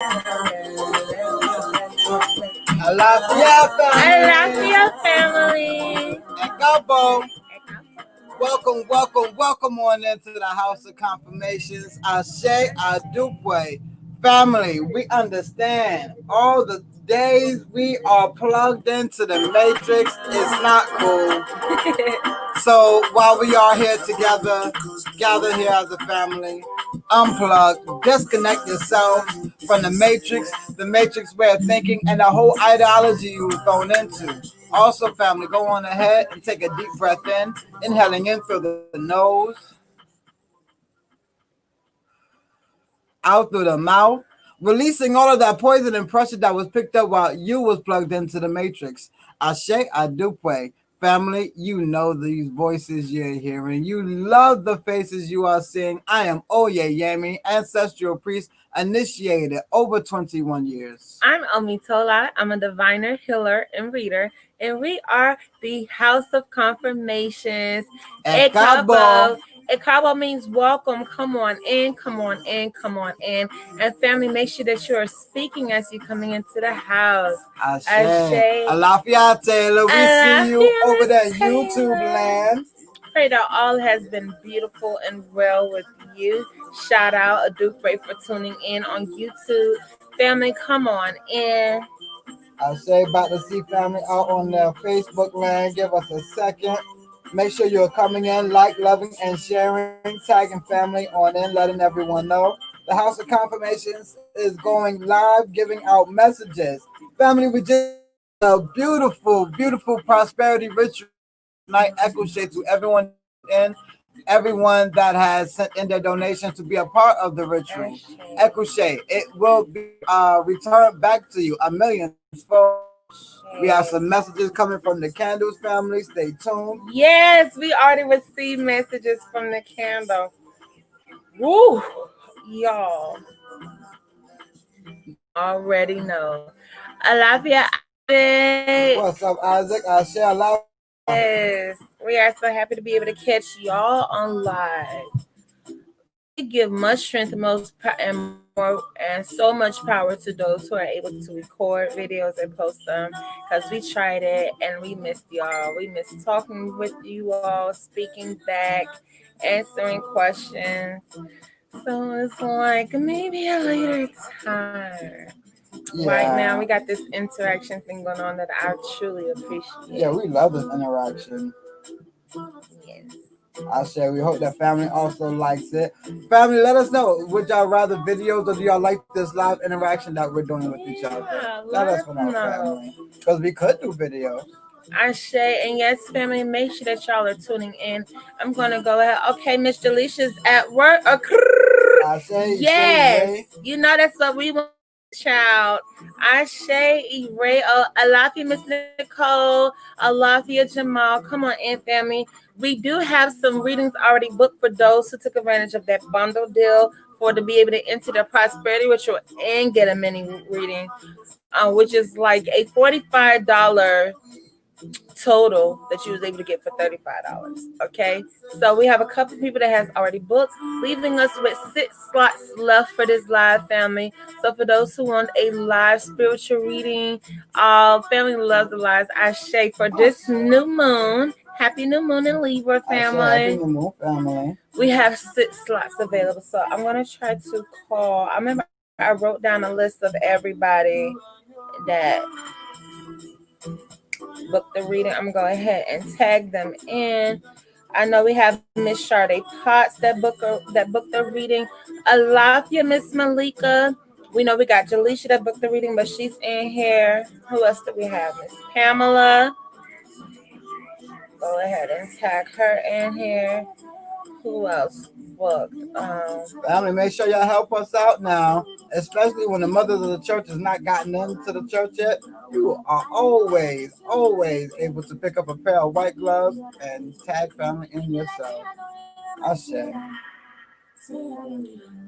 Alafia family. Gabo. Welcome on into the House of Confirmations. Ashe Adupwe. Family, we understand all the days we are plugged into the matrix is not cool. So while we are here together, gather here as a family, unplug, disconnect yourself from the matrix way of thinking, and the whole ideology you were thrown into. Also, family, go on ahead and take a deep breath in, inhaling in through the nose, out through the mouth, releasing all of that poison and pressure that was picked up while you was plugged into the matrix. Ashe Adupe. Family, you know these voices you're hearing. You love the faces you are seeing. I am Oye Yami, ancestral priest, initiated over 21 years. I'm Omitola. I'm a diviner, healer, and reader, and we are the House of Confirmations. Ekabo. Ekabo means welcome. Come on in, come on in, come on in. And family, make sure that you are speaking as you're coming into the house. Ashe. Alafia Taylor, we see you over there in YouTube land. Pray that all has been beautiful and well with you. Shout out Aduke for tuning in on YouTube. Family, come on in. I say about to see family out on their Facebook land. Give us a second. Make sure you're coming in, like, loving, and sharing, tagging family on in, letting everyone know. The House of Confirmations is going live, giving out messages. Family, we just a beautiful prosperity ritual night. Echo shade to everyone in, everyone that has sent in their donations to be a part of the ritual. Echo shade. It will be returned back to you a million-fold. We have some messages coming from the Candles family. Stay tuned. Yes, we already received messages from the candle. Woo, y'all. Already know. Alafia. What's up, Isaac? I share a lot. Yes, we are so happy to be able to catch y'all on live. We give much strength and more and so much power to those who are able to record videos and post them, because we tried it and we missed y'all. We missed talking with you all, speaking back, answering questions. So it's like maybe a later time. Yeah. Right now, we got this interaction thing going on that I truly appreciate. Yeah, we love this interaction. Yes. I say we hope that family also likes it. Family, let us know. Would y'all rather videos or do y'all like this live interaction that we're doing with each other? Let us know, family. Because we could do videos. Ashe, and yes, family, make sure that y'all are tuning in. I'm gonna go ahead. Okay, Miss Delicia's at work. Ashe, yes, you know that's what we want, child. Ashe, Ray, Alafia, Miss Nicole, Alafia, Jamal. Come on in, family. We do have some readings already booked for those who took advantage of that bundle deal for to be able to enter the prosperity ritual and get a mini reading, which is like a $45 total that you was able to get for $35. Okay, so we have a couple people that has already booked, leaving us with 6 slots left for this live, family. So for those who want a live spiritual reading, family love the lives. I say for this new moon, happy new moon in Libra, family. Happy new moon, family. We have 6 slots available, so I'm gonna try to call. I remember I wrote down a list of everybody that book the reading. I'm gonna go ahead and tag them in. I know we have Miss Sade Potts that booked the reading. Alafia, Miss Malika. We know we got Jaleisha that booked the reading, but she's in here. Who else do we have? Miss Pamela. Go ahead and tag her in here. Who else booked? Family, make sure y'all help us out now, especially when the mothers of the church has not gotten into the church yet. You are always able to pick up a pair of white gloves and tag family in yourself. I say.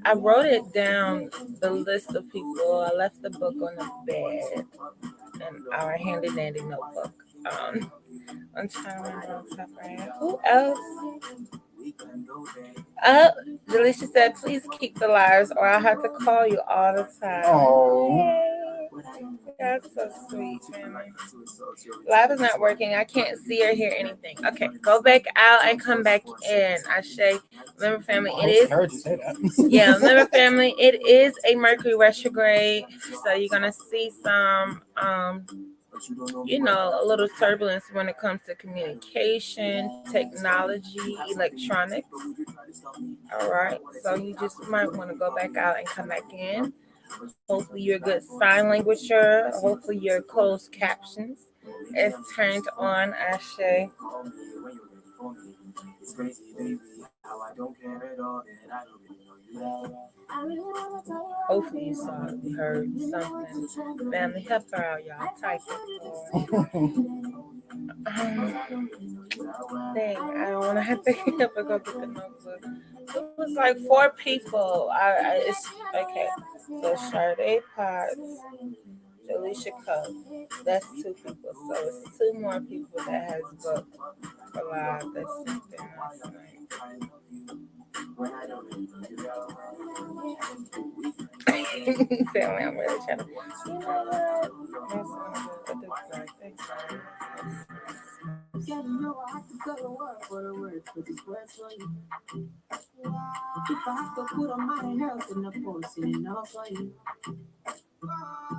I wrote it down, the list of people. I left the book on the bed and our handy dandy notebook. I'm trying to remember on top right. Who else? Uh, Delisha said, please keep the lives or I'll have to call you all the time. Oh, Yay. That's so sweet, family. Live is not working. I can't see or hear anything. Okay, go back out and come back in. Ashe. Remember, family, I it hope she is. heard you say that. Yeah, remember, family, it is a Mercury retrograde. So you're going to see some, a little turbulence when it comes to communication, technology, electronics. All right. So you just might want to go back out and come back in. Hopefully, you're a good sign languager. Hopefully, your closed captions is turned on. Ashe. Hopefully, you saw it. You heard something. Family, help her out, y'all. Type it. Dang, I don't want to have to get up and go get the notebook. It was like 4 people. It's okay. So Sade Potts, Alicia Coe. That's 2 people. So it's 2 more people that has booked for live. That's something last night. Family, I'm really trying to. You know what? That's what the right thing.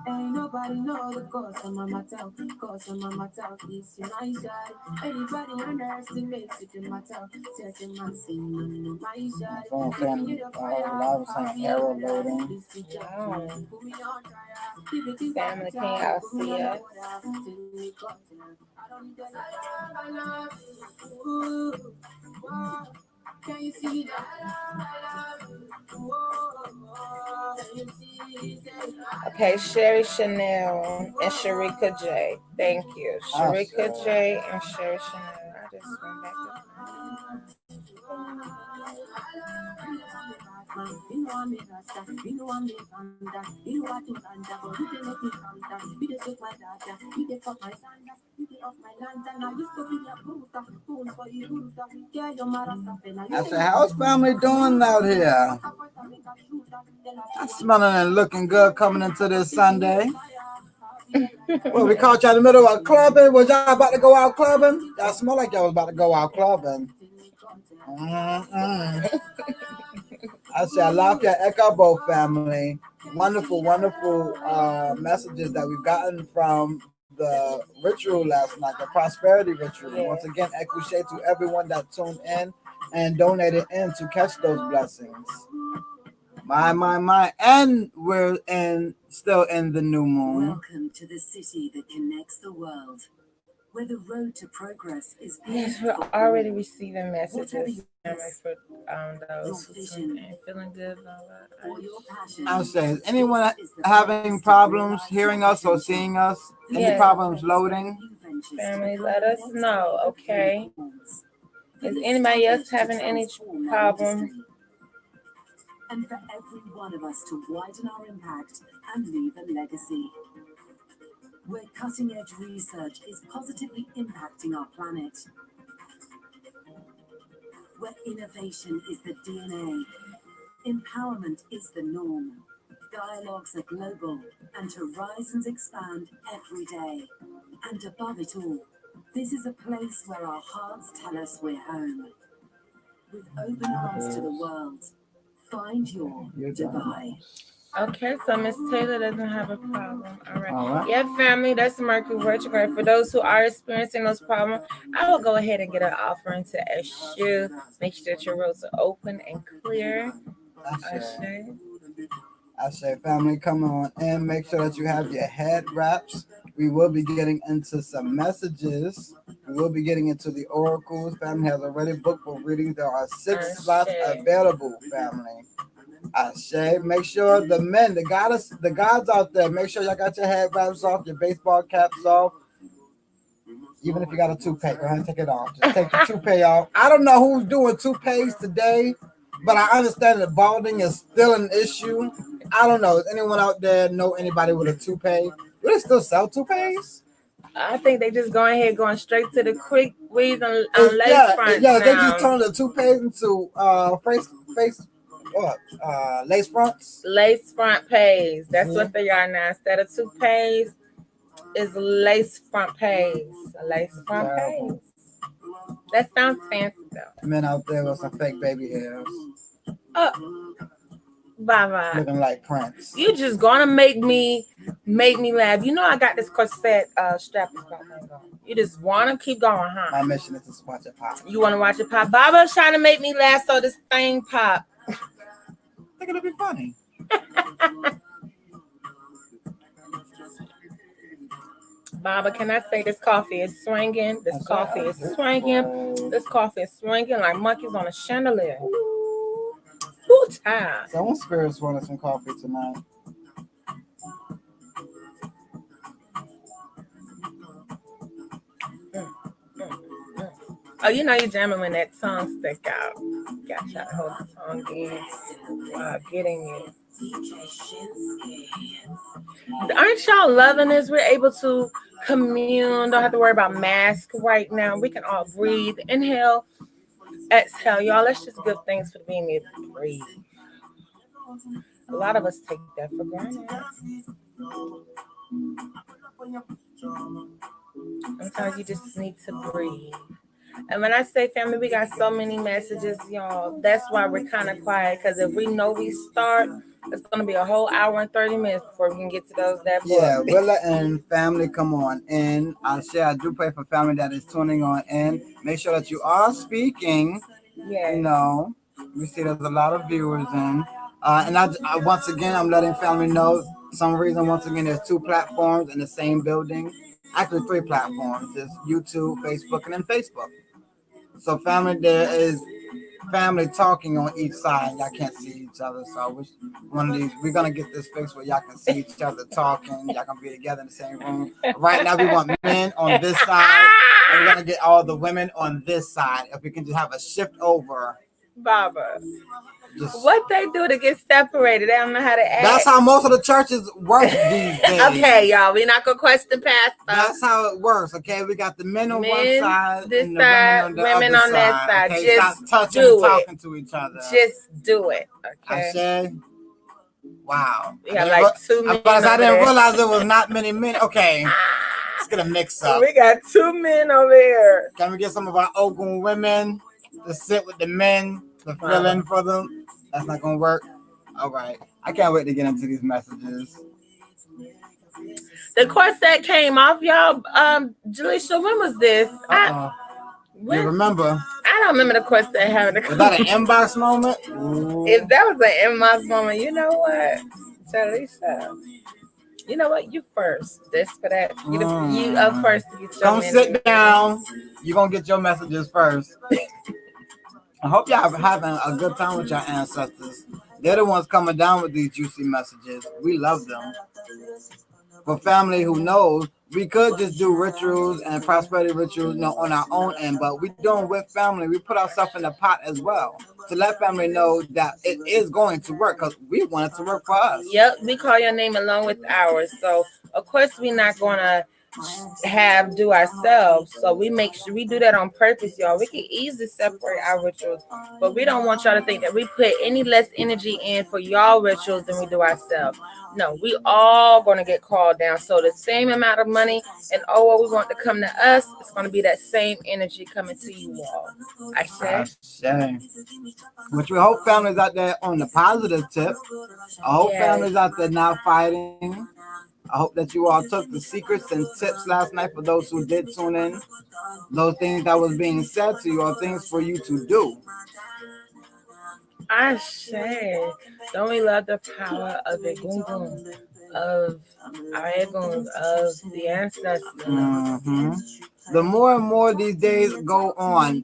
Ain't nobody know the cause of my matter. Cause of my matter is in my side. Anybody underestimates it in matter. Certain man sing in my side. Someone saying, live is saying error loading. Family, can y'all see us? Can you see that? Okay, Sherry Chanel and Sharika J. Thank you. Sharika J and Sherry Chanel. I just went back I said, how's family doing out here? I'm smelling and looking good coming into this Sunday. Well, we caught y'all in the middle of clubbing. Was y'all about to go out clubbing? Y'all smell like y'all was about to go out clubbing. I said, I love your Echo Bowl family. Wonderful, wonderful messages that we've gotten from the ritual last night, the prosperity ritual. Once again, Ekushe to everyone that tuned in and donated in to catch those blessings. My. And we're still in the new moon. Welcome to the city that connects the world, where the road to progress is yes, we're already receiving messages for those who tuned in. Feeling good about that. I'm saying, anyone having problems hearing us or seeing us? Any problems loading? Family, let us know, okay? Is anybody else having any problems? And for every one of us to widen our impact and leave a legacy. Where cutting edge research is positively impacting our planet. Where innovation is the DNA, empowerment is the norm. Dialogues are global and horizons expand every day. And above it all, this is a place where our hearts tell us we're home. With open arms to the world, find your Dubai. Okay, so Miss Taylor doesn't have a problem. All right. Yeah, family, that's Mercury retrograde. For those who are experiencing those problems, I will go ahead and get an offering to Eshu. Make sure that your roads are open and clear. I say, family, come on in. Make sure that you have your head wraps. We will be getting into some messages. We will be getting into the oracles. Family has already booked for readings. There are 6 slots available, family. I say, make sure the men, the gods out there, make sure y'all got your head wraps off, your baseball caps off. Even if you got a toupee, go ahead and take it off. Just take the toupee off. I don't know who's doing toupees today, but I understand that balding is still an issue. I don't know. Does anyone out there know anybody with a toupee? Do they still sell toupees? I think they just going straight to the quick weeds and It's, lace yeah, fronts yeah. They just now. turned the toupees into what lace fronts. Lace front pays. That's Yeah. what they are now. Instead of toupees, is lace front pays. Lace front Terrible. pays. That sounds fancy though. Men out there with some fake baby hairs, Oh, Baba, looking like Prince. you just gonna make me laugh. You know I got this corset strap this pop thing on. You just wanna keep going, My huh? mission is to watch it pop. You wanna watch it pop? Baba's trying to make me laugh so this thing pop. I think it'll be funny. Baba, can I say this coffee is swinging? This coffee is swinging. This coffee is swinging like monkeys on a chandelier. Ooh, time. Someone spirits wanted some coffee tonight. Oh, you know you jamming when that tongue stick out. Got you to hold the tongue in while getting it. Aren't y'all loving this? We're able to commune. Don't have to worry about mask right now. We can all breathe. Inhale, exhale. Y'all, let's just give things for being able to breathe. A lot of us take that for granted. Sometimes you just need to breathe. And when I say family, we got so many messages, y'all. That's why we're kind of quiet. Because if we know we start, it's going to be a whole hour and 30 minutes before we can get to those that book. Yeah, we're letting family come on in. I do pray for family that is tuning on in. Make sure that you are speaking. Yes. You know, we see there's a lot of viewers in. And I once again, I'm letting family know some reason. Once again, there's 2 platforms in the same building. Actually, 3 platforms. There's YouTube, Facebook, and then Facebook. So family, there is family talking on each side. Y'all can't see each other. So I wish one of these, we're going to get this fixed where y'all can see each other talking. Y'all going to be together in the same room. Right now, we want men on this side. And we're going to get all the women on this side. If we can just have a shift over. Baba. Just, What they do to get separated? They don't know how to act. that's how most of the churches work these days. Okay, y'all. We're not going to question pastor. That's how it works, okay? We got the men on one Men side this and the side, women that on the other side. side. Okay? Just Stop touching do and it. talking to each other. Just do it. I Okay. said, wow. We got like 2 men. I didn't there. realize there was not many men. Okay, let's get a mix up. We got 2 men over here. Can we get some of our Ogun women to sit with the men to fill in for them? That's not gonna work. All right. I can't wait to get into these messages. The corset came off, y'all. Jaleisha, when was this? You remember? I don't remember the corset having a Was that an inbox moment? If that was an inbox moment, you know what, Jaleisha? You know what? You first. This for that. You up first to get your Come sit down. You're gonna get your messages first. I hope y'all are having a good time with your ancestors. They're the ones coming down with these juicy messages. We love them. For family who knows, we could just do rituals and prosperity rituals, on our own end, but we doing with family. We put ourselves in the pot as well to let family know that it is going to work because we want it to work for us. Yep, we call your name along with ours. So of course we're not gonna do ourselves. So we make sure we do that on purpose, y'all. We can easily separate our rituals, but we don't want y'all to think that we put any less energy in for y'all rituals than we do ourselves. No, we all gonna get called down. So the same amount of money and what we want to come to us, it's gonna be that same energy coming to you all. I say. Which we hope families out there on the positive tip. I hope families out there not fighting. I hope that you all took the secrets and tips last night for those who did tune in. Those things that was being said to you are things for you to do. I say, don't we love the power of the gungun, of our egun, of the ancestors? Mm-hmm. The more and more these days go on,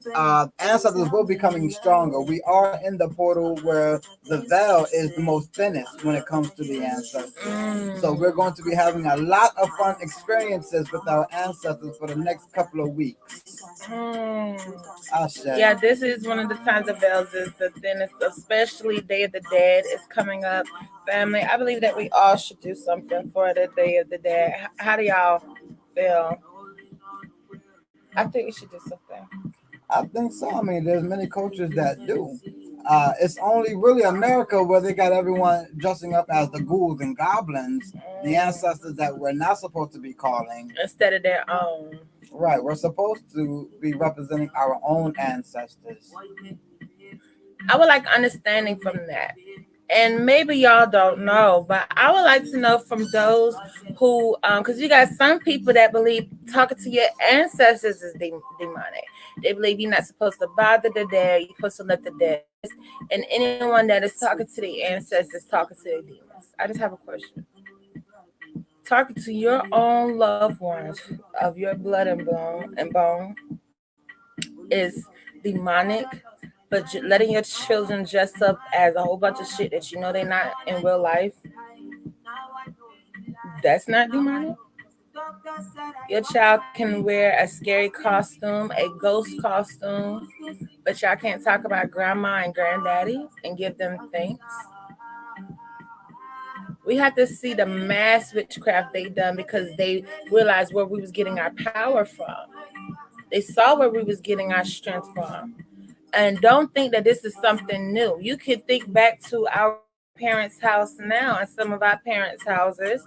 ancestors will be becoming stronger. We are in the portal where the veil is the most thinnest when it comes to the ancestors. So we're going to be having a lot of fun experiences with our ancestors for the next couple of weeks. Yeah, this is one of the times the veils is the thinnest, especially Day of the Dead is coming up. Family, I believe that we all should do something for the Day of the Dead. How do y'all feel? I think we should do something. I think so. I mean, there's many cultures that do. It's only really America where they got everyone dressing up as the ghouls and goblins, the ancestors that we're not supposed to be calling. Instead of their own. Right, we're supposed to be representing our own ancestors. I would like understanding from that. And maybe y'all don't know, but I would like to know from those who, because you got some people that believe talking to your ancestors is demonic. They believe you're not supposed to bother the dead, you're supposed to let the dead rest. And anyone that is talking to the ancestors talking to the demons. I just have a question. Talking to your own loved ones of your blood and bone is demonic, but letting your children dress up as a whole bunch of shit that you know they're not in real life, that's not demonic. Your child can wear a scary costume, a ghost costume, but y'all can't talk about grandma and granddaddy and give them thanks. We have to see the mass witchcraft they done because they realized where we was getting our power from. They saw where we was getting our strength from. And don't think that this is something new. You could think back to our parents' house now and some of our parents' houses,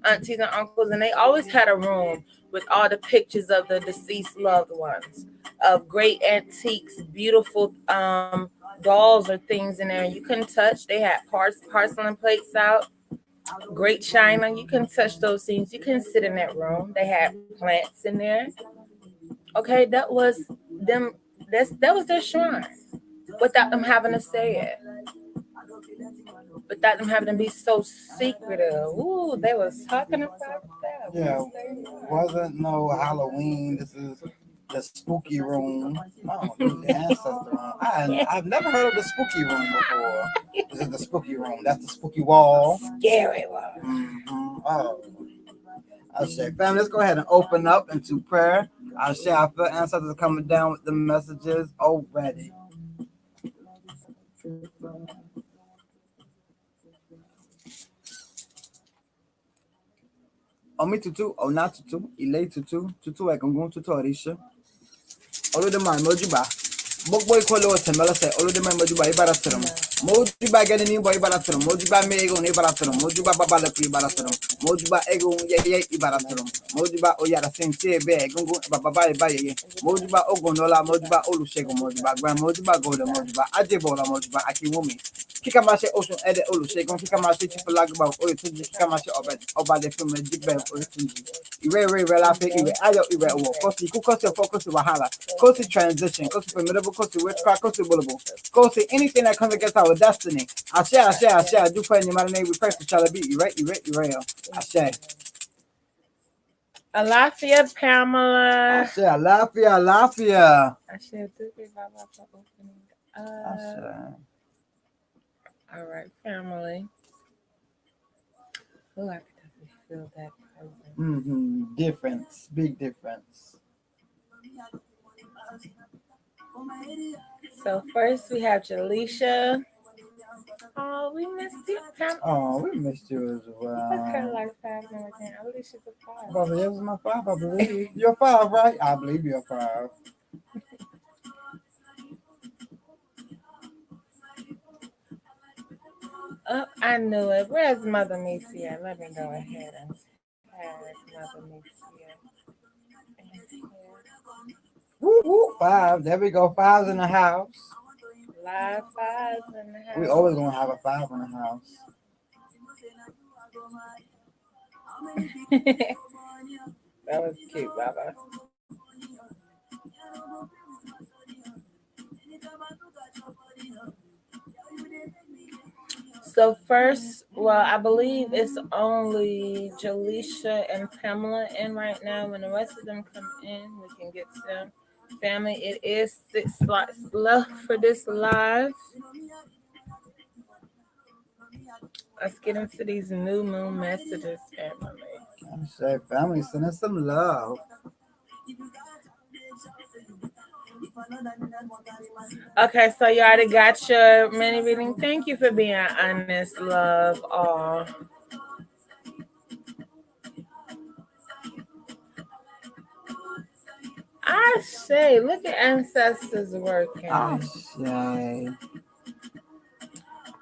aunties and uncles, and they always had a room with all the pictures of the deceased loved ones, of great antiques, beautiful dolls or things in there. And you couldn't touch. They had porcelain plates out, great china. You couldn't touch those things. You couldn't sit in that room. They had plants in there. Okay, that was them. That was their shrine without them having to say it, without them having to be so secretive. Ooh, they was talking about that. Yeah, wasn't no Halloween. This is the spooky room. No, this is the ancestor room. I've never heard of the spooky room before. This is the spooky room. That's the spooky wall. Scary one. Oh, I say, fam, let's go ahead and open up into prayer. I feel ancestors are coming down with the messages already. Omi tutu, ona tutu, ile tutu, tutu egungun, tutu orisha. Olódùmarè mọ́júbà gbogbo ìkọlẹ̀ ọ̀tẹ̀mẹ́lẹ́sẹ̀ Olódùmarè mọ́júbà ìbára sọ̀rọ̀ mọ́júbà gẹ́ni ní ìbọn ìbára sọ̀rọ̀ mọ́júbà mẹ́ẹ̀gùn ní ìbára sọ̀rọ̀ mọ́júbà babalẹ̀kù ìbára sọ̀rọ̀ mọ́júbà ẹ̀gùn yẹyẹ ìbára sọ̀rọ̀ mọ́júbà oyàrá sẹ́ńtì ẹ̀bẹ̀ ẹ̀gúngún bàbá ìbáyẹyẹ mọ́júbà ogunlọ́lá mọ́júbà olùṣègùn mọ́júbà gbà mọ́júbà gọ́dọ̀ mọ́júbà ajẹ́bọ̀ọ̀lá mọ́júbà akínwómi kíkà máa ṣe oṣù ẹ̀dẹ̀ olùṣègùn kíkà máa ṣe chifulágbà oyètúnjì kíkà máa ṣe ọ̀bàdẹ fún mi dígbẹ́ oyètúnjì ìwé láfẹ́ ìwé ayọ̀ ìwé ọ̀wọ̀ kọ́sì ikú kọ́sì ọ̀fọ̀ kọ́sì wàhálà kọ́sì transition kọ́sì formidable kọ́sì witchcraft kọ́sì bullible kọ́sì anything that comes against our destiny àṣẹ àdúpẹ́ ẹni máa ní we pray to shall it be ìrẹ́ àṣẹ. Alafia Pamela. Àṣẹ àlàáfíà. Àṣẹ dúpẹ́ bàbá for opening up. Àṣẹ. All right, family. Oh, I could definitely feel that presence. Difference, big difference. So first we have Jaleisha. Oh, we missed you, Pam. Oh, we missed you as That's kind of well. like 5 minutes. I believe she's a 5. Brother, this is my 5, I believe. You're 5, right? I believe you're 5. Oh, I knew it. Where's Mother Misia? Let me go ahead and tag Mother Misia. Woo, woo, 5. There we go. 5's in the house. Live 5s in the house. We always gonna have a 5 in the house. That was cute, Baba. So first, well, I believe it's only Jaleisha and Pamela in right now. When the rest of them come in, we can get to them. Family, it is 6 slots left for this live. Let's get into these new moon messages, family. I say, family, send us some love. Okay, so you already got your mini reading. Thank you for being honest, love, all. I Ashay, look at ancestors Oh, working. Shay.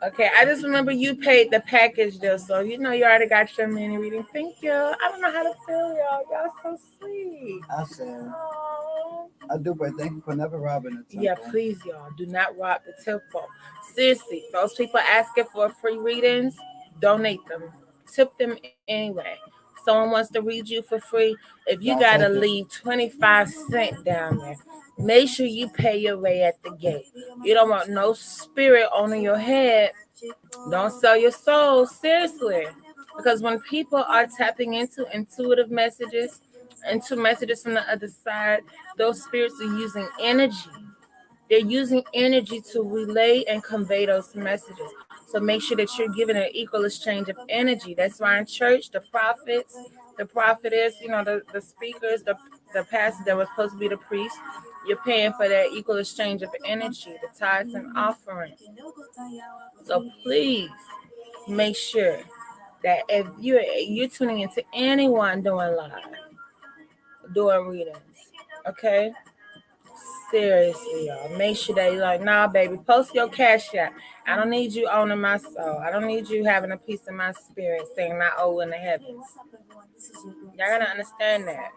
Okay, I just remember you paid the package deal, so you know you already got your mini reading. Thank you. I don't know how to feel, y'all. Y'all so sweet. I said, Aww. I do, but thank you for never robbing the Yeah, temple. please, y'all, do not rob the temple. Seriously, those people asking for free readings, donate them, tip them anyway. Someone wants to read you for free. If you Y'all gotta take it. leave 25 cents down there, make sure you pay your way at the gate. You don't want no spirit owning your head. Don't sell your soul, seriously. Because when people are tapping into intuitive messages, into messages from the other side, those spirits are using energy. They're using energy to relay and convey those messages. So make sure that you're giving an equal exchange of energy. That's why in church, the prophets, the prophetess, the speakers, the pastor that was supposed to be the priest, you're paying for that equal exchange of energy, the tithes and offering. So please make sure that if you're tuning into anyone doing live, doing readings, okay? Seriously, y'all. Make sure that you're like, nah, baby, post your cash app. I don't need you owning my soul. I don't need you having a piece of my spirit saying I owe in the heavens. Y'all gotta understand that.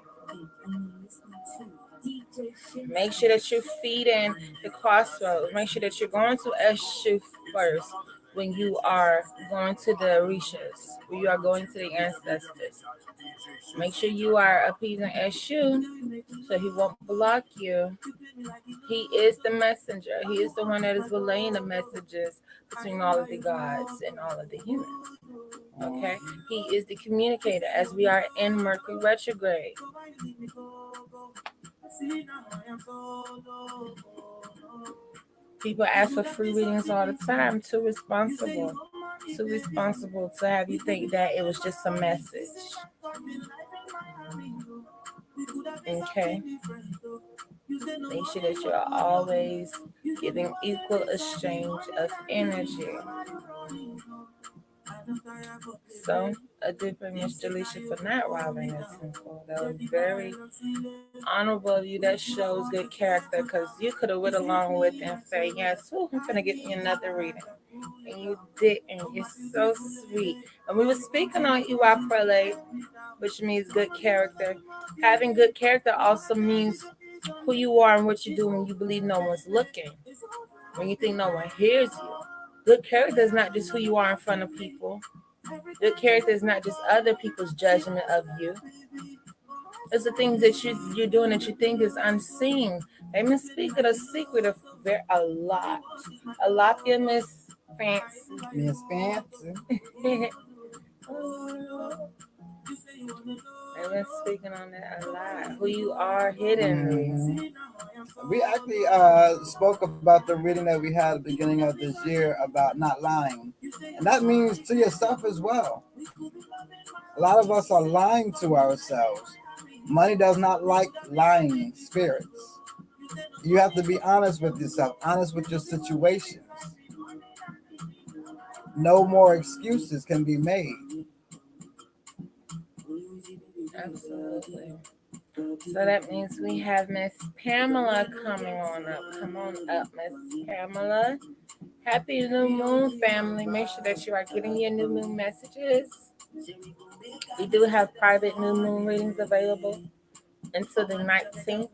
Make sure that you're feeding the crossroads. Make sure that you're going to Eshu first when you are going to the Orishas, when you are going to the ancestors. Make sure you are appeasing Eshu so he won't block you. He is the messenger. He is the one that is relaying the messages between all of the gods and all of the humans. Okay? He is the communicator as we are in Mercury retrograde. People ask for free readings all the time. Too responsible. Too responsible to have you think that it was just a message. Okay? Make sure that you're always giving equal exchange of energy. So, a different Miss Delisha for not robbing us. That was very honorable of you. That shows good character because you could have went along with and say, yes, ooh, I'm going to get me another reading. And you didn't. You're so sweet. And we were speaking on Iwa Prelate, which means good character. Having good character also means who you are and what you do when you believe no one's looking, when you think no one hears you. Good character is not just who you are in front of people. Good character is not just other people's judgment of you. It's the things that you're doing that you think is unseen. They've been speaking a secret of a lot. A lot of Miss Fancy. Miss Fancy. They've been speaking on that a lot. Who you are hiddenly. We actually spoke about the reading that we had at the beginning of this year about not lying. And that means to yourself as well. A lot of us are lying to ourselves. Money does not like lying spirits. You have to be honest with yourself, honest with your situations. No more excuses can be made. Absolutely. So that means we have Miss Pamela coming on up. Come on up, Miss Pamela. Happy new moon, family. Make sure that you are getting your new moon messages. We do have private new moon readings available until the 19th.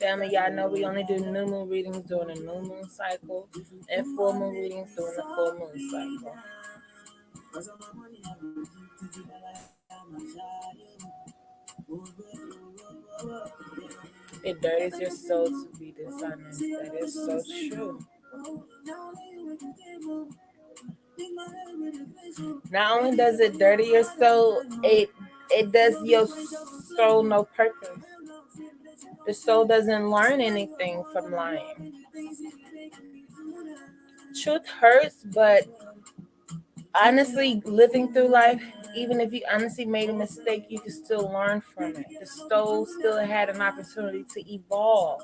Family, y'all know we only do new moon readings during the new moon cycle and full moon readings during the full moon cycle. It dirties your soul to be dishonest. That is so true. Not only does it dirty your soul, it does your soul no purpose. The soul doesn't learn anything from lying. Truth hurts, but honestly, living through life, even if you honestly made a mistake, you can still learn from it. The soul still had an opportunity to evolve.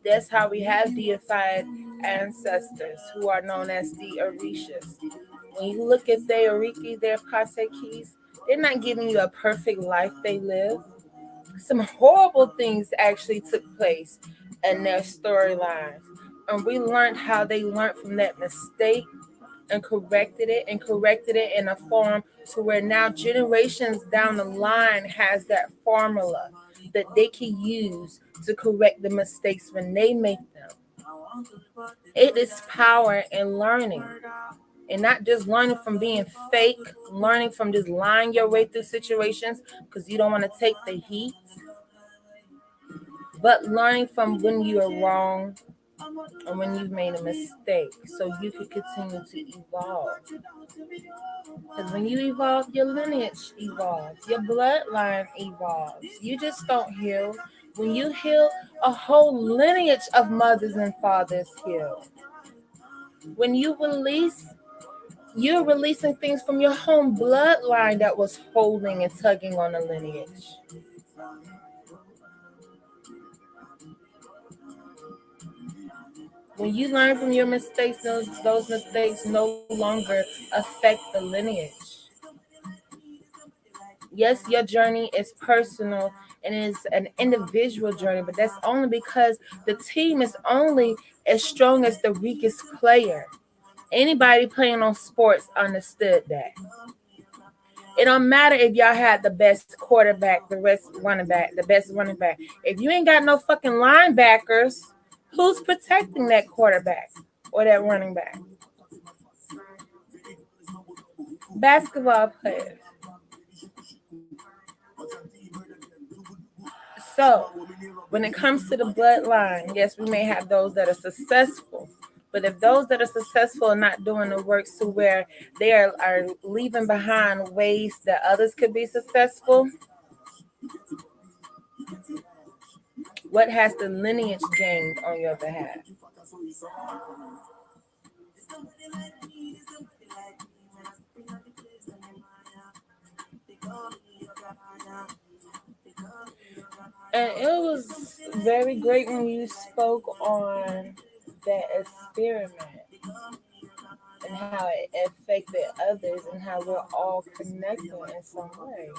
That's how we have deified ancestors who are known as the Orishas. When you look at their Orikis, their Pasekis, they're not giving you a perfect life they live. some horrible things actually took place in their storylines. And we learned how they learned from that mistake and corrected it in a form to where now generations down the line has that formula that they can use to correct the mistakes when they make them. It is power in learning, and not just learning from being fake, learning from just lying your way through situations because you don't want to take the heat, but learning from when you are wrong and when you've made a mistake so you can continue to evolve. Because when you evolve, your lineage evolves, your bloodline evolves. You just don't heal. When you heal, a whole lineage of mothers and fathers heal. When you release, you're releasing things from your home bloodline that was holding and tugging on the lineage. When you learn from your mistakes, those mistakes no longer affect the lineage. Yes, your journey is personal and it is an individual journey, but that's only because the team is only as strong as the weakest player. Anybody playing on sports understood that. It don't matter if y'all had the best quarterback, the best running back. If you ain't got no fucking linebackers, who's protecting that quarterback or that running back? Basketball players. So, when it comes to the bloodline, yes, we may have those that are successful. But if those that are successful are not doing the works to where they are leaving behind ways that others could be successful, what has the lineage gained on your behalf? And it was very great when you spoke on that experiment and how it affected others and how we're all connected in some way.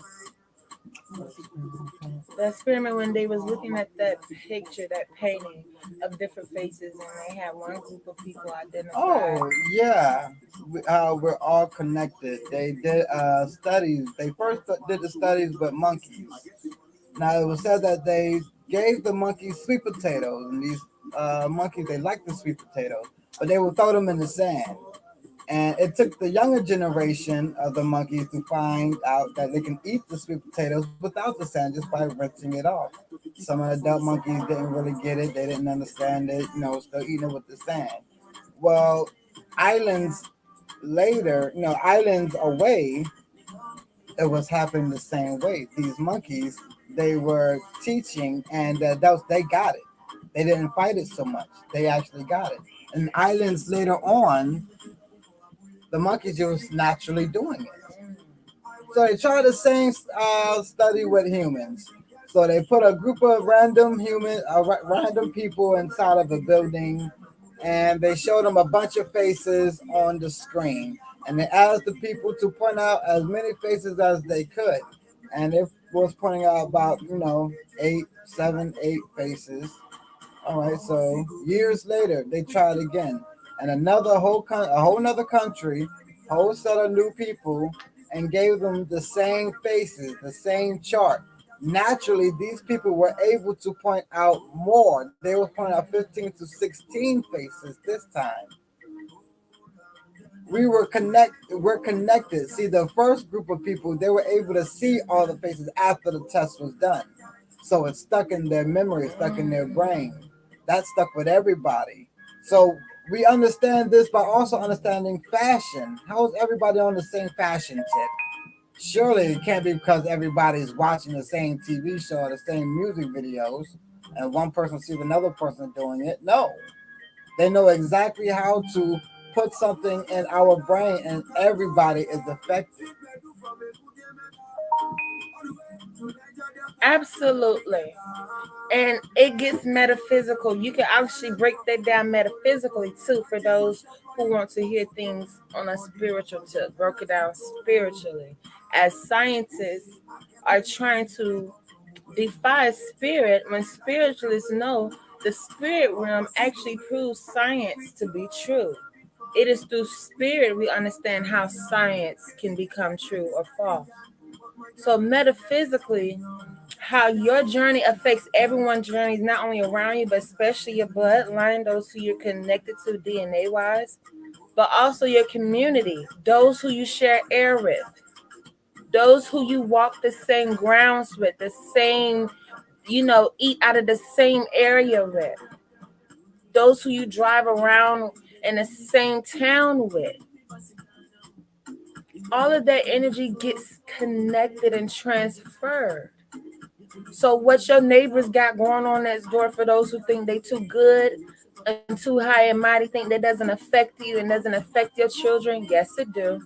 The experiment when they was looking at that picture, that painting of different faces, and they had one group of people identified. Oh yeah, we're all connected. They did studies. They first did the studies with monkeys. Now it was said that they gave the monkeys sweet potatoes, and these monkeys they like the sweet potatoes, but they would throw them in the sand. And it took the younger generation of the monkeys to find out that they can eat the sweet potatoes without the sand just by rinsing it off. Some of the adult monkeys didn't really get it, they didn't understand it, still eating it with the sand. Well, islands later, islands away, it was happening the same way. These monkeys, they were teaching, and they got it. They didn't fight it so much. They actually got it. And islands later on, the monkeys just naturally doing it. So they tried the same study with humans. So they put a group of random people inside of a building, and they showed them a bunch of faces on the screen, and they asked the people to point out as many faces as they could, and it was pointing out about 8 faces. All right, so years later, they tried again, and a whole nother country, whole set of new people, and gave them the same faces, the same chart. Naturally, these people were able to point out more. They were pointing out 15 to 16 faces this time. We're connected. See, the first group of people, they were able to see all the faces after the test was done. So it's stuck in their memory, stuck in their brain. That stuck with everybody. So we understand this by also understanding fashion. How is everybody on the same fashion tip? Surely it can't be because everybody's watching the same TV show or the same music videos and one person sees another person doing it. No, they know exactly how to put something in our brain, and everybody is affected. Absolutely. And it gets metaphysical. You can actually break that down metaphysically too for those who want to hear things on a spiritual tip, broke it down spiritually. As scientists are trying to defies spirit when spiritualists know the spirit realm actually proves science to be true. It is through spirit we understand how science can become true or false. So, metaphysically, how your journey affects everyone's journeys, not only around you, but especially your bloodline, those who you're connected to DNA wise, but also your community, those who you share air with, those who you walk the same grounds with, the same, eat out of the same area with, those who you drive around in the same town with. All of that energy gets connected and transferred. So what your neighbors got going on next door, for those who think they too good and too high and mighty, think that doesn't affect you and doesn't affect your children, yes it do.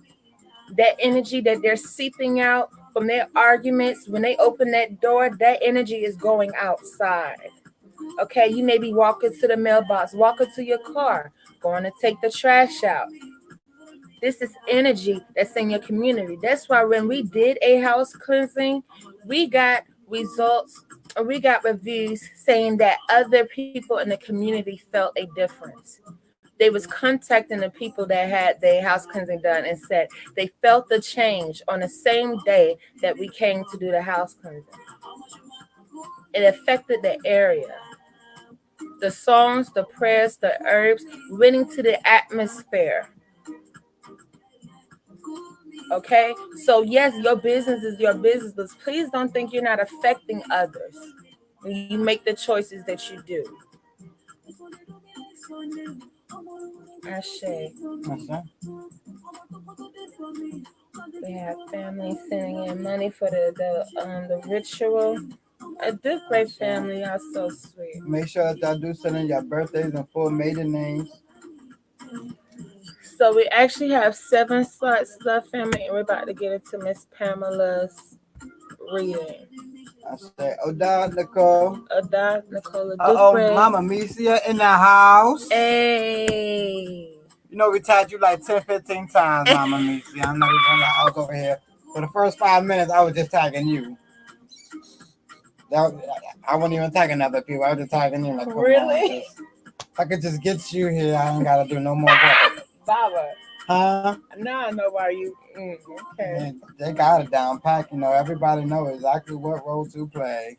That energy that they're seeping out from their arguments, when they open that door, that energy is going outside. Okay, you may be walking to the mailbox, walking to your car, going to take the trash out. This is energy that's in your community. That's why when we did a house cleansing, we got results, or we got reviews saying that other people in the community felt a difference. They was contacting the people that had their house cleansing done and said they felt the change on the same day that we came to do the house cleansing. It affected the area. The songs, the prayers, the herbs went into the atmosphere. Okay, so yes, your business is your business, but please don't think you're not affecting others when you make the choices that you do. Ashe. Okay. We have family sending in money for the ritual. A good great family, y'all so sweet. Make sure that y'all do send in your birthdays and full maiden names. So we actually have 7 slots left, family, and we're about to get into Miss Pamela's reading. I say, Oda, Nicole. Ada Nicola Uh-oh, Dupre. Mama Misia in the house. Hey. You know, we tagged you like 10, 15 times, Mama Misia. I'm not even gonna lie, I was over here. For the first 5 minutes, I was just tagging you. That, I wasn't even tagging other people. I was just tagging you. Like, come Really? on, if I could just get you here, I ain't gotta do no more work. Baba. Huh? Now I know why you. Okay. Man, they got it down packed. You know, everybody knows exactly what role to play.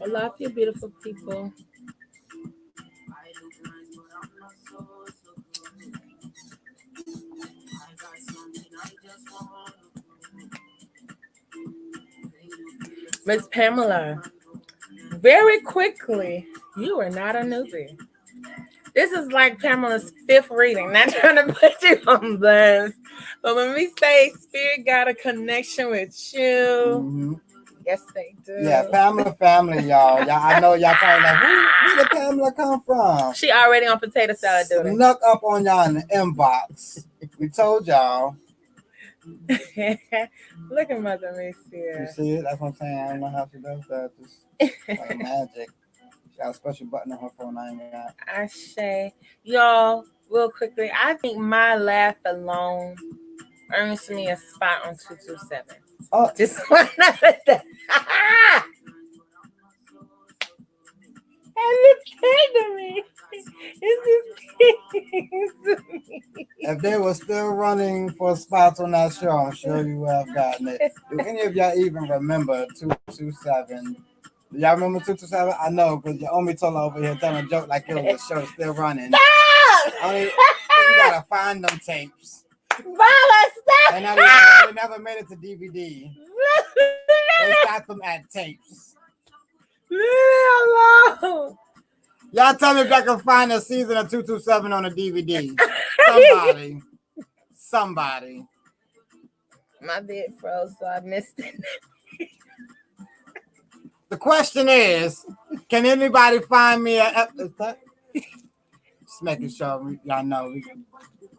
I love you, beautiful people. Miss Pamela, very quickly, you are not a newbie. This is like Pamela's 5th reading. Not trying to put you on blast, but when we say spirit got a connection with you, Mm-hmm. yes they do. Yeah, Pamela family, y'all. I know y'all probably like, where did Pamela come from? She already on potato salad duty. Snuck up on y'all in the inbox. We told y'all. Look at Mother You Misia. see it? That's what I'm saying. I don't know how she does that. Just like magic. She got a special button on her phone I ain't got. Ashe. Y'all, real quickly, I think my laugh alone earns me a spot on 227. Oh, Just want to let that. And it's came to me. It's just came to me. if they were still running for spots on that show, I'm sure you would have gotten it. Do any of y'all even remember 227? Do y'all remember 227? I know, because your Omi told over here telling a joke like it was a show still running. Stop! I mean, you gotta find them tapes. Baba, stop! They never made it to DVD. They got them at tapes. Leave me alone. Y'all tell me if y'all can find a season of 227 on a DVD. Somebody. My bed froze, so I missed it. The question is, can anybody find me just making sure y'all know we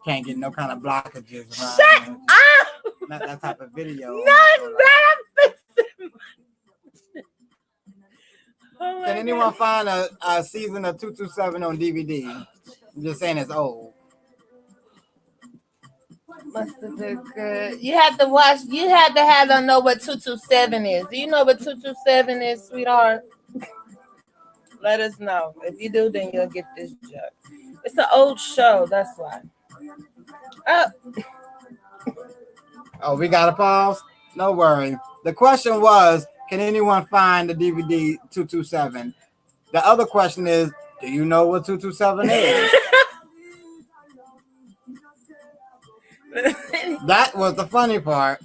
can't get no kind of blockages around Shut here. up! Not that type of video. No, that I'm fixing. Oh my Can anyone God. find a season of 227 on DVD? I'm just saying it's old. Must have been good. You had to watch. You had to have them know what 227 is. Do you know what 227 is, sweetheart? Let us know. If you do, then you'll get this joke. It's an old show. That's why. Oh, Oh, we got to pause? No worry. The question was, can anyone find the DVD 227? The other question is, do you know what 227 is? That was the funny part.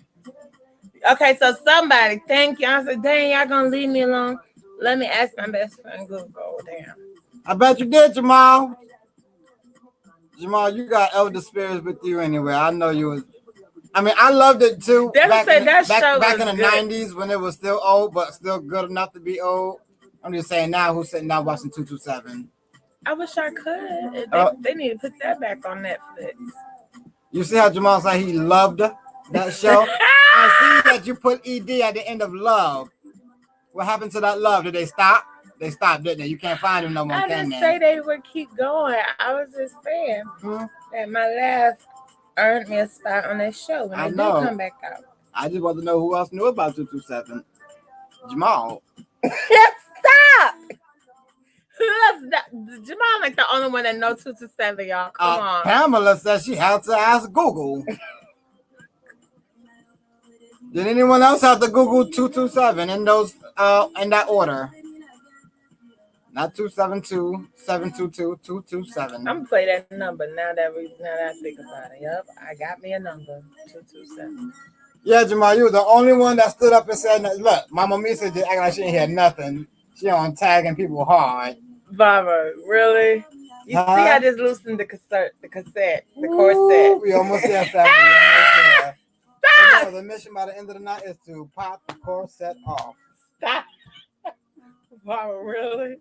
okay, so somebody, thank you. I said, dang, y'all gonna leave me alone. Let me ask my best friend Google. Damn. I bet you did, Jamal. Jamal, you got elder spirits with you anyway. I know you was. I mean, I loved it too. Back Back in the 90s when it was still old, but still good enough to be old. I'm just saying now who's sitting down watching 227. I wish I could. They need to put that back on Netflix. You see how Jamal said he loved that show? I see that you put ED at the end of love. What happened to that love? Did they stop? They stopped, didn't they? You can't find him no more. I didn't say they would keep going. I was just saying that my laugh earned me a spot on that show when they do come back out. I just want to know who else knew about 227. Jamal. Stop! Jamal like the only one that knows 227, y'all. Come on. Pamela says she had to ask Google. Did anyone else have to Google 227 in those in that order? Not 272, 722, 227. I'm gonna play that number now that I think about it. Yep, I got me a number 227. Yeah, Jamal, you were the only one that stood up and said, "Look, Mama Misa just acting like she ain't hear nothing. She on tagging people hard." Baba, really? You see, I just loosened the corset. We almost there, family. Stop! The mission by the end of the night is to pop the corset off. Stop. Baba, really?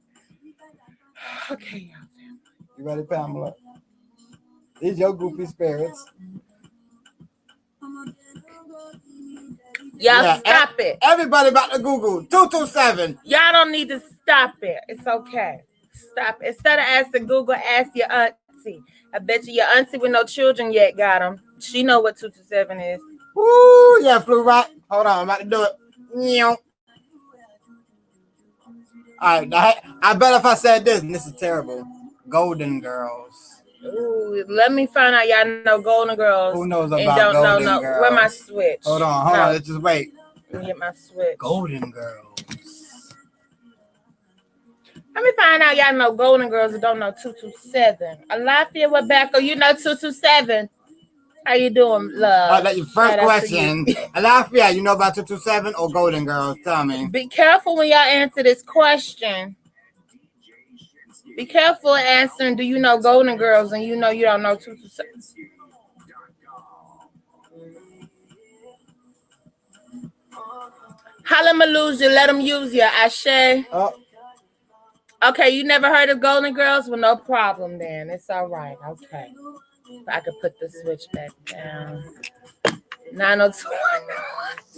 Okay, y'all. You ready, Pamela? These your goofy spirits. Y'all stop it. Everybody about to Google 227. Y'all don't need to stop it. It's okay. Stop it. Instead of asking Google, ask your auntie. I bet you your auntie with no children yet got them. She know what 227 is. Woo, yeah, flew right. Hold on, I'm about to do it. All right, I bet if I said this, and this is terrible. Golden Girls. Ooh, let me find out y'all know Golden Girls. Who knows about Golden Girls? Where my switch? Hold on. Let's just wait. Let me get my switch. Golden Girls. Let me find out y'all know Golden Girls and don't know 227. Alafia Rebecca, you know 227. How you doing, love? Your first question. Alafia, you know about 227 or Golden Girls? Tell me. Be careful when y'all answer this question. Be careful answering, do you know Golden Girls and you know you don't know 227. Hallelujah, let them use you, Ashe. Okay, you never heard of Golden Girls? Well, no problem then. It's all right. Okay. I could put the switch back down. 902.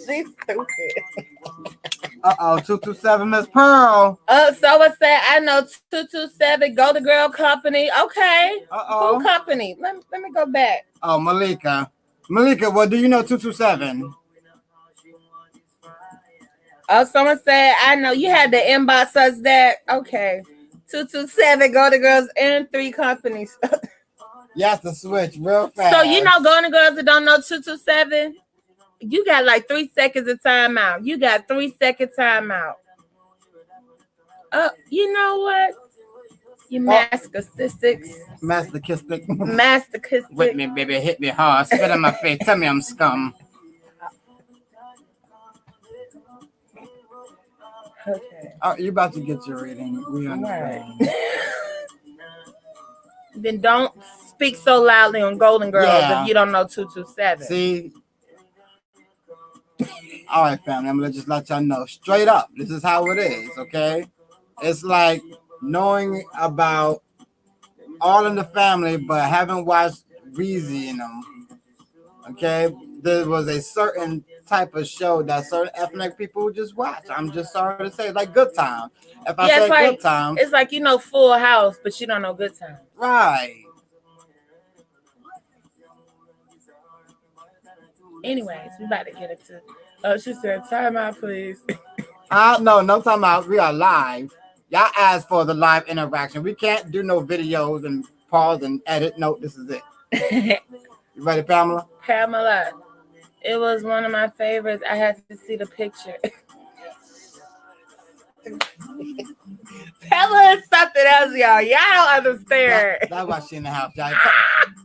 She's stupid. 227 Miss Pearl. So what's that? I know 227 Golden Girl Company. Okay. Who company? Let me go back. Oh, Malika. Malika, what do you know 227? Oh, someone said, I know you had the inbox us that. Okay. 227 Golden Girls and 3 companies. You have to switch real fast. So you know Golden Girls that don't know 227? You got like 3 seconds of timeout. You got 3 second timeout. You know what? You masochistic. Masochistic. Masochistic. With me, baby. Hit me hard. Spit on my face. Tell me I'm scum. Okay. You about to get your reading. We understand. Right. Then don't speak so loudly on Golden Girls if you don't know 227. See? All right, family. I'm going to just let y'all know. Straight up. This is how it is, okay? It's like knowing about All in the Family, but haven't watched Breezy in them. Okay? There was a certain type of show that certain ethnic people just watch. I'm just sorry to say, like Good Time. If I say Good Time, it's like you know Full House, but you don't know Good Time. Right. Anyways, we about to get into. Oh, she said, "Time out, please." No time out. We are live. Y'all asked for the live interaction. We can't do no videos and pause and edit. No, this is it. You ready, Pamela? Pamela, it was one of my favorites. I had to see the picture. Pamela is something else, y'all. Y'all don't understand. That's why she in the house, y'all.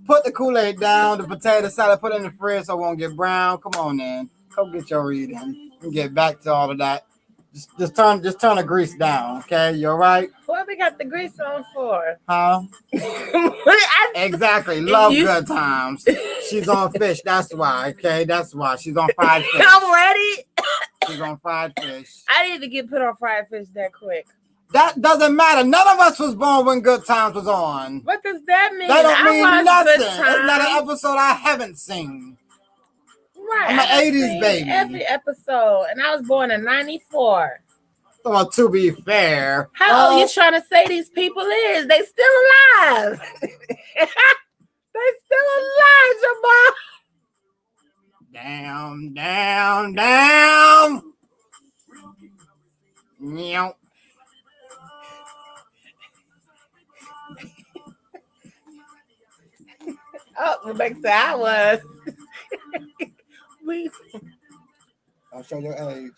Put the Kool-Aid down, the potato salad, put it in the fridge so it won't get brown. Come on, man. Go get your reading and get back to all of that. Just turn the grease down, okay? You all right? What we got the grease on for? Huh? Exactly. Love good times. She's on fish. That's why. Okay, that's why she's on fried fish. I'm ready. She's on fried fish. I need to get put on fried fish that quick. That doesn't matter. None of us was born when Good Times was on. What does that mean? That don't mean nothing. It's not an episode I haven't seen. Right. I'm an 80s baby. Every episode, and I was born in '94. Well, to be fair, how old you trying to say these people is? They still alive. They still alive, Jamal. Damn. Meow. Oh, Rebecca said I was. I'll show your age.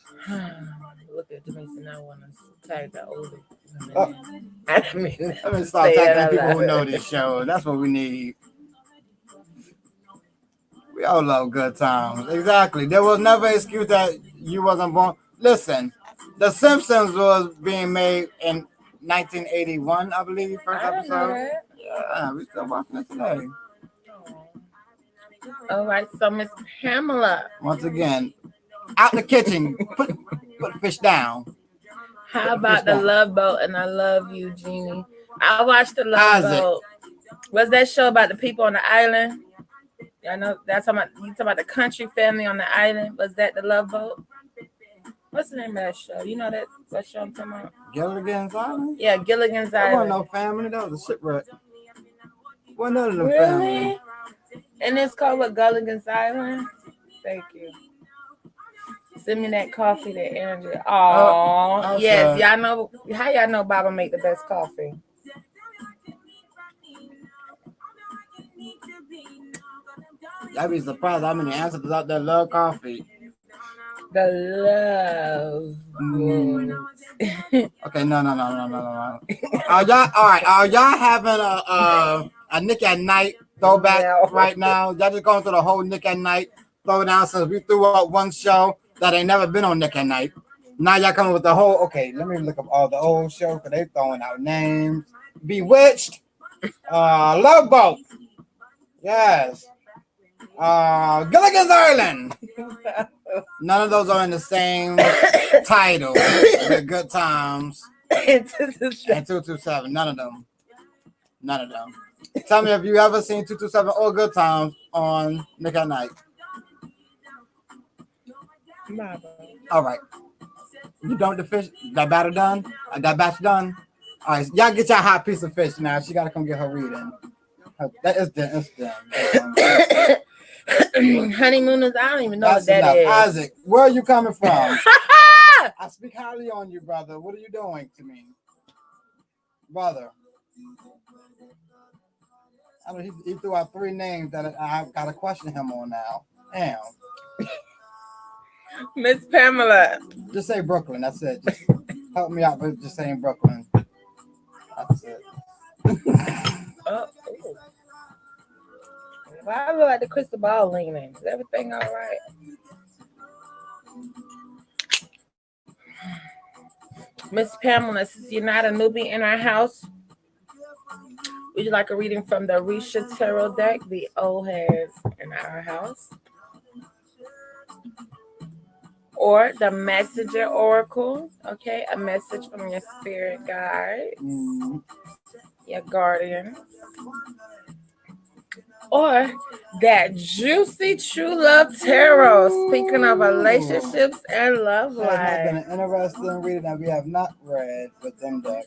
Look at Denise, I want to tag the older. Let me start tagging people who know this show. That's what we need. We all love good times. Exactly. There was never an excuse that you wasn't born. Listen, The Simpsons was being made in 1981, I believe, first episode. Yeah, we still watching it today. All right, so Miss Pamela. Once again, out in the kitchen, put the fish down. How about the Love Boat and I Love You, Jeannie? I watched the Love Boat. Was that show about the people on the island? I know that's talking about the country family on the island. Was that the Love Boat? What's the name of that show? You know what show I'm talking about? Gilligan's Island? Yeah, Gilligan's Island. That wasn't no family. That was a shipwreck. Wasn't none of them family. And it's called what, Gilligan's Island? Thank you. Send me that coffee that Andrew. Oh, yes. Y'all know how y'all know Baba make the best coffee. I'd be surprised how many ancestors out there love coffee. The love. Okay, no. Are y'all having a Nick at Night throwback right now? Y'all just going through the whole Nick at Night throwdown since we threw up one show that ain't never been on Nick at Night. Now y'all coming with the whole. Okay, let me look up all the old shows because they throwing out names. Bewitched, Love Boat, yes. Gilligan's Island. None of those are in the same title. Good Times and 227. None of them. Tell me if you ever seen 227 or Good Times on Nick at Night. All right. You done with the fish? That batter done? That batch done? All right. Y'all get your hot piece of fish now. She got to come get her reading. That is done. Honeymooners, I don't even know what that is. Isaac, where are you coming from? I speak highly on you, brother. What are you doing to me? Brother. I mean, he threw out 3 names that I've got to question him on now. Damn. Miss Pamela. Just say Brooklyn. That's it. Just help me out with just saying Brooklyn. That's it. Why I look like the crystal ball leaning? Is everything all right? Miss Pamela, since you're not a newbie in our house, would you like a reading from the Risha Tarot deck, the old heads in our house? Or the Messenger Oracle, okay? A message from your spirit guides, your guardians. Or that juicy true love tarot, speaking of relationships and love life. That has been an interesting reading that we have not read with them deck.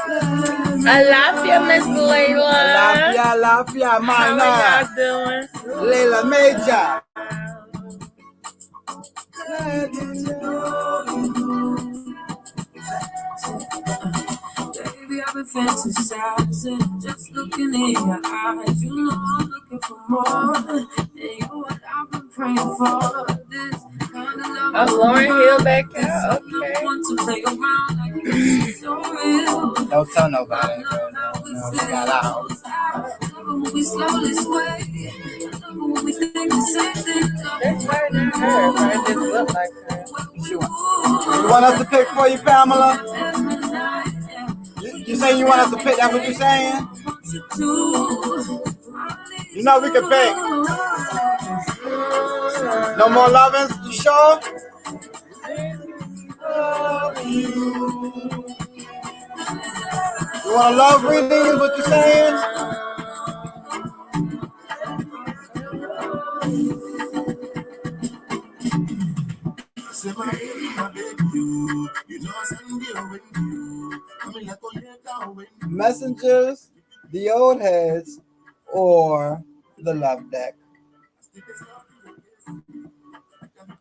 Alafia, Miss Layla. Lafia, Lafia, How Mana. are y'all doing? Layla Major. Baby, I've been fantasizing, just looking in your eyes. You know I'm looking for more. And you're what I've been praying for. This kind of love. Oh, Lauren Hill back out. Okay. Okay. Want to play around like it's so real. Don't tell nobody. No, we got out. When we slowly sway, when we think the same thing. That's probably not her. Probably just look like her. You want us to pick for you, Pamela? You saying you want us to pick? That's what you saying? You know we can pick. No more lovins? You sure? You want a love reading? Is what you saying? Messengers, the old heads, or the love deck.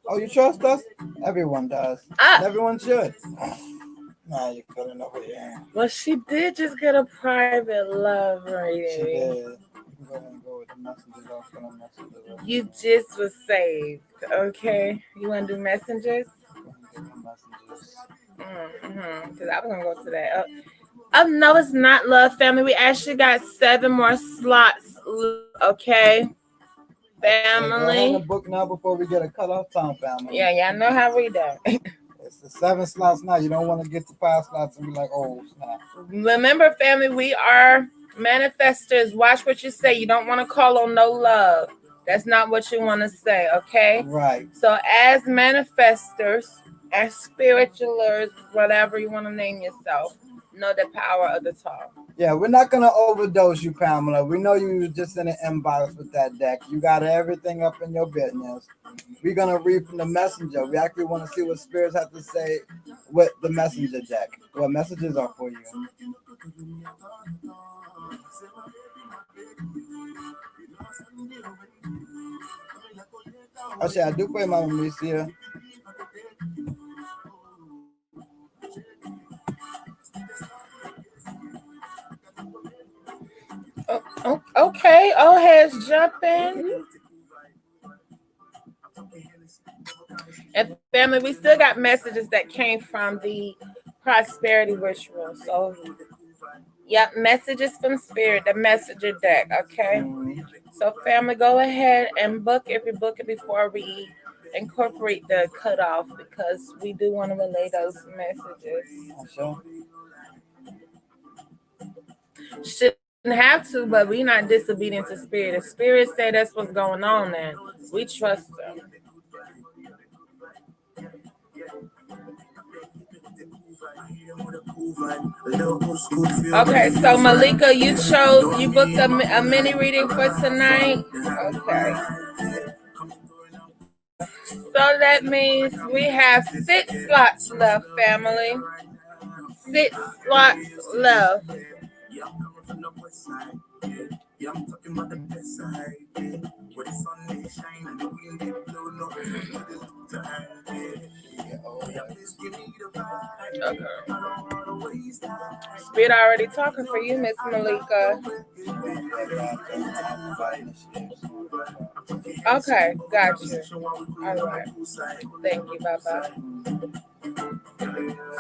Oh, you trust us? Everyone does. Everyone should. Nah, you're feeling over here. Well, she did just get a private love She reading. did. You can go ahead and go with the messengers. I'll put on messengers. You just was saved. Okay. You want to do messengers? Because I was going to go to that. Oh, no, it's not, love family. We actually got 7 more slots. Okay. Family. Go ahead and book now before we get a cutoff time, family. Yeah, y'all know how we do. It's the 7 slots now. You don't want to get to 5 slots and be like, oh, snap. Remember, family, we are manifestors. Watch what you say. You don't want to call on no love. That's not what you want to say, okay? Right. So as manifestors, as spiritualers, whatever you want to name yourself, know the power of the talk. Yeah, we're not going to overdose you, Pamela. We know you were just in an inbox with that deck. You got everything up in your business. We're going to read from the messenger. We actually want to see what spirits have to say with the messenger deck. What messages are for you? Actually, I do play Mama Misia. Okay, old heads jumping. And family, we still got messages that came from the prosperity ritual. So, yep, messages from spirit, the messenger deck. Okay. So, family, go ahead and book if you book it before we incorporate the cutoff because we do want to relay those messages. Sure. Shouldn't have to, but we're not disobedient to spirit. If spirit say that's what's going on, then we trust them. Okay, so Malika, you booked a mini reading for tonight. Okay. So that means we have 6 slots left, family. 6 slots left. Yeah, I'm talking about the best side, yeah. Where the sun is shining and the wind is blowing up to the time, okay. Spirit already talking for you, Miss Malika. Okay, gotcha. All right. Thank you, bye-bye.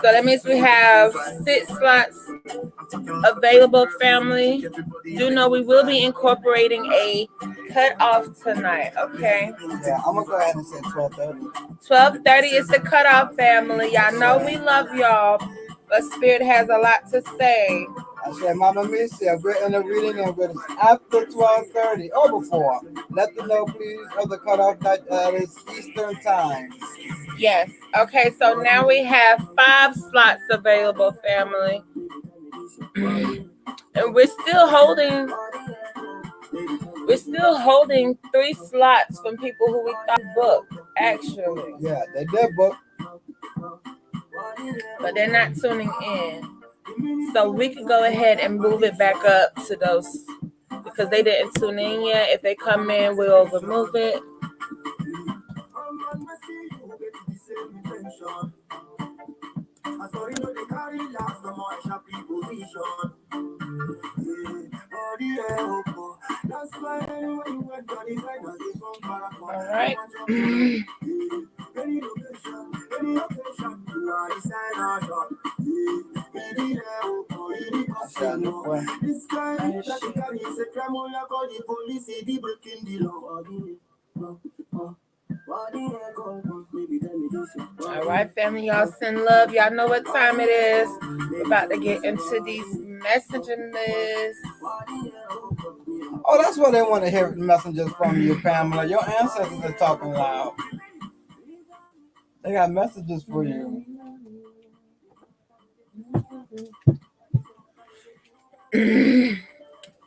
So that means we have 6 slots available, family. Do know we will be incorporating a cutoff tonight, okay? Yeah, I'm going to go ahead and say 12:30. 12:30 is the cutoff, family. Y'all know we love y'all, but Spirit has a lot to say. I said, Mama Misia, we're in a reading and we're after 12:30 or before. Let them know, please, of the cutoff that is Eastern time. Yes. Okay, so now we have 5 slots available, family. And we're still holding 3 slots from people who we thought booked, actually. Yeah, they did book. But they're not tuning in. So we can go ahead and move it back up to those because they didn't tune in yet. If they come in, we'll remove it. All right. All right, family, y'all send love. Y'all know what time it is. We're about to get into these messaging lists. Oh, that's what they want to hear messages from you, Pamela. Your ancestors are talking loud. They got messages for you.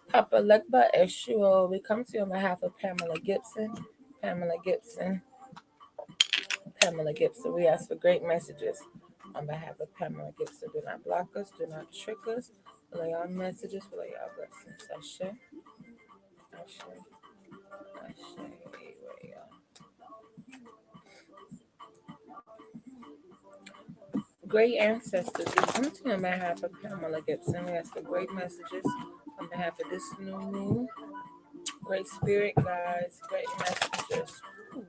Papa Legba Eshuo, we come to you on behalf of Pamela Gibson. Pamela Gibson. Pamela Gibson. We ask for great messages on behalf of Pamela Gibson. Do not block us. Do not trick us. Relay our messages. Relay our blessings. Ashe. Ashe. Ashe. Great ancestors, we come to you on behalf of Pamela Gibson. We ask for great messages on behalf of this new moon. Great spirit guides, great messages. Ooh.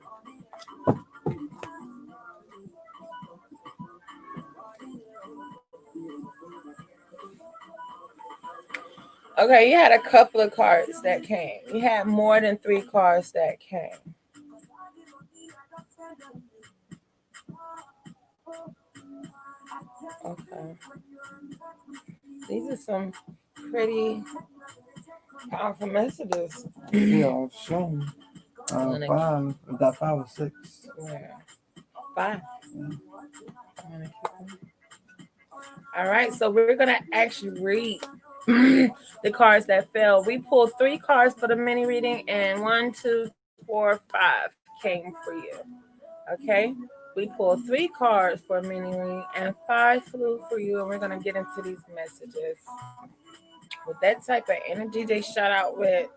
Okay, you had a couple of cards that came. You had more than 3 cards that came. Okay. These are some pretty powerful messages. Yeah, sure. Five. Is that 5 or 6? Where? 5. Yeah. All right, so we're gonna actually read the cards that fell. We pulled 3 cards for the mini reading, and 1, 2, 4, 5 came for you. Okay, we pulled 3 cards for a mini reading, and 5 flew for you. And we're gonna get into these messages with that type of energy they shot out with.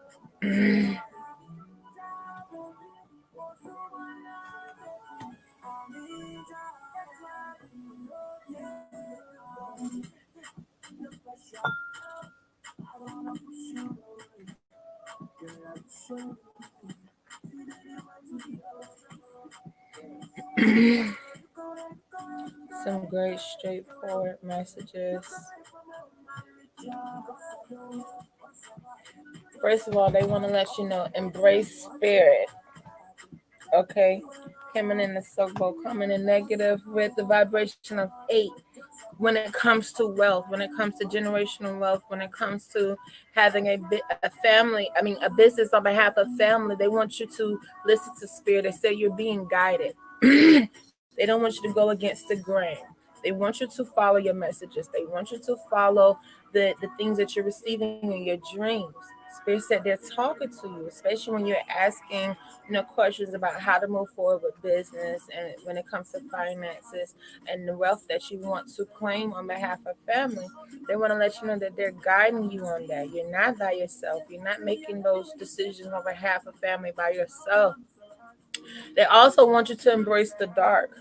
Some great straightforward messages. First of all, they want to let you know embrace spirit. Okay, coming in the circle, coming in negative with the vibration of 8. When it comes to wealth, when it comes to generational wealth, when it comes to having a family, I mean, a business on behalf of family, they want you to listen to spirit. They say you're being guided. They don't want you to go against the grain. They want you to follow your messages. They want you to follow the things that you're receiving in your dreams. Spirit said they're talking to you, especially when you're asking, questions about how to move forward with business and when it comes to finances and the wealth that you want to claim on behalf of family. They want to let you know that they're guiding you on that. You're not by yourself. You're not making those decisions on behalf of family by yourself. They also want you to embrace the dark.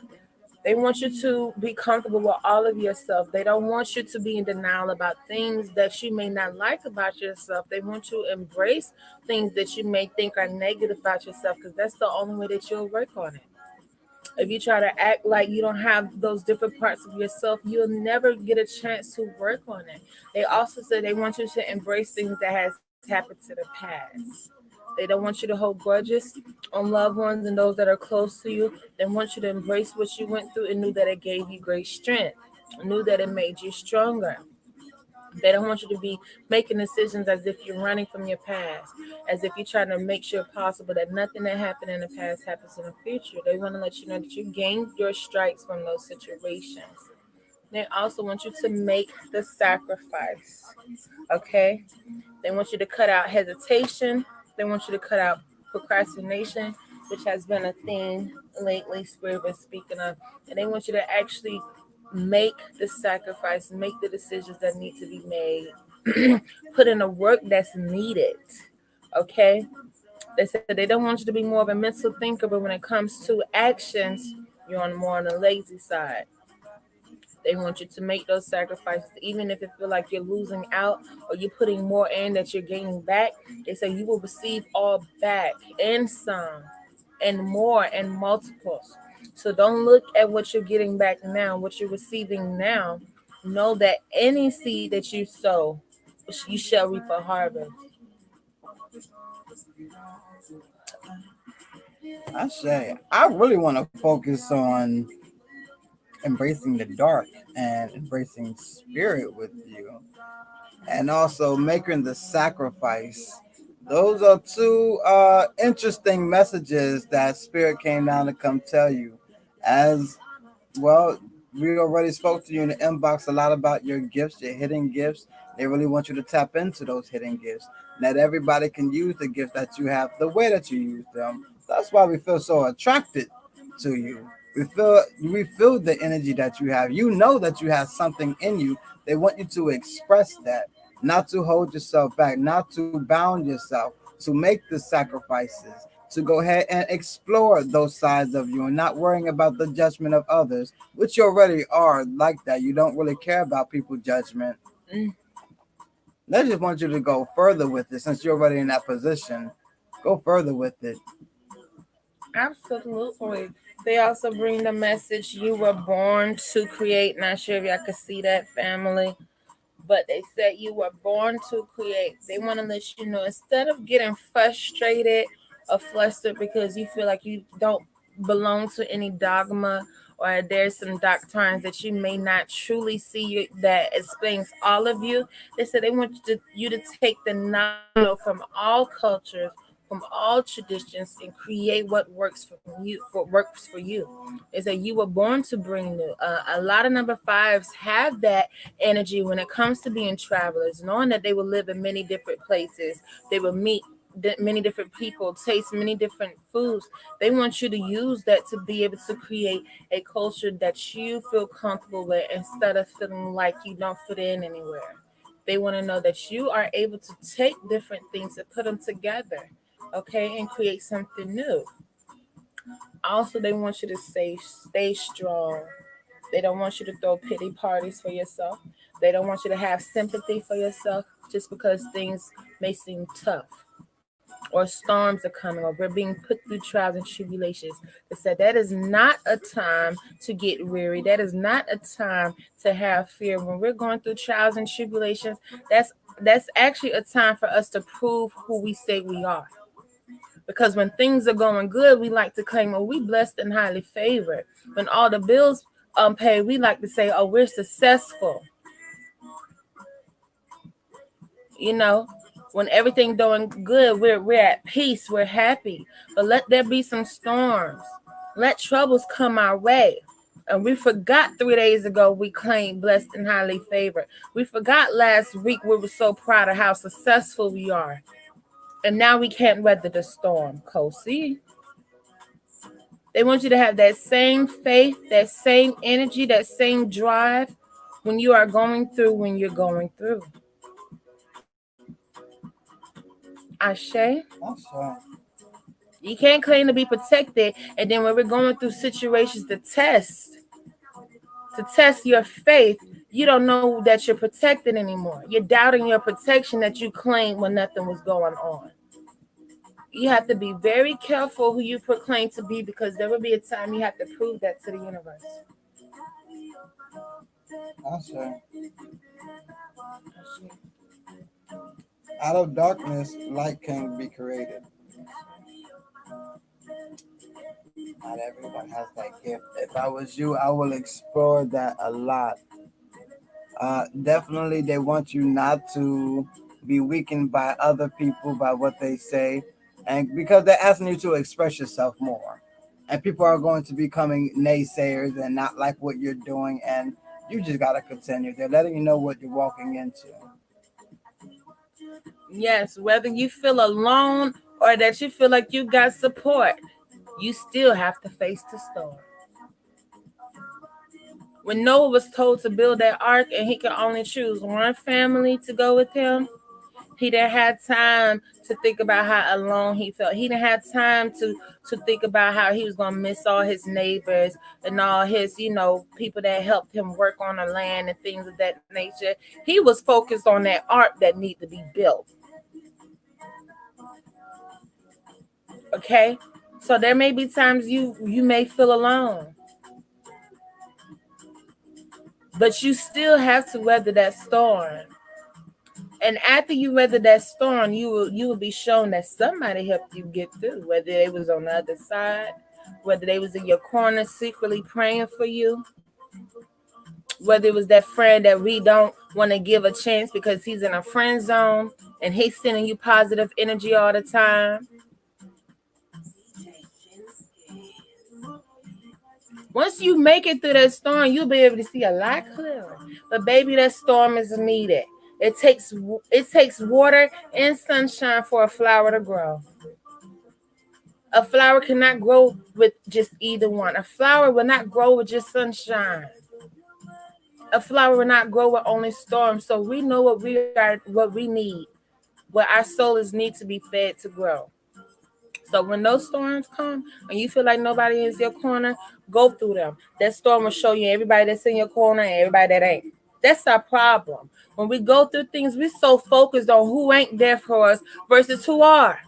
They want you to be comfortable with all of yourself. They don't want you to be in denial about things that you may not like about yourself. They want you to embrace things that you may think are negative about yourself because that's the only way that you'll work on it. If you try to act like you don't have those different parts of yourself, you'll never get a chance to work on it. They also say they want you to embrace things that has happened to the past. They don't want you to hold grudges on loved ones and those that are close to you. They want you to embrace what you went through and knew that it gave you great strength, knew that it made you stronger. They don't want you to be making decisions as if you're running from your past, as if you're trying to make sure possible that nothing that happened in the past happens in the future. They want to let you know that you gained your strikes from those situations. They also want you to make the sacrifice. Okay? They want you to cut out hesitation. They want you to cut out procrastination, which has been a theme lately Spirit been speaking of. And they want you to actually Make the sacrifice, make the decisions that need to be made, put in the work that's needed. Okay? They said they don't want you to be more of a mental thinker, but when it comes to actions, you're more on the lazy side. They want you to make those sacrifices, even if it feel like you're losing out or you're putting more in that you're gaining back. They say you will receive all back and some and more and multiples. So don't look at what you're getting back now, what you're receiving now. Know that any seed that you sow, you shall reap a harvest. I say, I really want to focus on embracing the dark and embracing spirit with you, and also making the sacrifice. Those are two interesting messages that spirit came down to come tell you. As well, we already spoke to you in the inbox a lot about your gifts, your hidden gifts. They really want you to tap into those hidden gifts. Not everybody can use the gifts that you have the way that you use them. That's why we feel so attracted to you. We feel the energy that you have. You know that you have something in you. They want you to express that, not to hold yourself back, not to bound yourself, to make the sacrifices, to go ahead and explore those sides of you and not worrying about the judgment of others, which you already are like that. You don't really care about people's judgment. Mm, They just want you to go further with it since you're already in that position. Go further with it. absolutely. They also bring the message you were born to create. Not sure if y'all could see that, family, but they said you were born to create. They want to let you know instead of getting frustrated or flustered because you feel like you don't belong to any dogma or there's some doctrines that you may not truly see that explains all of you. They said they want you to take the knowledge from all cultures, from all traditions, and create what works for you. What works for you is that you were born to bring new. A lot of number fives have that energy when it comes to being travelers, knowing that they will live in many different places, they will meet many different people, taste many different foods. They want you to use that to be able to create a culture that you feel comfortable with instead of feeling like you don't fit in anywhere. They want to know that you are able to take different things and put them together, okay, and create something new. Also, they want you to stay strong. They don't want you to throw pity parties for yourself. They don't want you to have sympathy for yourself just because things may seem tough or storms are coming or we're being put through trials and tribulations. They said that is not a time to get weary. That is not a time to have fear. When we're going through trials and tribulations, that's actually a time for us to prove who we say we are. Because when things are going good, we like to claim, oh, we blessed and highly favored. When all the bills paid, we like to say, oh, we're successful. You know, when everything doing good, we're at peace, we're happy. But let there be some storms. Let troubles come our way. And we forgot 3 days ago we claimed blessed and highly favored. We forgot last week we were so proud of how successful we are. And now we can't weather the storm, Kosi. They want you to have that same faith, that same energy, that same drive when you're going through. Ashe. Also, You can't claim to be protected, and then when we're going through situations to test your faith, you don't know that you're protected anymore. You're doubting your protection that you claimed when nothing was going on. You have to be very careful who you proclaim to be because there will be a time you have to prove that to the universe. also, out of darkness, light can be created. Not everyone has that gift. If I was you, I will explore that a lot. Definitely, they want you not to be weakened by other people, by what they say, and because they're asking you to express yourself more. And people are going to be coming naysayers and not like what you're doing, and you just gotta continue. They're letting you know what you're walking into. Yes, whether you feel alone or that you feel like you got support, you still have to face the storm. When Noah was told to build that ark and he could only choose one family to go with him, he didn't have time to think about how alone he felt. He didn't have time to think about how he was gonna miss all his neighbors and all his, people that helped him work on the land and things of that nature. He was focused on that ark that needed to be built. Okay, so there may be times you may feel alone, but you still have to weather that storm. And after you weather that storm, you will be shown that somebody helped you get through, whether they was on the other side, whether they was in your corner secretly praying for you, whether it was that friend that we don't want to give a chance because he's in a friend zone and he's sending you positive energy all the time. Once you make it through that storm, you'll be able to see a lot clearer. But baby, that storm is needed. It takes water and sunshine for a flower to grow. A flower cannot grow with just either one. A flower will not grow with just sunshine. A flower will not grow with only storms. So we know what we need, what our souls need to be fed to grow. So when those storms come and you feel like nobody is your corner, go through them. That storm will show you everybody that's in your corner and everybody that ain't. That's our problem. When we go through things, we're so focused on who ain't there for us versus who are.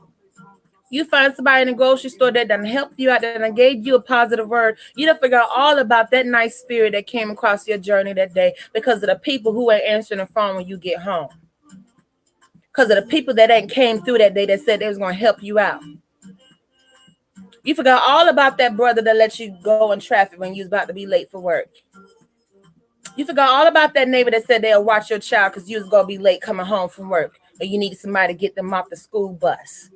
You find somebody in the grocery store that done helped you out, that done gave you a positive word. You done figure out all about that nice spirit that came across your journey that day because of the people who ain't answering the phone when you get home. Because of the people that ain't came through that day that said they was going to help you out. You forgot all about that brother that let you go in traffic when you was about to be late for work. You forgot all about that neighbor that said they'll watch your child because you was going to be late coming home from work or you needed somebody to get them off the school bus.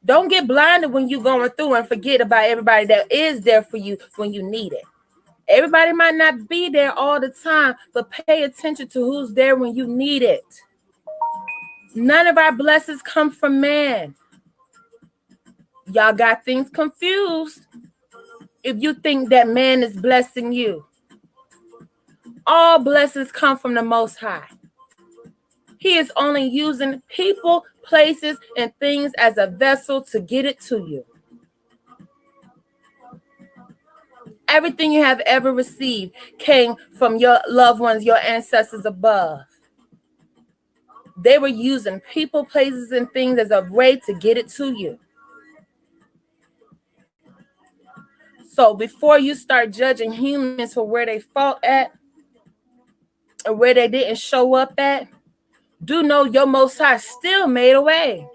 Don't get blinded when you're going through and forget about everybody that is there for you when you need it. Everybody might not be there all the time, but pay attention to who's there when you need it. None of our blessings come from man. Y'all got things confused if you think that man is blessing you. All blessings come from the Most High. He is only using people, places, and things as a vessel to get it to you. Everything you have ever received came from your loved ones, your ancestors above. They were using people, places, and things as a way to get it to you. So before you start judging humans for where they fought at or where they didn't show up at, do know your Most High still made a way.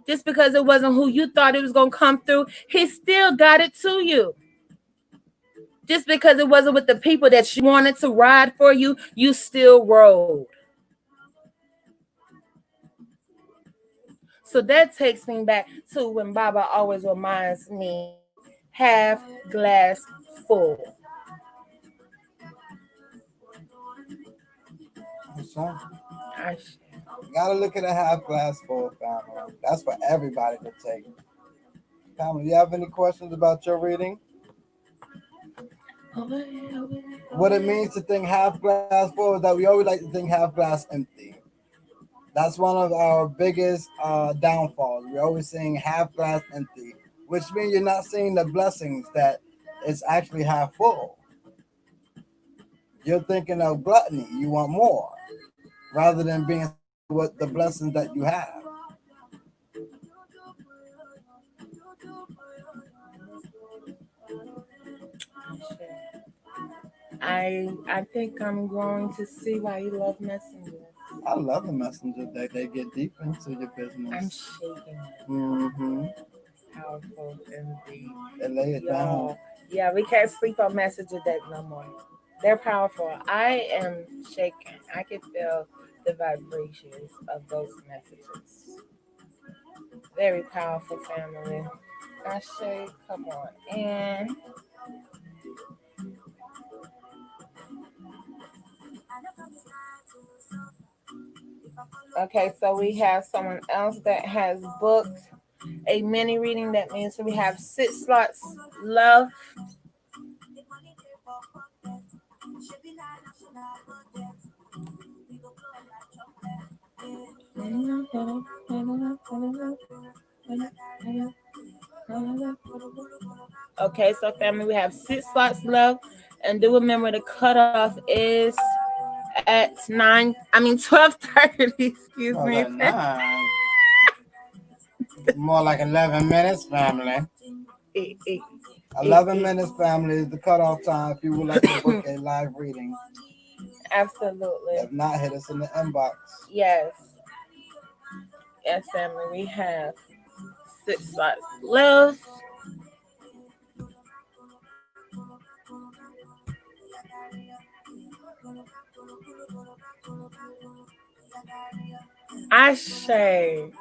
Just because it wasn't who you thought it was going to come through, he still got it to you. Just because it wasn't with the people that you wanted to ride for you, you still rode. So that takes me back to when Baba always reminds me, half glass full. That's right. I You gotta look at a half glass full, family. That's for everybody to take. Family, you have any questions about your reading? What it means to think half glass full is that we always like to think half glass empty. That's one of our biggest downfalls. We're always saying half glass empty, which means you're not seeing the blessings that it's actually half full. You're thinking of gluttony. You want more rather than being with the blessings that you have. I think I'm going to see why you love messengers. I love the messenger that they get deep into your I'm business. shaking. Mm-hmm. Powerful indeed. They lay it down. Yeah, we can't sleep on messenger deck no more. They're powerful. I am shaking. I can feel the vibrations of those messages. Very powerful family. Ashe, come on. And okay, so we have someone else that has booked a mini reading. That means we have 6 slots left. Okay, so family, we have 6 slots left, and do remember the cutoff is at 12:30. Excuse More me. than 9. More like 11 minutes, family. 11 minutes, family, is the cutoff time if you would like to book a live reading. Absolutely. If not, hit us in the inbox. Yes. Yes, family. We have 6 slots left. I say.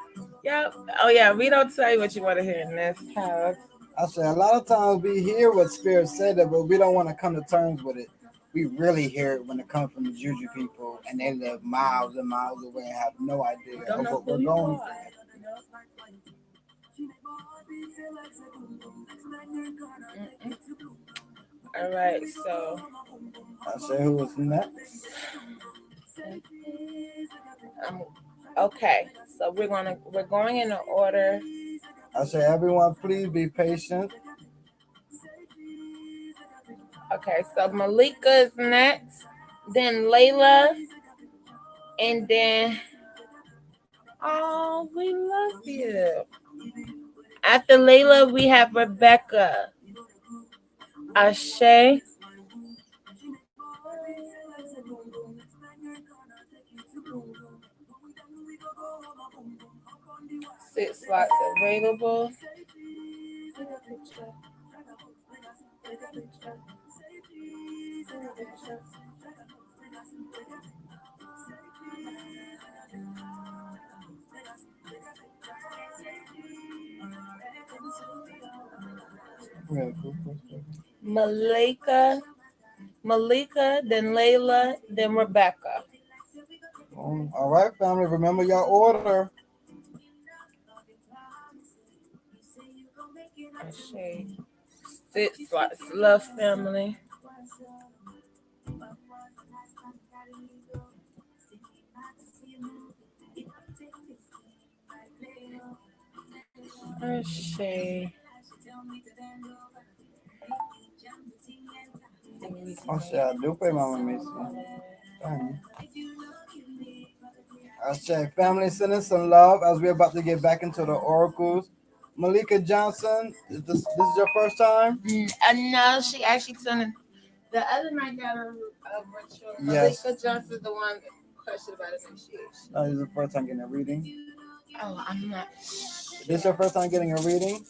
Yep. Oh yeah, we don't tell you what you want to hear in this house. I say a lot of times we hear what spirits say that, but we don't want to come to terms with it. We really hear it when it comes from the Juju people, and they live miles and miles away and have no idea Don't of know what who we're you going are. All right, so through. I say who is next. um, okay, so we're going in order. I say everyone, please be patient. Okay, so Malika is next, then Layla, and then oh, we love you. After Layla, we have Rebecca, Ashe. 6 slots available. Malika, then Layla, then Rebecca. All right, family, remember your order. Ashe. 6 slots love family. Ashe. Oh shit, I do play Mama Missy. I say, family, send us some love as we're about to get back into the oracles. Malika Johnson, this is your first time? No, she actually turned. The other night got a virtual. Yes. Malika Johnson's the one that questioned about initiation. No, this is the first time getting a reading. Oh, I'm not. This your first time getting a reading?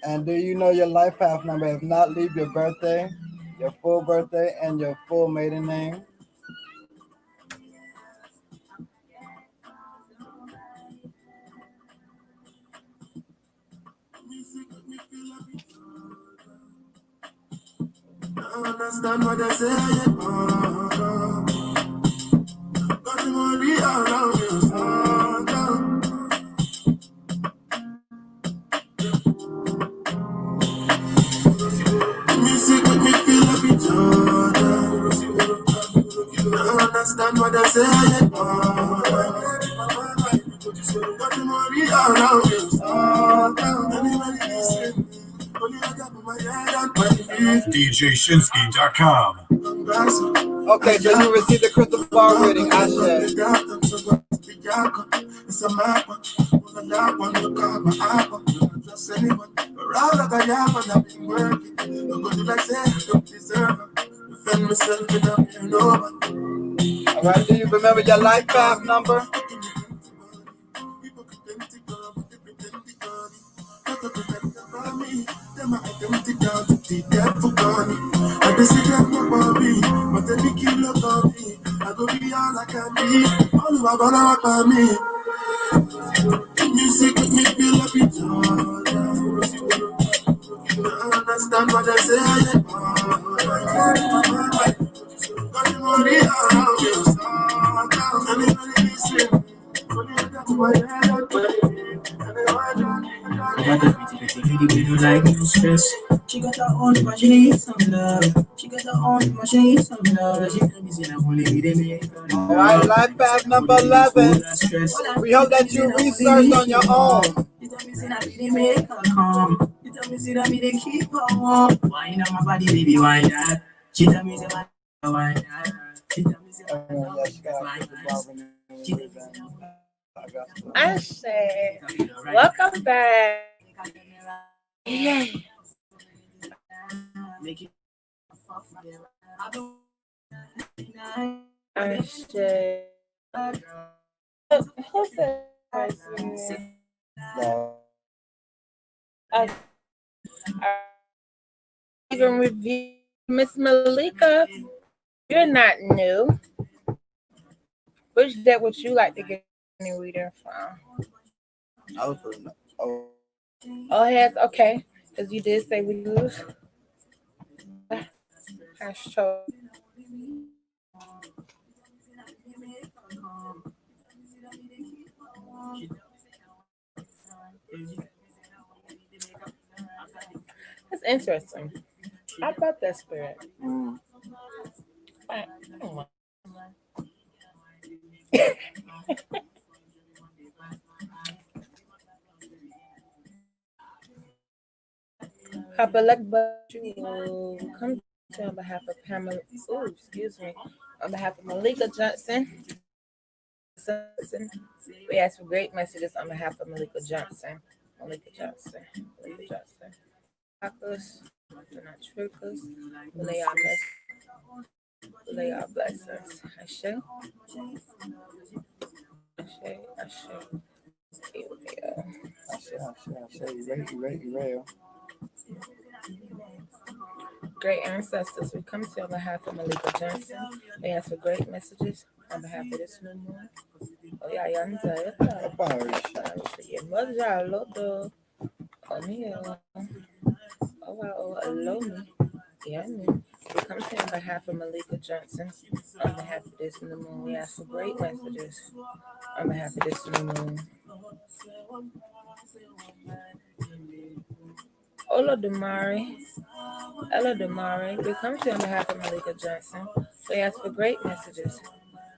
And do you know your life path number? If not, leave your birthday, your full birthday, and your full maiden name. Understand what I say. Got the money around you. Music make me feel like each other. Understand what I say. Got the money around you. Anybody listen? DJShinsky.com. Okay, so you received the crystal ball reading. I said. All right, do you remember your life path number? Music make me feel like it's understand what I say. Got the money around you. Anybody listening? We don't like no stress. She got her own, but she needs some love. She got her own, but she needs some love. She tell me, say, I'm only with them. All right, life path number 11. We hope that you researched on your own. She tell me, say, I be the make her calm. She tell me, say, I be the keep her warm. Wine on my body, baby, why not? She tell me, say, why not? She tell me, say, Yeah, she got to put the bar in there. I got to. I said, welcome back. Yeah. I said, who said person? No. I even review Miss Malika. You're not new. Which deck would you like to get any reading from? I was for oh, Oh, yes, okay. Because you did say we use hashtag. That's interesting. I about that spirit. mm, I don't know. Papa Luck, but you come to on behalf of Pamela. Oh, excuse me. On behalf of Malika Johnson. We ask for great messages on behalf of Malika Johnson. Malika Johnson. Malika Johnson. Tacos. Do not trick us. Lay our lay our blessings. Ashe. Ashe. Ashe. Here we go. I say, you ready. Great ancestors, we come to you on behalf of Malika Johnson. We ask for great messages on behalf of this new moon. Oh, yeah, Yanza. Mother, Lodo. Onio. Oh, wow. Oh, Alomi. Yummy. We come to you on behalf of Malika Johnson. On behalf of this new moon, we ask for great messages on behalf of this new moon. Ola Damari. Ella Damari. We come to you on behalf of Malika Johnson. We ask for great messages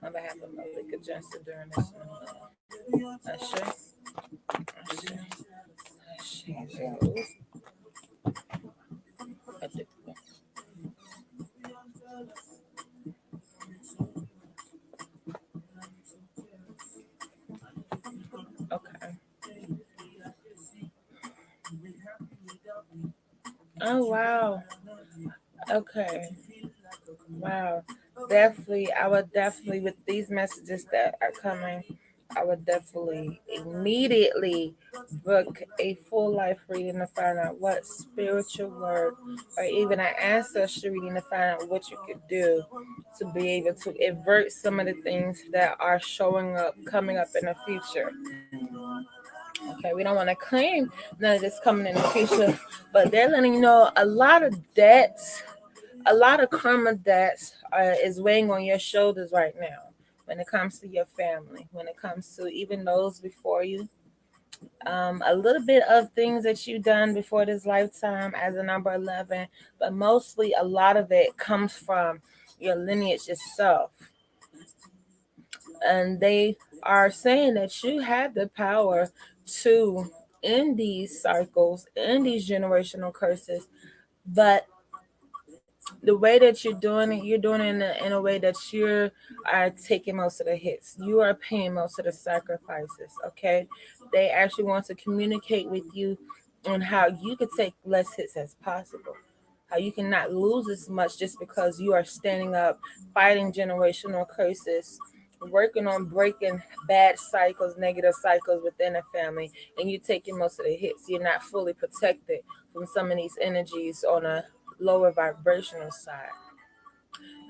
on behalf of Malika Johnson during this new moon. Ashe. Ashe. Ashe. Okay. Oh wow. Okay. Wow. Definitely, I would definitely with these messages that are coming, I would definitely immediately book a full life reading to find out what spiritual word or even an ancestry reading to find out what you could do to be able to avert some of the things that are showing up, coming up in the future. Okay, we don't want to claim none of this coming in the future, but they're letting you know a lot of debts, a lot of karma debts is weighing on your shoulders right now when it comes to your family, when it comes to even those before you. A little bit of things that you've done before this lifetime as a number 11, but mostly a lot of it comes from your lineage itself. And they are saying that you have the power to end these cycles, end these generational curses, but the way that you're doing it in a way that you are taking most of the hits. You are paying most of the sacrifices. Okay, they actually want to communicate with you on how you could take less hits as possible. How you cannot lose as much just because you are standing up, fighting generational curses, working on breaking bad cycles, negative cycles within a family, and you're taking most of the hits. You're not fully protected from some of these energies on a lower vibrational side.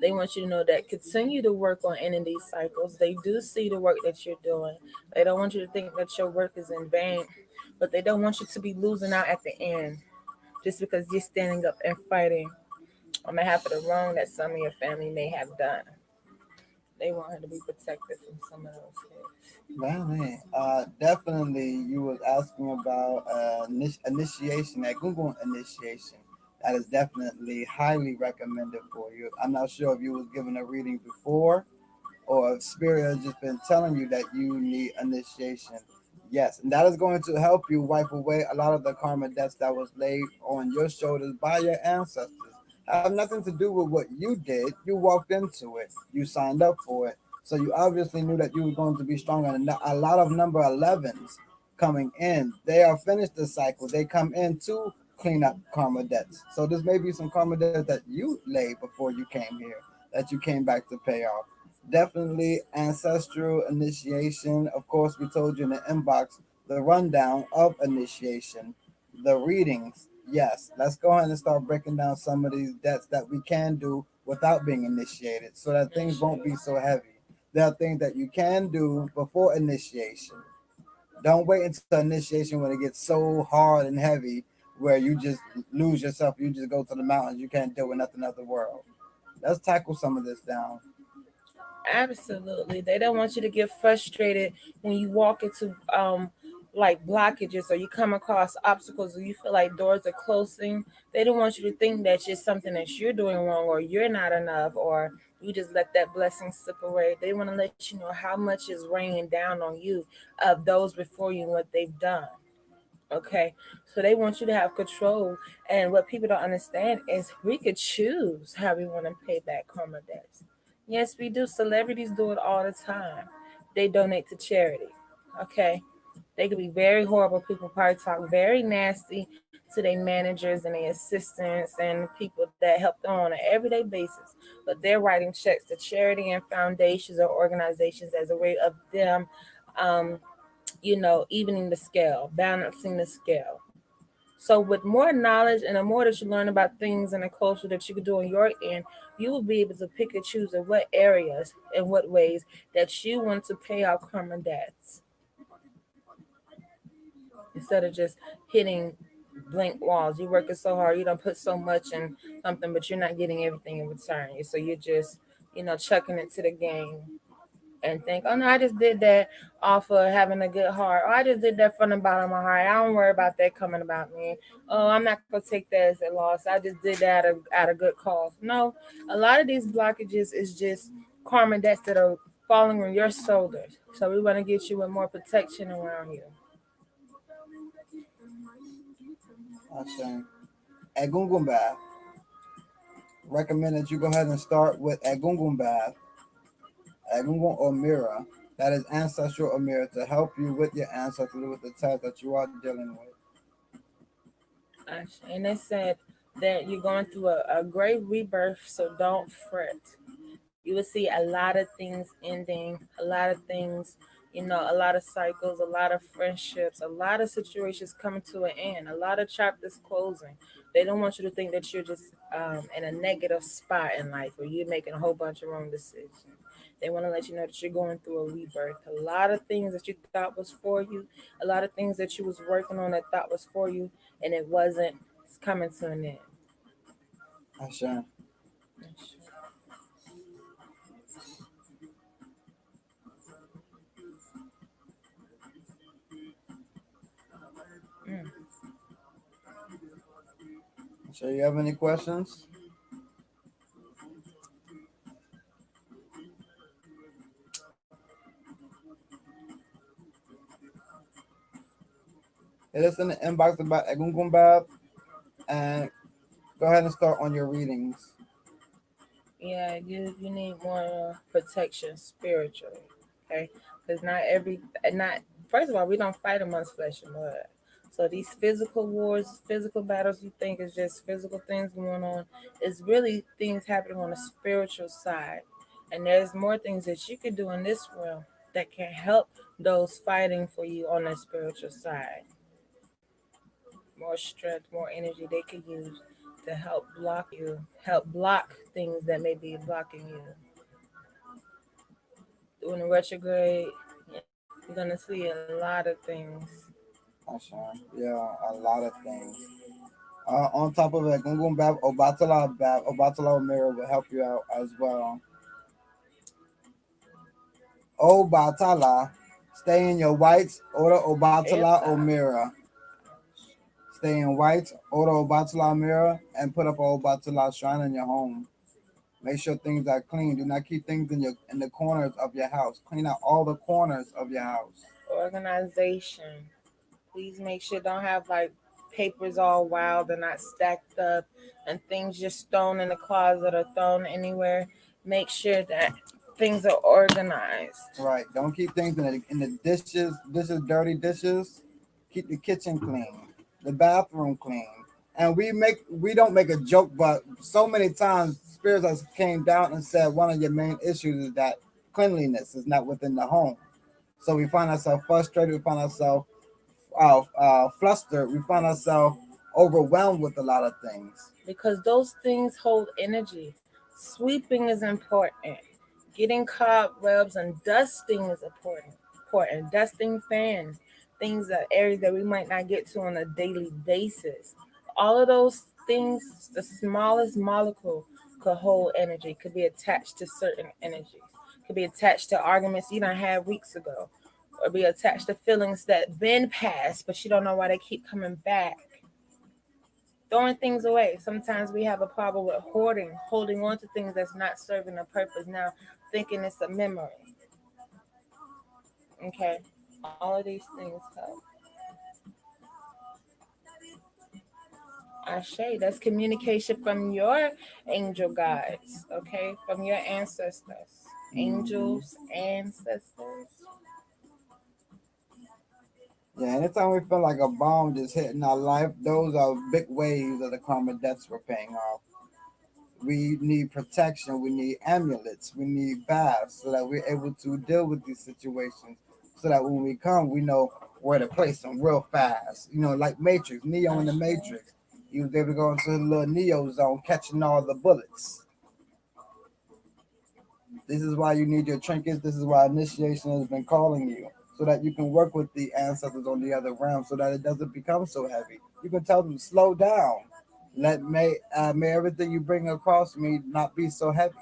They want you to know that continue to work on ending these cycles. They do see the work that you're doing. They don't want you to think that your work is in vain, but they don't want you to be losing out at the end just because you're standing up and fighting on behalf of the wrong that some of your family may have done. They want her to be protected from some of those hits. Man, definitely you was asking about initiation, that Google initiation. That is definitely highly recommended for you. I'm not sure if you was given a reading before or if spirit has just been telling you that you need initiation. Yes, and that is going to help you wipe away a lot of the karma debts that was laid on your shoulders by your ancestors. Have nothing to do with what you did. You walked into it. You signed up for it. So you obviously knew that you were going to be strong. And a lot of number 11s coming in, they are finished the cycle. They come in to clean up karma debts. So this may be some karma debts that you laid before you came here, that you came back to pay off. Definitely ancestral initiation. Of course, we told you in the inbox the rundown of initiation, the readings. Yes, let's go ahead and start breaking down some of these debts that we can do without being initiated so that things won't be so heavy. There are things that you can do before initiation. Don't wait until initiation when it gets so hard and heavy where you just lose yourself. You just go to the mountains. You can't deal with nothing of the world. Let's tackle some of this down. Absolutely. They don't want you to get frustrated when you walk into like blockages or you come across obstacles or you feel like doors are closing. They don't want you to think that it's something that you're doing wrong or you're not enough or you just let that blessing slip away. They want to let you know how much is raining down on you of those before you and what they've done. Okay, so they want you to have control. And what people don't understand is we could choose how we want to pay back karma debts. Yes, we do. Celebrities do it all the time. They donate to charity. Okay, they could be very horrible people, probably talk very nasty to their managers and their assistants and people that help them on an everyday basis. But they're writing checks to charity and foundations or organizations as a way of them um, evening the scale, balancing the scale. So, with more knowledge and the more that you learn about things and the culture that you can do on your end, you will be able to pick and choose in what areas and what ways that you want to pay out karma debts instead of just hitting blank walls. You're working so hard, you don't put so much in something, but you're not getting everything in return. So, you're just, chucking it to the game and think, oh no, I just did that off of having a good heart. Oh, I just did that from the bottom of my heart. I don't worry about that coming about me. Oh, I'm not gonna take that as a loss. I just did that out of good cause. No, a lot of these blockages is just karma debts that are falling on your shoulders. So we want to get you with more protection around you. Awesome. Egungun bath. Recommend that you go ahead and start with Egungun bath, Egungun or mirror. That is ancestral or mirror to help you with your ancestors with the test that you are dealing with. And they said that you're going through a great rebirth, so don't fret. You will see a lot of things ending, a lot of things, a lot of cycles, a lot of friendships, a lot of situations coming to an end, a lot of chapters closing. They don't want you to think that you're just in a negative spot in life where you're making a whole bunch of wrong decisions. They want to let you know that you're going through a rebirth. A lot of things that you thought was for you, a lot of things that you was working on that thought was for you, and it wasn't. It's coming to an end. Asha. Mm. So you have any questions? Hit us in the inbox about Egungun bath and go ahead and start on your readings. Yeah, you need more protection spiritually, okay? Because not first of all, we don't fight amongst flesh and blood. So these physical wars, physical battles, you think is just physical things going on, is really things happening on the spiritual side. And there's more things that you can do in this realm that can help those fighting for you on the spiritual side. More strength, more energy they could use to help block things that may be blocking you. During the retrograde, yeah, you're gonna see a lot of things. Asha. Yeah, a lot of things. On top of it, Gungun bath, Obatala mirror will help you out as well. Obatala, stay in your whites, or If Obatala or mirror. Stay in whites, order a Obatala mirror, and put up a Obatala shrine in your home. Make sure things are clean. Do not keep things in the corners of your house. Clean out all the corners of your house. Organization. Please make sure don't have like papers all wild and not stacked up and things just thrown in the closet or thrown anywhere. Make sure that things are organized. Right. Don't keep things in the dishes, dirty dishes. Keep the kitchen clean, the bathroom clean. And we don't make a joke, but so many times spirits has came down and said one of your main issues is that cleanliness is not within the home. So we find ourselves frustrated. We find ourselves flustered. We find ourselves overwhelmed with a lot of things. Because those things hold energy. Sweeping is important. Getting cobwebs and dusting is important. Important. Dusting fans, things that areas that we might not get to on a daily basis. All of those things, the smallest molecule could hold energy, could be attached to certain energies, could be attached to arguments you done had weeks ago, or be attached to feelings that been past, but you don't know why they keep coming back. Throwing things away. Sometimes we have a problem with hoarding, holding on to things that's not serving a purpose now, thinking it's a memory. Okay. All of these things help. Ashe, that's communication from your angel guides, okay? From your ancestors. Hmm. Angels, ancestors. Yeah, anytime we feel like a bomb just hitting our life, those are big waves of the karma debts we're paying off. We need protection. We need amulets. We need baths so that we're able to deal with these situations. So that when we come, we know where to place them real fast. Like Matrix, Neo in the Ashe. Matrix. He was able to go into the little Neo zone, catching all the bullets. This is why you need your trinkets. This is why initiation has been calling you, so that you can work with the ancestors on the other realm, so that it doesn't become so heavy. You can tell them slow down. May everything you bring across me not be so heavy.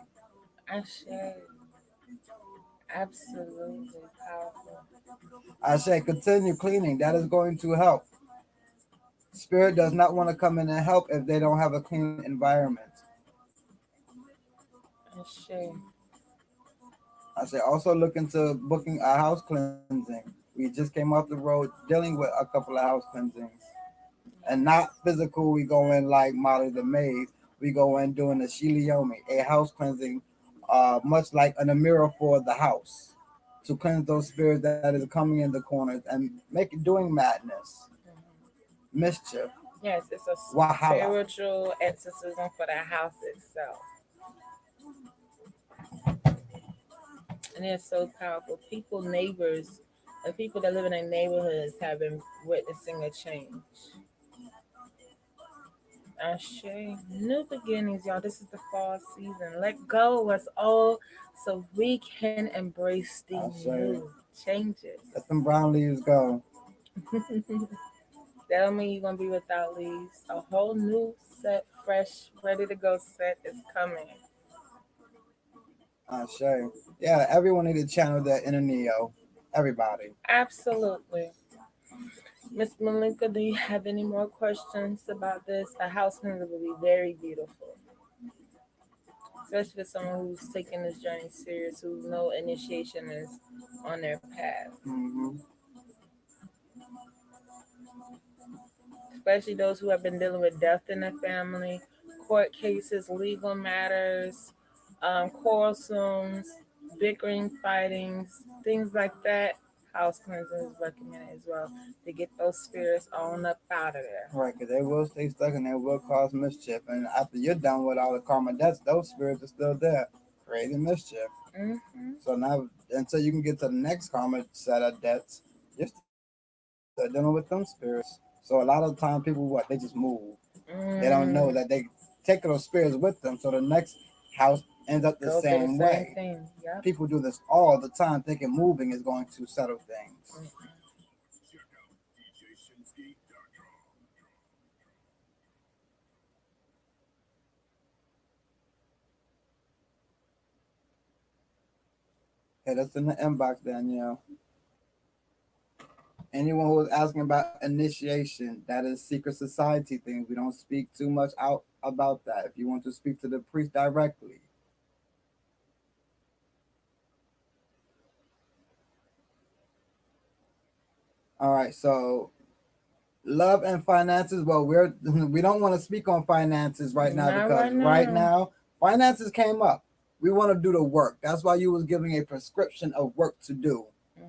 Ashe. Absolutely powerful. I say continue cleaning. That is going to help. Spirit does not want to come in and help if they don't have a clean environment. Ashe. I say also look into booking a house cleansing. We just came off the road dealing with a couple of house cleansings. And not Yes. physical, we go in like Molly the Maid. We go in doing the Shiliomi, a house cleansing, much like an Amira for the house, to cleanse those spirits that is coming in the corners and make it doing madness, Mhm. mischief, Yes, it's a wahala. spiritual exorcism for the house itself. And it's so powerful. People, neighbors, and people that live in their neighborhoods have been witnessing a change. Ashe. New beginnings, y'all. This is the fall season. Let go of what's old so we can embrace the I say, new changes. let them brown leaves go. That don't mean you're gonna be without leaves. A whole new set, fresh, ready to go set is coming. I say, yeah, everyone need to channel their inner Neo. Everybody. Absolutely. Miss Malika, do you have any more questions about this? A house cleanser will be very beautiful, especially for someone who's taking this journey serious, who know initiation is on their path. Hmm. Especially those who have been dealing with death in their family, court cases, legal matters, quarrelsomes, bickering, fightings, things like that. House cleansing is recommended as well to get those spirits on up out of there. Right, because they will stay stuck and they will cause mischief. And after you're done with all the karma debts, those spirits are still there, creating mischief. Hmm. So now, until you can get to the next karma set of debts, you're still dealing with them spirits. So a lot of time, people they just move. They don't know that they Mm. take those spirits with them. So the next house ends up the Go through same the way. same thing. Yep. People do this all the time, thinking moving is going to settle things. Mm. Hit us in the inbox, Danielle. Anyone who is asking about initiation, that is secret society things. We don't speak too much out about that. If you want to speak to the priest directly. All right, so love and finances. Well, we don't want to speak on finances right now Not because right right now. now finances came up. We want to do the work. That's why you was giving a prescription of work to do. Hmm.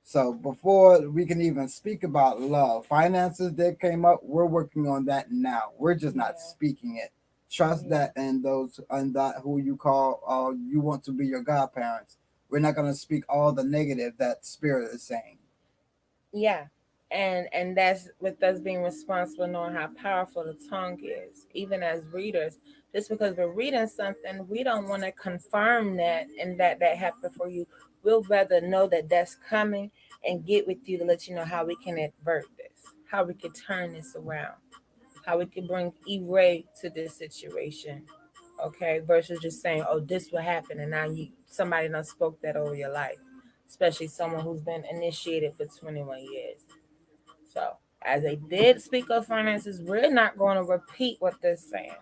So before we can even speak about love, finances that came up, we're working on that now. We're just not Yeah. speaking it. Trust Yeah. that and those and that who you call you want to be your godparents. We're not gonna speak all the negative that spirit is saying. Yeah. And that's with us being responsible, knowing how powerful the tongue is, even as readers. Just because we're reading something, we don't want to confirm that and that happened for you. We'll rather know that that's coming and get with you to let you know how we can avert this, how we can turn this around, how we can bring E-Ray to this situation. Okay, versus just saying, "Oh, this will happen," and now you somebody done spoke that over your life, especially someone who's been initiated for 21 years. So, as they did speak of finances, we're not going to repeat what they're saying.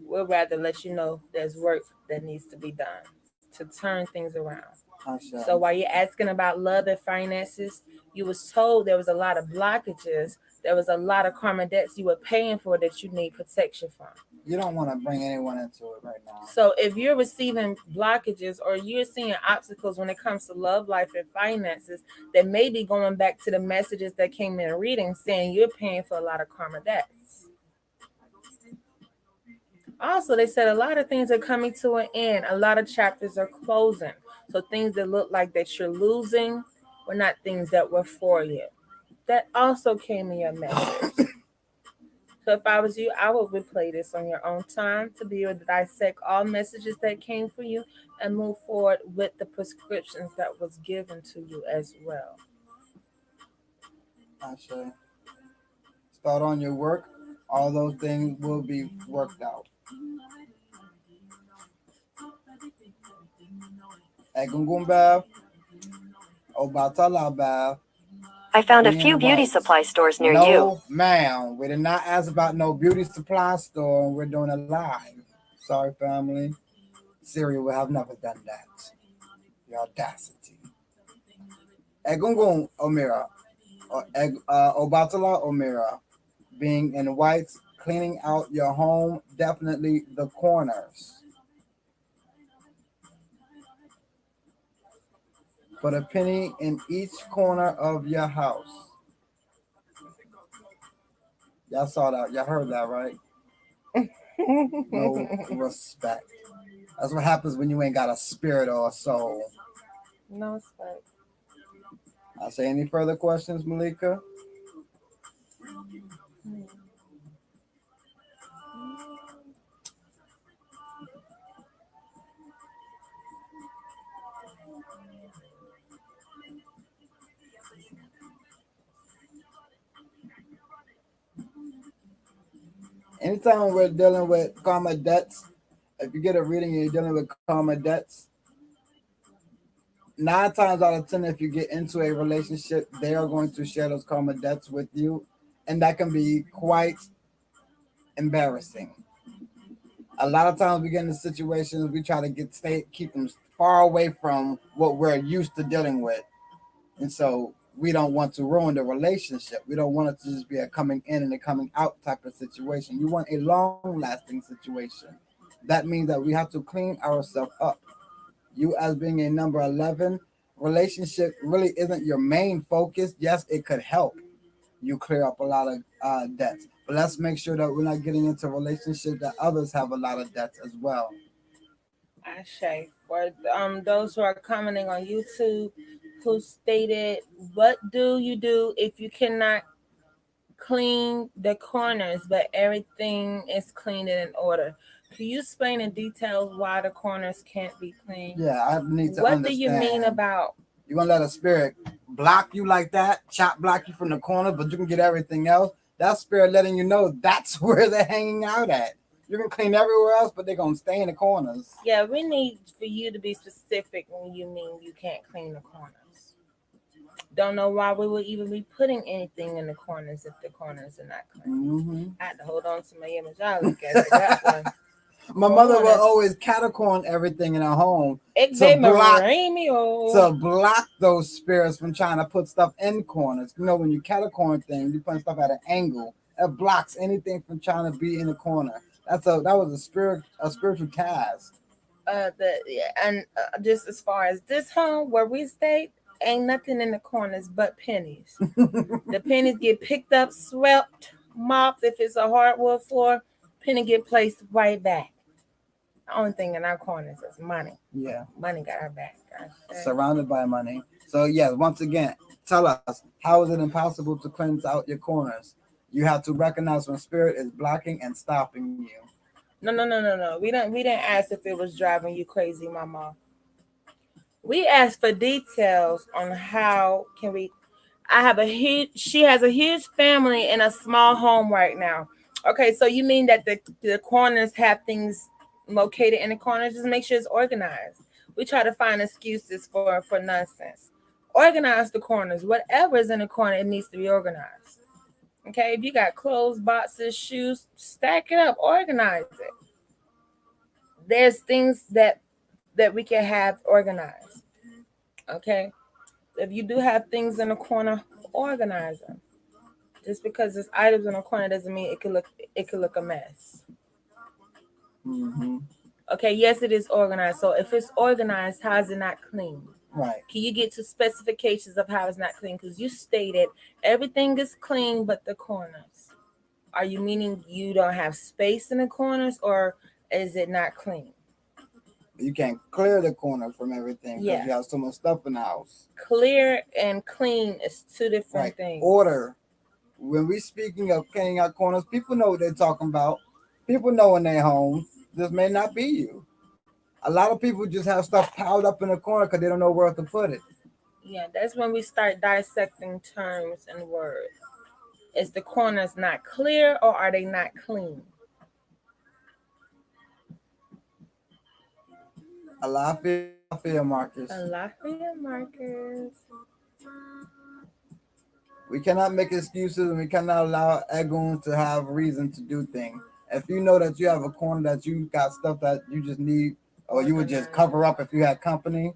We'll rather let you know there's work that needs to be done to turn things around. So Asha. while you're asking about love and finances, you was told there was a lot of blockages. There was a lot of karma debts you were paying for that you need protection from. You don't want to bring anyone into it right now. So if you're receiving blockages or you're seeing obstacles when it comes to love life and finances, that may be going back to the messages that came in reading saying you're paying for a lot of karma debts. Also, they said a lot of things are coming to an end. A lot of chapters are closing. So things that look like that you're losing were not things that were for you. That also came in your message. So if I was you, I would replay this on your own time to be able to dissect all messages that came for you and move forward with the prescriptions that was given to you as well. Asha. Start on your work. All those things will be worked out. Egungun Bath, Obatala Bath, I found a being few beauty white. supply stores near you. No, ma'am. We did not ask about no beauty supply store. We're doing it live. Sorry, family. Siri would have never done that. The audacity. Egungun Omira, or Obatala Omira, being in whites, cleaning out your home, definitely the corners. Put a penny in each corner of your house. Y'all saw that. Y'all heard that, right? No respect. That's what happens when you ain't got a spirit or a soul. No spike. I say any further questions, Malika? Anytime we're dealing with karma debts, if you get a reading and you're dealing with karma debts, 9 times out of 10, if you get into a relationship, they are going to share those karma debts with you, and that can be quite embarrassing. A lot of times we get into situations we try to keep them far away from what we're used to dealing with, and so we don't want to ruin the relationship. We don't want it to just be a coming in and a coming out type of situation. You want a long lasting situation. That means that we have to clean ourselves up. You, as being a number 11, relationship really isn't your main focus. Yes, it could help you clear up a lot of debts, but let's make sure that we're not getting into relationships that others have a lot of debts as well. Ashay. For those who are commenting on YouTube who stated, what do you do if you cannot clean the corners, but everything is clean and in order? Can you explain in details why the corners can't be clean? Yeah, I need to What do you mean understand. about? You're gonna let a spirit block you like that, chop block you from the corner, but you can get everything else. That spirit letting you know that's where they're hanging out at. You can clean everywhere else, but they're gonna stay in the corners. Yeah, we need for you to be specific when you mean you can't clean the corners. Don't know why we would even be putting anything in the corners if the corners are not clean. Hmm. I had to hold on to my image. I look at that one. My mother will Corners. always catacorn everything in her home Ik to ben block Marimio. to block those spirits from trying to put stuff in corners. You know, when you catacorn things, you put stuff at an angle. It blocks anything from trying to be in the corner. That was a spiritual task. Just as far as this home where we stayed, ain't nothing in the corners but pennies. The pennies get picked up, swept, mopped. If it's a hardwood floor, penny get placed right back. The only thing in our corners is money. Yeah, Money got our back. surrounded by money. So yes, once again, tell us, how is it impossible to cleanse out your corners? You have to recognize when spirit is blocking and stopping you. No, no, no, no, no. We didn't ask if it was driving you crazy, Mama. We asked for details on how can we. I have a huge. She has a huge family in a small home right now. Okay, so you mean that the corners have things located in the corners? Just make sure it's organized. We try to find excuses for nonsense. Organize the corners. Whatever is in the corner, it needs to be organized. Okay, if you got clothes, boxes, shoes, stack it up, organize it. There's things that we can have organized. Okay, if you do have things in the corner, organize them. Just because there's items in the corner doesn't mean it could look a mess. Hmm. Okay, yes, it is organized. So if it's organized, how is it not clean? Right. Can you get to specifications of how it's not clean? Because you stated everything is clean but the corners. Are you meaning you don't have space in the corners, or is it not clean? You can't clear the corners from everything because Yeah. you have so much stuff in the house. Clear and clean is two different Right. things. Order. When we speaking of cleaning out corners, people know what they're talking about. People know in their homes. This may not be you. A lot of people just have stuff piled up in the corner because they don't know where to put it. Yeah, that's when we start dissecting terms and words. Is the corners not clear or are they not clean? Alafia, Marcus. Alafia Marcus. We cannot make excuses and we cannot allow egoons to have reason to do things. If you know that you have a corner that you got stuff that you just need, or you would just cover up if you had company,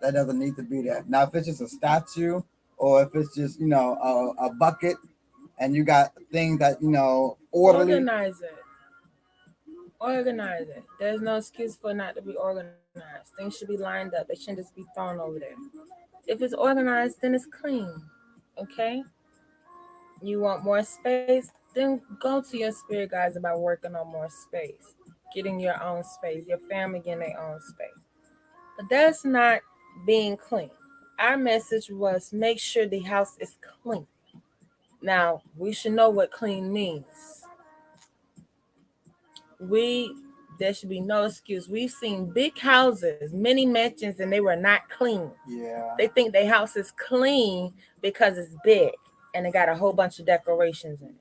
that doesn't need to be there. Now, if it's just a statue, or if it's just a bucket, and you got things that orderly. Organize it. Organize it. There's no excuse for it not to be organized. Things should be lined up. They shouldn't just be thrown over there. If it's organized, then it's clean. Okay? You want more space? Then go to your spirit guides about working on more space. Getting your own space. Your family getting their own space. But that's not being clean. Our message was make sure the house is clean. Now, we should know what clean means. We There should be no excuse. We've seen big houses, many mansions, and they were not clean. Yeah. They think their house is clean because it's big and it got a whole bunch of decorations in it.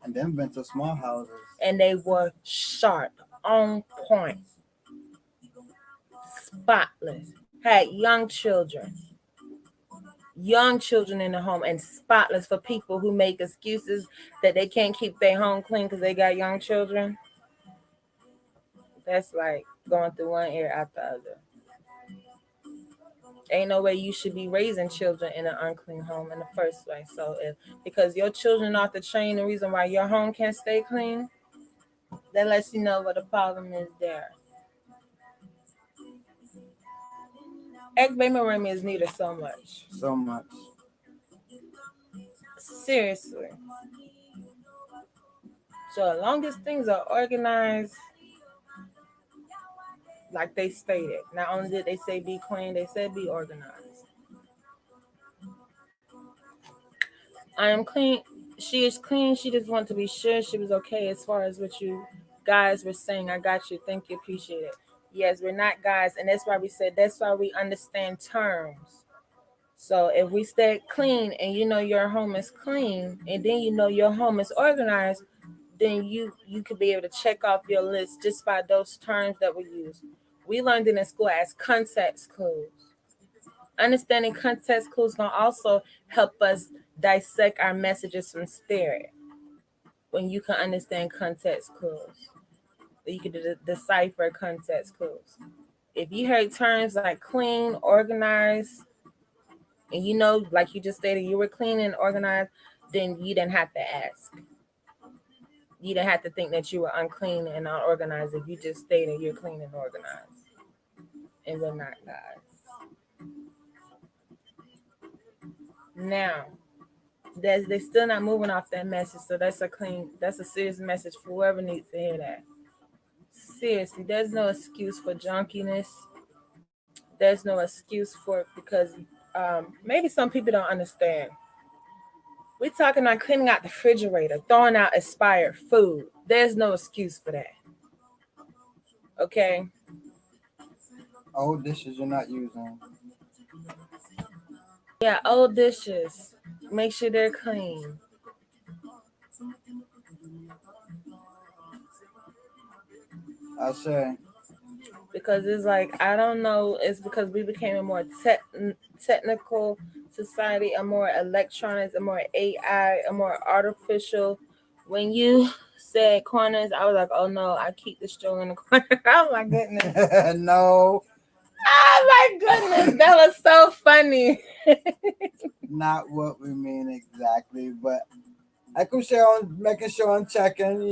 And then went to small houses. And they were sharp, on point, spotless. Had young children in the home, and spotless for people who make excuses that they can't keep their home clean because they got young children. That's like going through one ear out the other. Ain't no way you should be raising children in an unclean home in the first place. So if because your children off the chain, the reason why your home can't stay clean, that lets you know what the problem is there. Egg baby Remy is needed so much. So much. Seriously. So as long as things are organized like they stated, not only did they say be clean, they said be organized. I am clean. She is clean. She just wanted to be sure she was okay as far as what you guys were saying. I got you. Thank you. Appreciate it. Yes, we're not guys. And that's why we said, that's why we understand terms. So if we stay clean and you know your home is clean and then you know your home is organized, then you could be able to check off your list just by those terms that we use. We learned it in school as context clues. Understanding context clues can also help us dissect our messages from spirit. When you can understand context clues, you can decipher context clues. If you heard terms like clean, organized, and you know, like you just stated, you were clean and organized, then you didn't have to ask. You didn't have to think that you were unclean and unorganized if you just stated you're clean and organized. And we're not, guys. Now, they're still not moving off that message, so that's a serious message for whoever needs to hear that. Seriously, there's no excuse for junkiness. There's no excuse for it because maybe some people don't understand. We're talking about cleaning out the refrigerator, throwing out expired food. There's no excuse for that. Okay? Old dishes you're not using. Yeah, old dishes. Make sure they're clean. I say, Because it's like, I don't know, it's because we became a more technical society, a more electronics, a more AI, a more artificial. When you said corners, I was like, oh no, I keep the stroll in the corner. Oh my goodness. no, Oh my goodness, that was so funny. not what we mean exactly, but I could share on making sure I'm checking,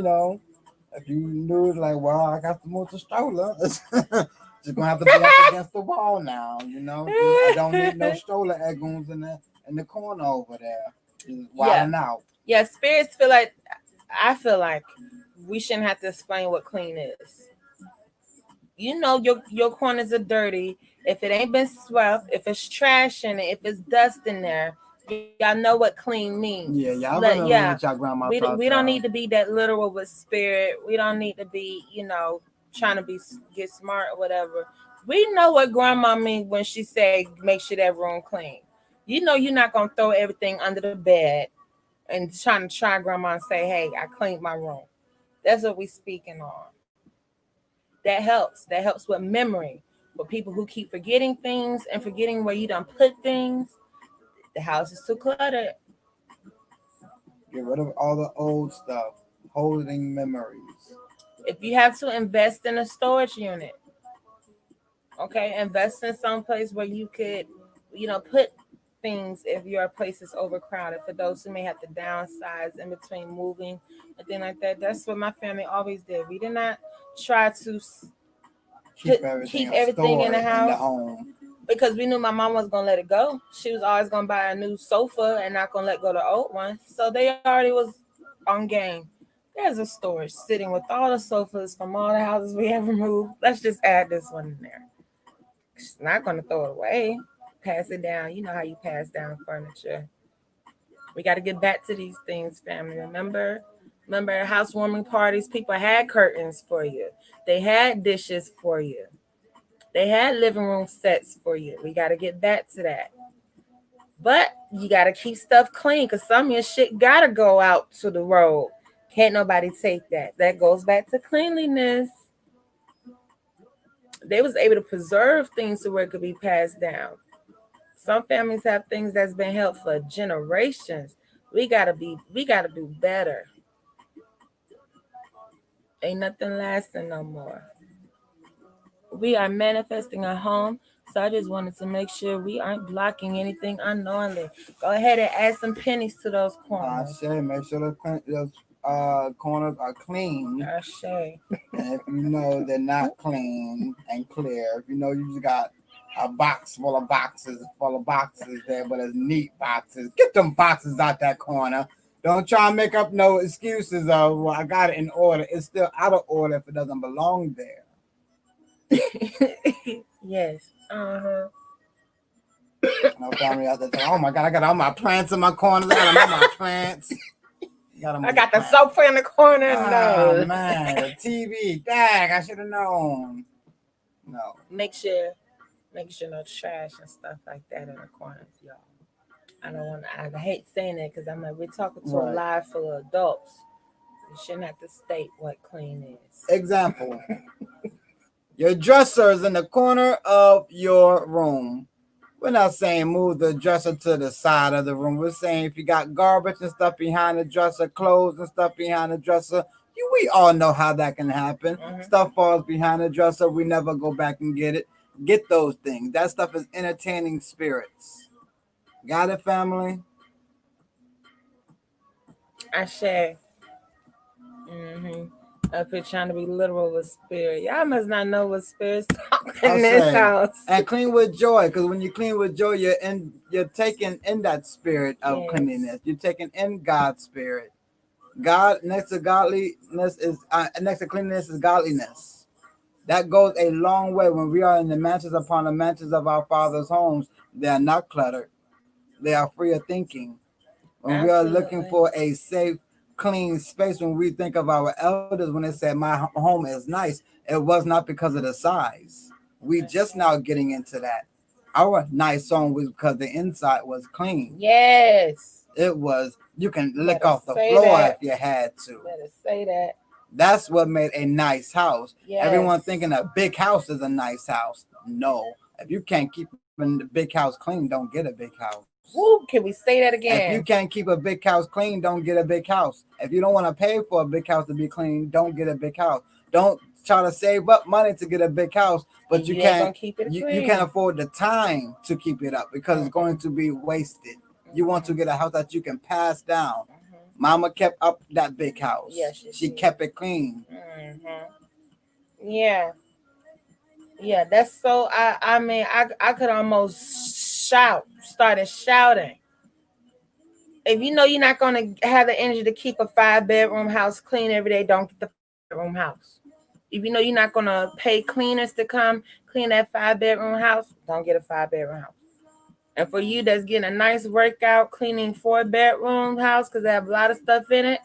if you knew like, well, I got to move the stroller. Just gonna have to be up against the wall now, I don't need no stroller eggons in the corner over there. Just Yeah. wilding out. Yeah, spirits feel like, I feel like we shouldn't have to explain what clean is. You know your corners are dirty. If it ain't been swept, if it's trash in it, if it's dust in there, y'all know what clean means. Yeah, y'all remember Yeah, what y'all grandma we taught don't need y'all. to be that literal with spirit. We don't need to be, trying to get smart or whatever. We know what grandma means when she say make sure that room clean. You know you're not gonna throw everything under the bed and trying to try grandma and say, hey, I cleaned my room. That's what we speaking on. That helps. That helps with memory. For people who keep forgetting things and forgetting where you done put things, the house is too cluttered. Get rid of all the old stuff, holding memories. If you have to invest in a storage unit, okay, invest in some place where you could, put things if your place is overcrowded. For those who may have to downsize in between moving and things like that, that's what my family always did. We did not try to keep everything in the in the house home. because we knew my mom was gonna let it go. She was always gonna buy a new sofa and not gonna let go the old one. So they already was on game. There's a storage sitting with all the sofas from all the houses we ever moved. Let's just add this one in there. She's not gonna throw it away. Pass it down. You know how you pass down furniture. We got to get back to these things, family. Remember housewarming parties. People had curtains for you. They had dishes for you. They had living room sets for you. We got to get back to that. But you got to keep stuff clean because some of your shit got to go out to the road. Can't nobody take that. That goes back to cleanliness. They was able to preserve things to where it could be passed down. Some families have things that's been held for generations. We gotta do better. Ain't nothing lasting no more. We are manifesting a home. So I just wanted to make sure we aren't blocking anything unknowingly. Go ahead and add some pennies to those I corners. say make sure those corners are clean. Ashe. And if you know they're not clean and clear, if you know you just got a box full of boxes there, but it's neat boxes, get them boxes out that corner. Don't try and make up no excuses of, well, I got it in order. It's still out of order if it doesn't belong there. Yes. Uh-huh. No family out there saying, oh my God, I got all my plants in my corners. I got all my plants. I got the sofa in the corner. Oh, No. man, the TV. Dang, I should have known. No. Make sure no trash and stuff like that in the corners, y'all. I don't want to. I hate saying that because I'm like, we're talking to a Right. live full of adults. You shouldn't have to state what clean is. Example. Your dresser is in the corner of your room. We're not saying move the dresser to the side of the room. We're saying if you got garbage and stuff behind the dresser, clothes and stuff behind the dresser, we all know how that can happen. Stuff falls behind the dresser. We never go back and get it. Get those things. That stuff is entertaining spirits. Got it, family? I say. Up here trying to be literal with spirit. Y'all must not know what spirit's talking in this house. And clean with joy, because when you clean with joy, you're taking in that spirit of cleanliness. You're taking in God's spirit. God next to godliness is next to cleanliness is godliness. That goes a long way. When we are in the mansions upon the mansions of our Father's homes, they are not cluttered. They are free of thinking. When we are looking for a safe, clean space, when we think of our elders, when they said my home is nice, it was not because of the size. We just now getting into that. Our nice home was because the inside was clean. Yes. It was, you can lick off the floor if you had to. Better say that. That's what made a nice house. Yes. Everyone thinking a big house is a nice house. No. If you can't keep the big house clean, don't get a big house. Woo, can we say that again? If you can't keep a big house clean, don't get a big house. If you don't want to pay for a big house to be clean, don't get a big house. Don't try to save up money to get a big house, but you can't keep it you can't afford the time to keep it up because it's going to be wasted. You want to get a house that you can pass down. Mama kept up that big house. Yes, she kept it clean. Yeah. Yeah, that's so I mean I could almost started shouting. If you know you're not gonna have the energy to keep a 5-bedroom house clean every day, don't get the 5-bedroom house. If you know you're not gonna pay cleaners to come clean that 5-bedroom house, don't get a 5-bedroom house. And for you that's getting a nice workout cleaning 4-bedroom house because they have a lot of stuff in it,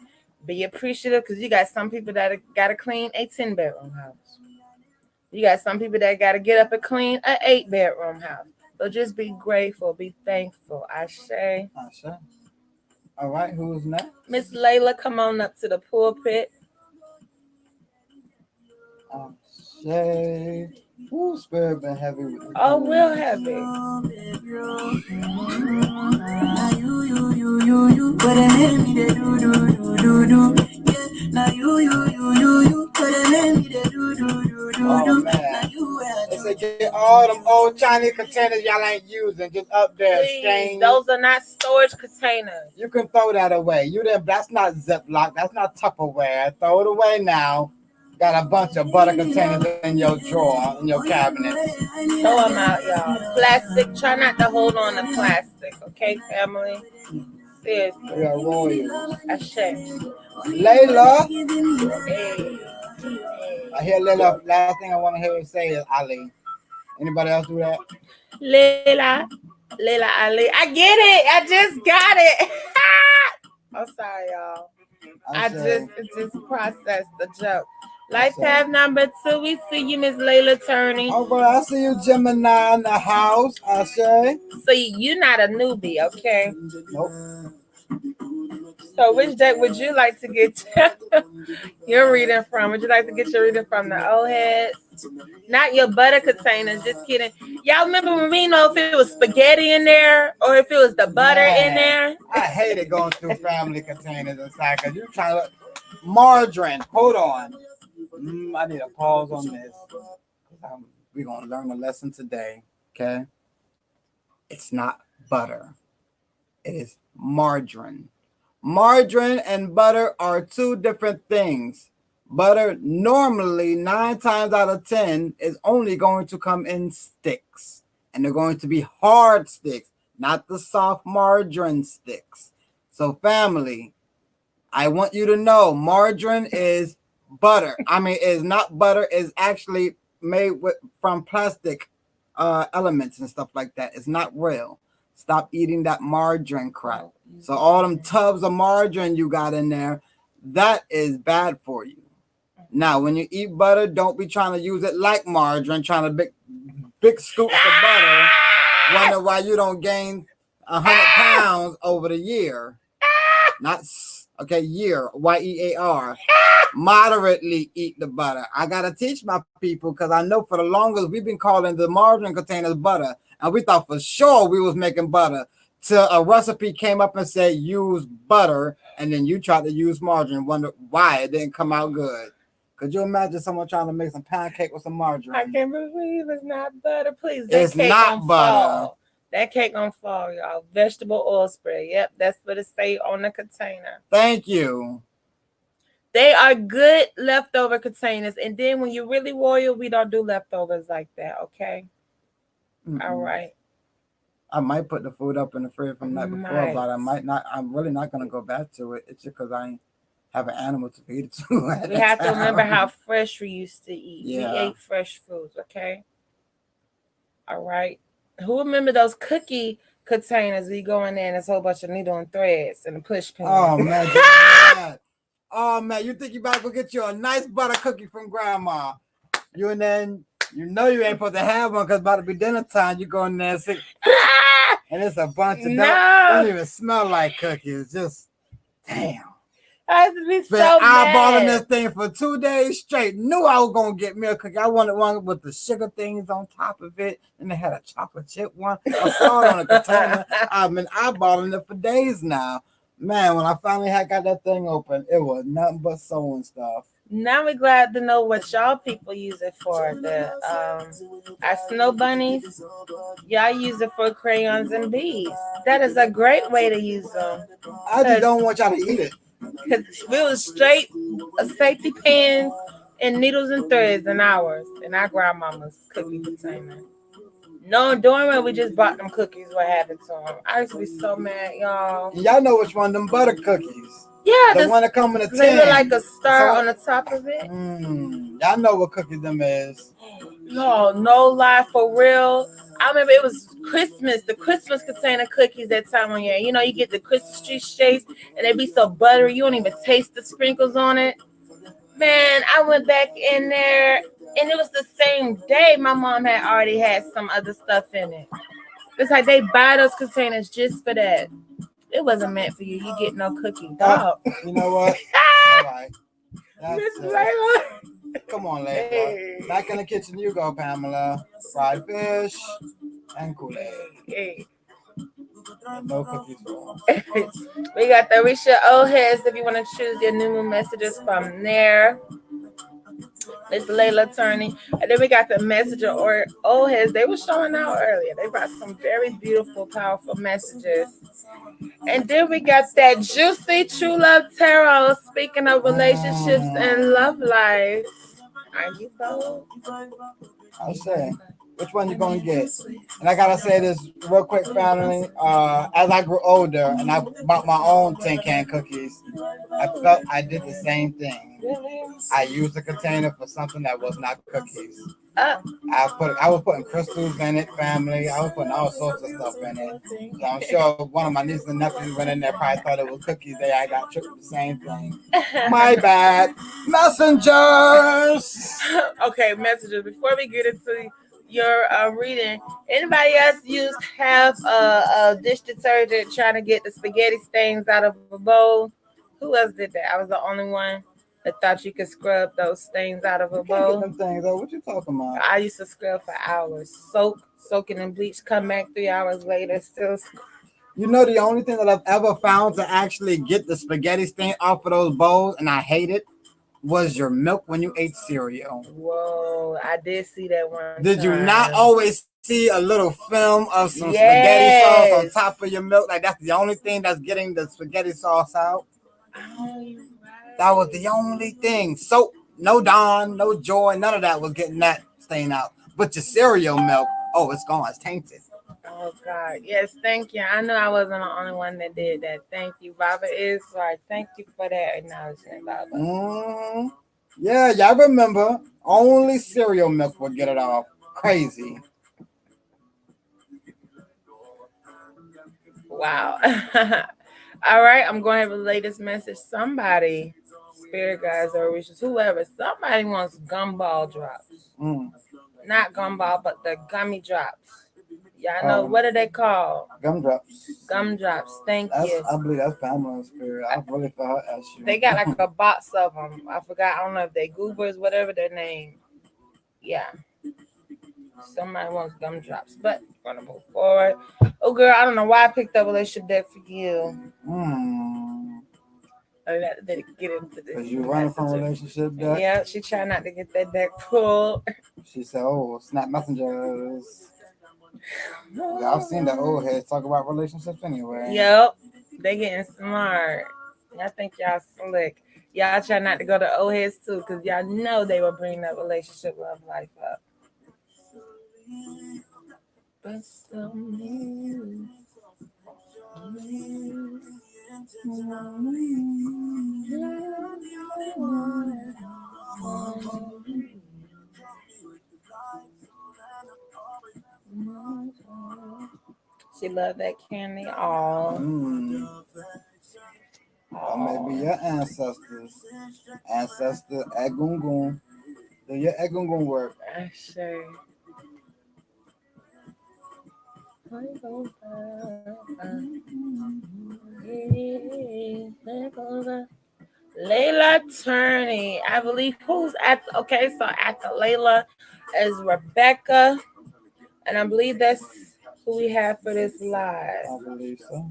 be appreciative because you got some people that gotta clean a 10-bedroom house. You got some people that got to get up and clean an 8-bedroom house. So just be grateful, be thankful. I say. All right, who's next? Miss Layla, come on up to the pulpit. Say, who's spirit been heavy with you? Oh, real heavy. Oh man, it's like get all them old Chinese containers y'all ain't using just up there. Please, those are not storage containers. You can throw that away. That's not Ziploc. That's not Tupperware. Throw it away now. Got a bunch of butter containers in your drawer, in your cabinet. Throw them out, y'all. Plastic. Try not to hold on to plastic, okay, family? Seriously. We are royals. I say. Layla. Hey. I hear Layla. Last thing I want to hear you say is Ali. Anybody else do that? Layla Ali. I get it. I just got it. I'm sorry, y'all. I just processed the joke. Life path number 2. We see you, Miss Layla Turney. Oh, but I see you, Gemini, in the house. I say. So you're not a newbie, okay? Nope. So which deck would you like to get your reading from? Would you like to get your reading from the old heads? Not your butter containers, just kidding. Y'all remember when we know if it was spaghetti in there or if it was the butter in there? I hated going through family containers inside because you're trying to margarine. Hold on. I need a pause on this. We're going to learn a lesson today, okay? It's not butter. It is margarine. Margarine and butter are 2 different things. Butter normally 9 times out of 10 is only going to come in sticks. And they're going to be hard sticks, not the soft margarine sticks. So family, I want you to know margarine is butter. I mean, it's not butter. It's actually made from plastic elements and stuff like that. It's not real. Stop eating that margarine crap. So all them tubs of margarine you got in there, that is bad for you. Now, when you eat butter, don't be trying to use it like margarine, trying to big scoops of butter. Wonder why you don't gain 100 pounds over the year. Not year, YEAR. Moderately eat the butter. I gotta teach my people because I know for the longest we've been calling the margarine containers butter, and we thought for sure we was making butter. Till a recipe came up and said use butter, and then you tried to use margarine. Wonder why it didn't come out good. Could you imagine someone trying to make some pancake with some margarine? I can't believe it's not butter. Please, it's cake not butter. Fall. That cake gonna fall, y'all. Vegetable oil spray. Yep, that's what it say on the container. Thank you. They are good leftover containers, and then when you're really royal, we don't do leftovers like that. Okay. All right. I might put the food up in the fridge from that before, but I might not. I'm really not gonna go back to it. It's just because I ain't have an animal to feed it to. We have to remember how fresh we used to eat. Yeah. We ate fresh foods, okay? All right. Who remember those cookie containers? We go in there and there's a whole bunch of needle and threads and a push pin. Oh man. Oh man, you think you about to go get you a nice butter cookie from grandma. You and then you know you ain't supposed to have one because about to be dinner time. You go in there and sit, and it's a bunch of don't even smell like cookies. Just damn. I have to be so mad. Eyeballing mad. this thing for 2 days straight. Knew I was gonna get me a cookie. I wanted one with the sugar things on top of it, and they had a chocolate chip one. I saw it on a container. I've been eyeballing it for days now. Man, when I finally got that thing open, it was nothing but sewing stuff. Now we're glad to know what y'all people use it for. The our snow bunnies, y'all use it for crayons and beads. That is a great way to use them. I just don't want y'all to eat it. Because we was straight safety pins and needles and threads in ours in our grandmama's cookie container. No, during when we just bought them cookies, what happened to them? I used to be so mad, y'all. Y'all know which one, them butter cookies. Yeah, the one that come in a tin. They look like a star on the top of it. Y'all know what cookies them is. No lie, for real. I remember it was Christmas, the Christmas container cookies that time of year. You know, you get the Christmas tree shakes and they be so buttery, you don't even taste the sprinkles on it. Man, I went back in there and it was the same day my mom had already had some other stuff in it. It's like they buy those containers just for that. It wasn't meant for you. You get no cookie. Dog. You know what? All right. Miss Layla. Come on, Layla. Hey. Back in the kitchen you go, Pamela. Fried fish and Kool-Aid. Hey. No cookies for We got the Risha Ohes if you want to choose your new messages from there. Miss Layla Turney. And then we got the messenger or Ohes. They were showing out earlier. They brought some very beautiful, powerful messages. And then we got that juicy True Love Tarot. Speaking of relationships and love life. Are you both? I say, which one you gonna get? And I gotta say this real quick, family. As I grew older and I bought my own tin can cookies, I felt I did the same thing. I used the container for something that was not cookies. I was putting crystals in it, family. I was putting all sorts of stuff in it. So I'm sure one of my nieces and nephews went in there, probably thought it was cookies. I got tricked with the same thing. My bad. Messengers. Okay, messengers. Before we get into your reading, anybody else have a dish detergent trying to get the spaghetti stains out of a bowl? Who else did that? I was the only one that thought you could scrub those stains out of a bowl. Them things, what you talking about? I used to scrub for hours, soaking in bleach, come back 3 hours later, still. You know, the only thing that I've ever found to actually get the spaghetti stain off of those bowls, and I hate it, was your milk when you ate cereal. Whoa, I did see that one. Did you not always see a little film of some spaghetti sauce on top of your milk? Like, that's the only thing that's getting the spaghetti sauce out. Oh, you're right. That was the only thing. Soap, no Dawn, no Joy, none of that was getting that stain out. But your cereal milk, it's gone. It's tainted. Oh, God. Yes, thank you. I know I wasn't the only one that did that. Thank you. Baba is right. Thank you for that acknowledgement, Baba. Yeah, y'all remember, only cereal milk would get it off. Crazy. Wow. All right, I'm going to have a latest message. Somebody, spirit guides or wishes, whoever, somebody wants gumball drops. Not gumball, but the gummy drops. Y'all know, what are they called? Gumdrops. Gumdrops. Thank you. I believe that's Pamela's spirit. I really felt her issue. They got like a box of them. I forgot. I don't know if they Goobers, whatever their name. Yeah. Somebody wants gumdrops, but we're gonna move forward. Oh, girl, I don't know why I picked up relationship deck for you. Hmm. I didn't get into this. Cause you running from relationship deck. Yeah, she tried not to get that deck pulled. She said, "Oh, snap messengers." Yeah, I've seen the old heads talk about relationships anyway. Yep, they getting smart. I think y'all slick. Y'all try not to go to old heads too, cause y'all know they will bring that relationship love life up. But so she love that candy. All. Or maybe your ancestors, ancestor Egungun. Do your Egungun work? I say. Layla Turney. I believe who's at okay, so after Layla is Rebecca. And I believe that's who we have for this live. I believe so.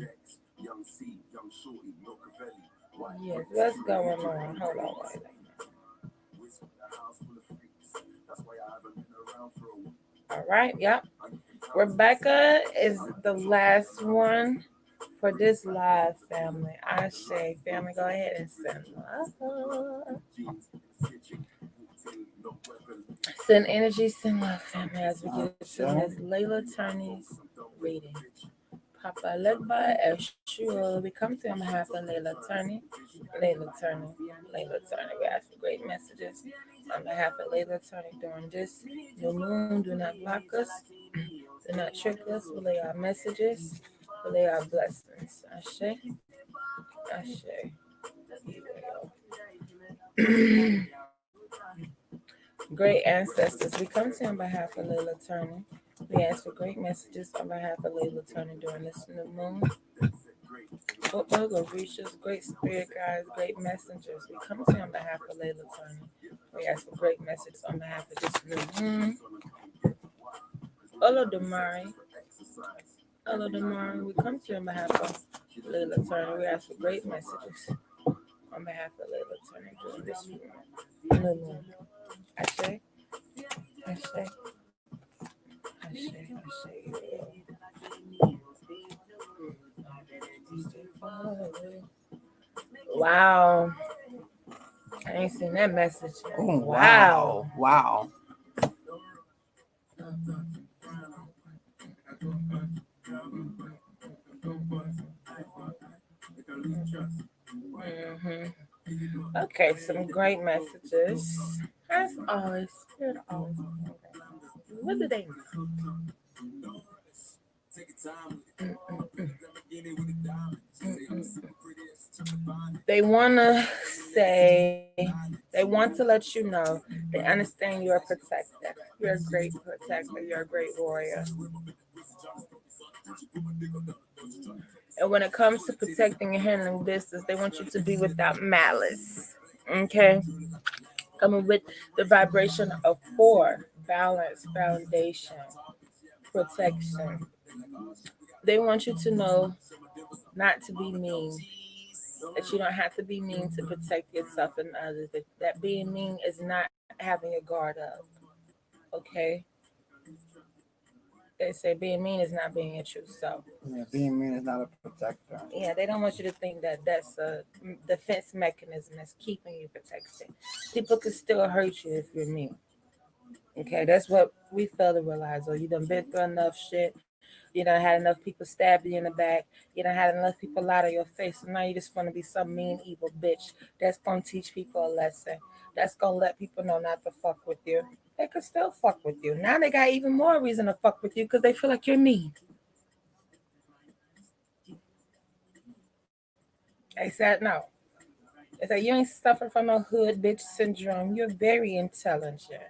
Yes, what's going on? Hold on. Wait. All right, yep. Rebecca is the last one for this live family. I say, family, go ahead and send love. Send energy, send love, family, as we get to Ms. Layla Turney's reading. Papa Legba Eshua, we come to you on behalf of Layla Turney. Layla Turney. Layla Turney. We ask for great messages on behalf of Layla Turney during this new moon. Do not block us. Do not trick us. Relay our messages. Relay our blessings. Ashe. Ashe. Great ancestors, we come to you on behalf of Layla Turner. We ask for great messages on behalf of Layla Turner during this new moon. Football will reach us, great spirit guides, great messengers. We come to you on behalf of Layla Turner. We ask for great messages on behalf of this new moon. Hello, Damari. Hello, Damari. We come to you on behalf of Layla Turner. We ask for great messages on behalf of Layla Turner during this new moon. Ashe. Ashe. Wow. I ain't seen that message. Oh, wow. Wow. Mm-hmm. Okay, some great messages. As always, spirit always. What do they They want to say, they want to let you know they understand you're a protector. You're a great protector. You're a great warrior. And when it comes to protecting and handling business, they want you to be without malice. Okay? Coming with the vibration of 4, balance, foundation, protection. They want you to know not to be mean, that you don't have to be mean to protect yourself and others, that being mean is not having your guard up. Okay? They say being mean is not being your true self. Yeah, being mean is not a protector. Yeah, they don't want you to think that that's a defense mechanism that's keeping you protected. People can still hurt you if you're mean. Okay, that's what we fail to realize. Or you done been through enough shit. You done had enough people stab you in the back. You done had enough people lie to your face. So now you just want to be some mean, evil bitch that's going to teach people a lesson. That's going to let people know not to fuck with you. They could still fuck with you. Now they got even more reason to fuck with you because they feel like you're mean. They said no. They said you ain't suffer from no hood bitch syndrome. You're very intelligent.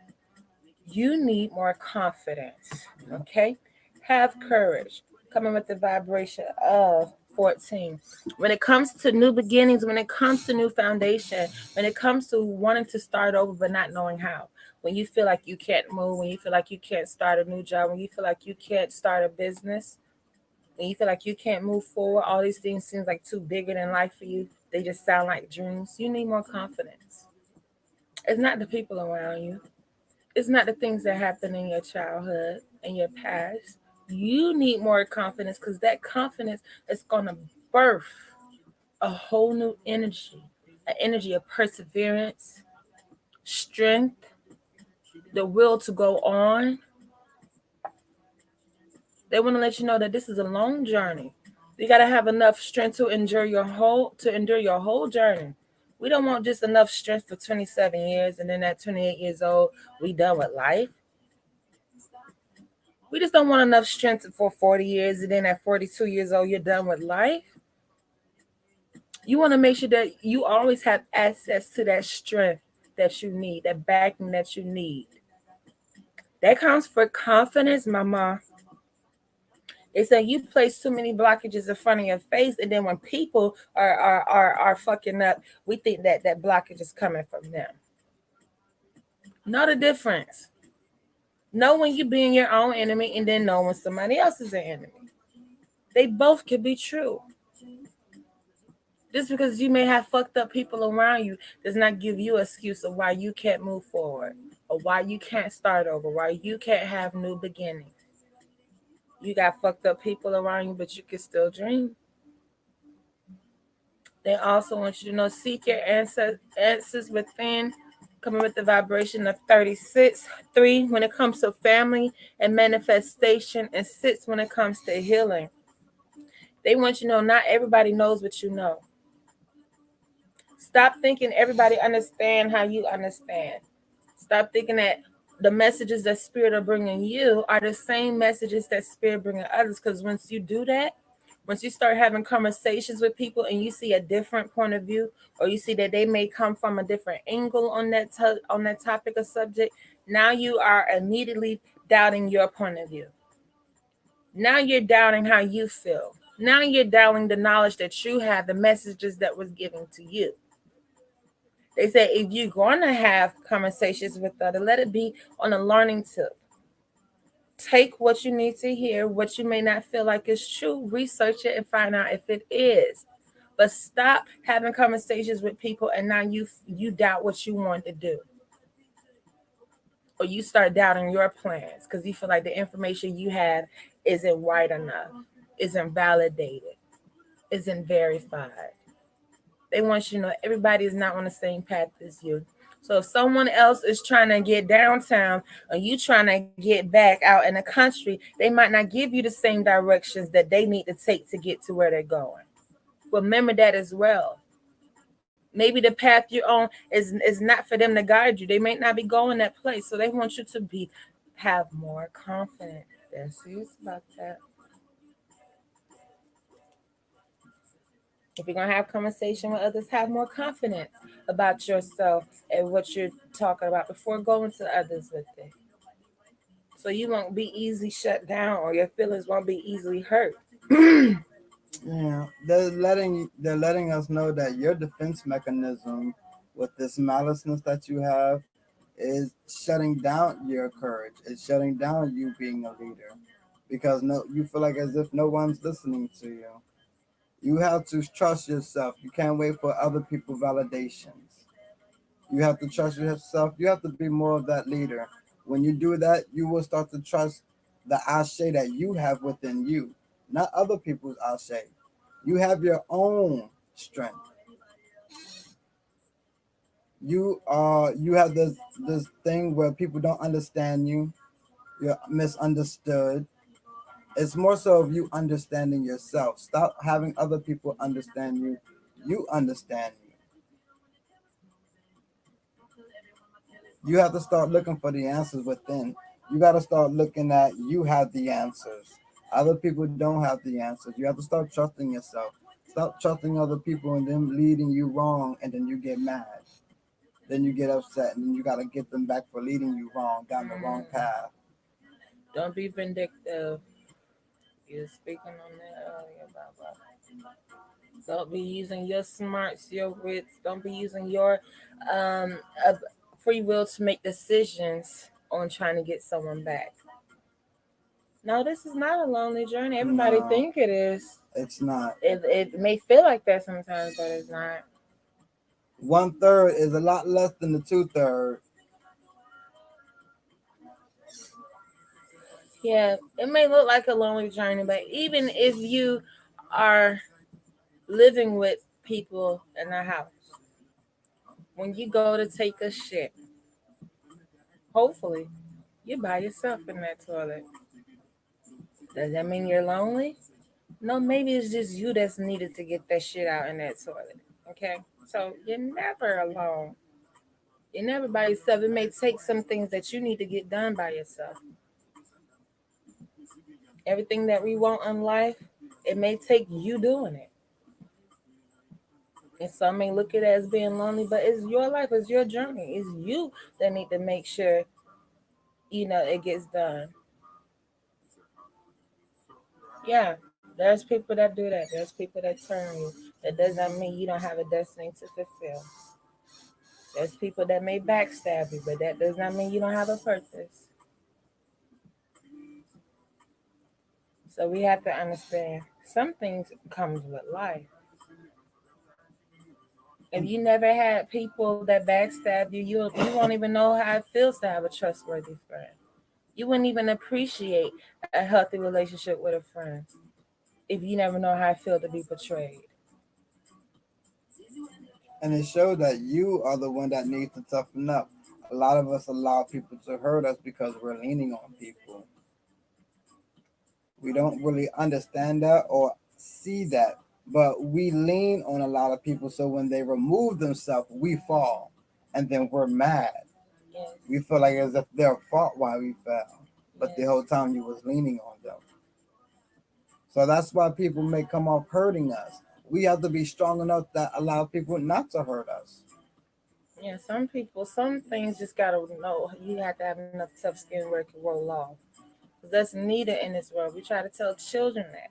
You need more confidence. Okay? Have courage. Coming with the vibration of 14. When it comes to new beginnings, when it comes to new foundation, when it comes to wanting to start over but not knowing how, when you feel like you can't move, when you feel like you can't start a new job, when you feel like you can't start a business, when you feel like you can't move forward, all these things seems like too bigger than life for you. They just sound like dreams. You need more confidence. It's not the people around you. It's not the things that happened in your childhood and your past. You need more confidence because that confidence is gonna birth a whole new energy, an energy of perseverance, strength, the will to go on. They want to let you know that this is a long journey. You got to have enough strength to endure your whole journey. We don't want just enough strength for 27 years and then at 28 years old we done with life. We just don't want enough strength for 40 years and then at 42 years old you're done with life. You want to make sure that you always have access to that strength that you need, that backing that you need. That comes for confidence, mama. They say you place too many blockages in front of your face, and then when people are fucking up, we think that that blockage is coming from them. Know the difference. Know when you being your own enemy, and then know when somebody else is an enemy. They both can be true. Just because you may have fucked up people around you does not give you an excuse of why you can't move forward, or why you can't start over, why you can't have new beginnings. You got fucked up people around you, but you can still dream. They also want you to know seek your answers within, coming with the vibration of 36, 3 when it comes to family and manifestation, and 6 when it comes to healing. They want you to know not everybody knows what you know. Stop thinking everybody understand how you understand. Stop thinking that the messages that spirit are bringing you are the same messages that spirit bringing others. Because once you do that, once you start having conversations with people and you see a different point of view, or you see that they may come from a different angle on on that topic or subject, now you are immediately doubting your point of view. Now you're doubting how you feel. Now you're doubting the knowledge that you have, the messages that was given to you. They say if you're going to have conversations with others, let it be on a learning tip. Take what you need to hear, what you may not feel like is true, research it and find out if it is. But stop having conversations with people and now you doubt what you want to do. Or you start doubting your plans because you feel like the information you have isn't right enough, isn't validated, isn't verified. They want you to know everybody is not on the same path as you. So if someone else is trying to get downtown or you trying to get back out in the country, they might not give you the same directions that they need to take to get to where they're going. Remember that as well. Maybe the path you're on is not for them to guide you. They may not be going that place. So they want you to have more confidence. They're serious about that. If you're gonna have conversation with others, have more confidence about yourself and what you're talking about before going to others with it. So you won't be easily shut down or your feelings won't be easily hurt. Yeah, they're letting us know that your defense mechanism with this maliceness that you have is shutting down your courage. It's shutting down you being a leader because no, you feel like as if no one's listening to you. You have to trust yourself. You can't wait for other people's validations. You have to trust yourself. You have to be more of that leader. When you do that, you will start to trust the ashe that you have within you, not other people's ashe. You have your own strength. You have this thing where people don't understand you. You're misunderstood. It's more so of you understanding yourself. Stop having other people understand you. You understand you. You have to start looking for the answers within. You got to start looking at you have the answers. Other people don't have the answers. You have to start trusting yourself. Stop trusting other people and them leading you wrong, and then you get mad. Then you get upset, and then you got to get them back for leading you wrong down the wrong path. Don't be vindictive. You're speaking on that earlier, blah. Don't be using your smarts, your wits. Don't be using your um, free will to make decisions on trying to get someone back. No, this is not a lonely journey. Everybody No, think it is. it's not. It may feel like that sometimes, but it's not. One third is a lot less than the two third. Yeah, it may look like a lonely journey, but even if you are living with people in a house, when you go to take a shit, hopefully you're by yourself in that toilet. Does that mean you're lonely? No, maybe it's just you that's needed to get that shit out in that toilet. Okay? So you're never alone. You're never by yourself. It may take some things that you need to get done by yourself. Everything that we want in life, it may take you doing it. And some may look at it as being lonely, but it's your life, it's your journey. It's you that need to make sure, it gets done. Yeah, there's people that do that. There's people that turn you. That does not mean you don't have a destiny to fulfill. There's people that may backstab you, but that does not mean you don't have a purpose. So we have to understand some things comes with life. If you never had people that backstab you, you won't even know how it feels to have a trustworthy friend. You wouldn't even appreciate a healthy relationship with a friend if you never know how it feels to be betrayed. And it shows that you are the one that needs to toughen up. A lot of us allow people to hurt us because we're leaning on people. We don't really understand that or see that, but we lean on a lot of people. So when they remove themselves, we fall, and then we're mad. Yes, We feel like as if their fault why we fell, but the yes, whole time you was leaning on them. So that's why people may come off hurting us. We have to be strong enough that allow people not to hurt us. yeah. Some people, some things just gotta know. You have to have enough tough skin where it can roll off. 'Cause that's needed in this world. We try to tell children that.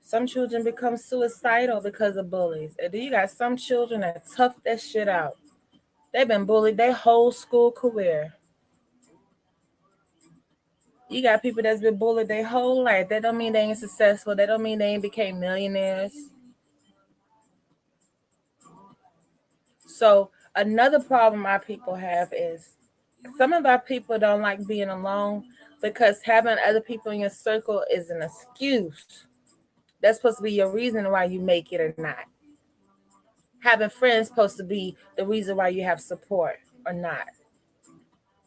Some children become suicidal because of bullies. And then you got some children that tough that shit out. They've been bullied their whole school career. You got people that's been bullied their whole life. That don't mean they ain't successful. That don't mean they ain't became millionaires. So another problem our people have is some of our people don't like being alone because having other people in your circle is an excuse. That's supposed to be your reason why you make it or not. Having friends supposed to be the reason why you have support or not.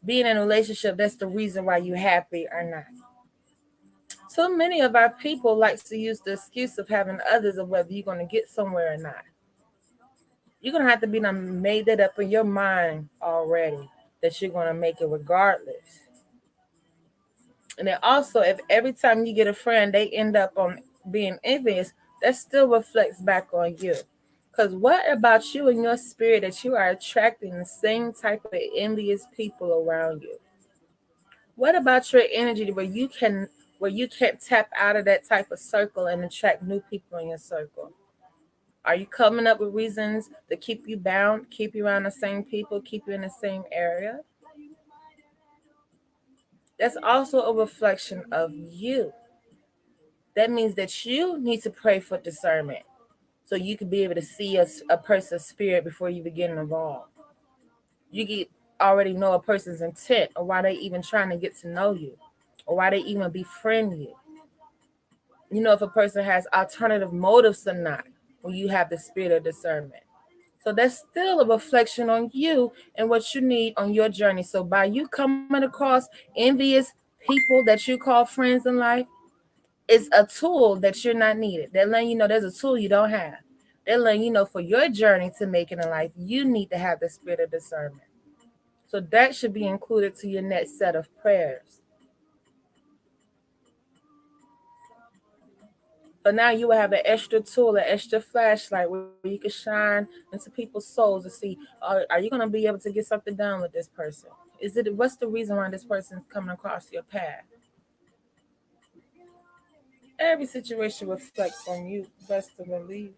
Being in a relationship, that's the reason why you happy or not. So many of our people likes to use the excuse of having others of whether you're gonna get somewhere or not. You're gonna have to be done made that up in your mind already that you're gonna make it regardless. And then also, if every time you get a friend, they end up on being envious, that still reflects back on you. Because what about you and your spirit that you are attracting the same type of envious people around you? What about your energy where you can't tap out of that type of circle and attract new people in your circle? Are you coming up with reasons to keep you bound, keep you around the same people, keep you in the same area? That's also a reflection of you. That means that you need to pray for discernment so you can be able to see a person's spirit before you begin involved. You get already know a person's intent or why they even trying to get to know you or why they even befriend you. You know if a person has alternative motives or not when you have the spirit of discernment. So that's still a reflection on you and what you need on your journey. So by you coming across envious people that you call friends in life, it's a tool that you're not needed. They're letting you know there's a tool you don't have. They're letting you know for your journey to make it in life, you need to have the spirit of discernment. So that should be included to your next set of prayers. So now you will have an extra tool, an extra flashlight where you can shine into people's souls to see, are you going to be able to get something done with this person? What's the reason why this person's coming across your path? Every situation reflects on you, best to believe.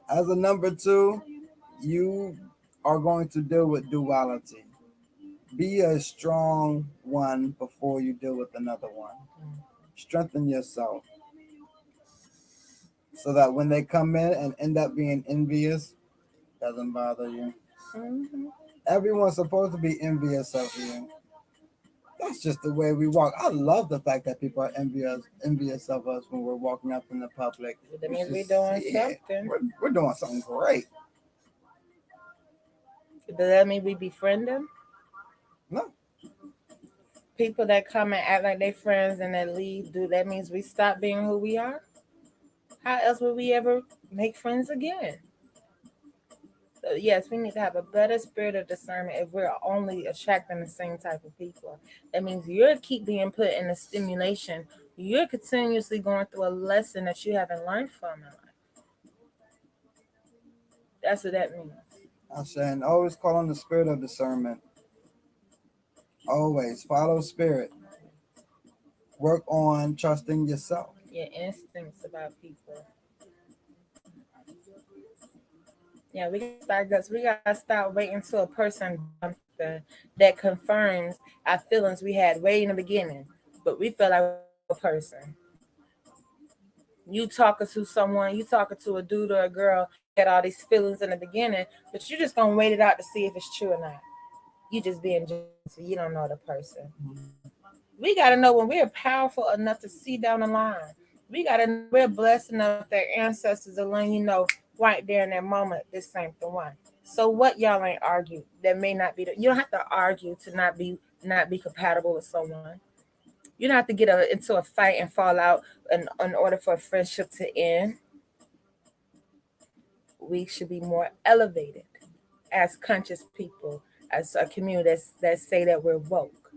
As a number two, you are going to deal with duality. Be a strong one before you deal with another one. Strengthen yourself so that when they come in and end up being envious, doesn't bother you. Mm-hmm. Everyone's supposed to be envious of you. That's just the way we walk. I love the fact that people are envious of us when we're walking up in the public. That We means should we're doing see it. something. We're doing something great. Does that mean we befriend them? No, People that come and act like they friends and then leave, do that means we stop being who we are? How else would we ever make friends again? So yes, we need to have a better spirit of discernment if we're only attracting the same type of people. That means you're keep being put in a stimulation. You're continuously going through a lesson that you haven't learned from in life. That's what that means. I'm saying always call on the spirit of discernment. Always follow spirit. Work on trusting yourself. Your instincts about people. Yeah, we gotta start because we gotta start waiting till a person does something that confirms our feelings we had way in the beginning. But we feel like we're a person. You talking to someone, you talking to a dude or a girl, had all these feelings in the beginning, but you're just gonna wait it out to see if it's true or not. You just being jealous, you don't know the person. We gotta know when we're powerful enough to see down the line. We gotta know we're blessed enough with their ancestors to let you know right there in that moment this ain't the one. So what y'all ain't argue that may not be you don't have to argue to not be compatible with someone. You don't have to get into a fight and fall out in order for a friendship to end. We should be more elevated as conscious people, as a community that say that we're woke.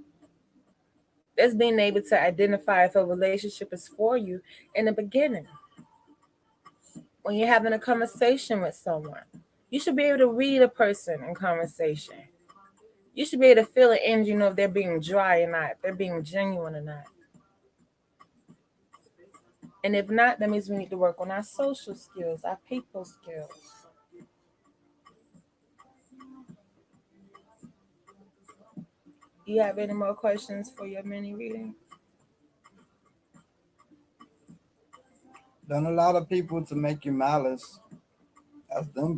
That's being able to identify if a relationship is for you in the beginning. When you're having a conversation with someone, you should be able to read a person in conversation. You should be able to feel the energy, if they're being dry or not, if they're being genuine or not. And if not, that means we need to work on our social skills, our people skills. Do you have any more questions for your mini reading? Don't allow the people to make you malice. That's them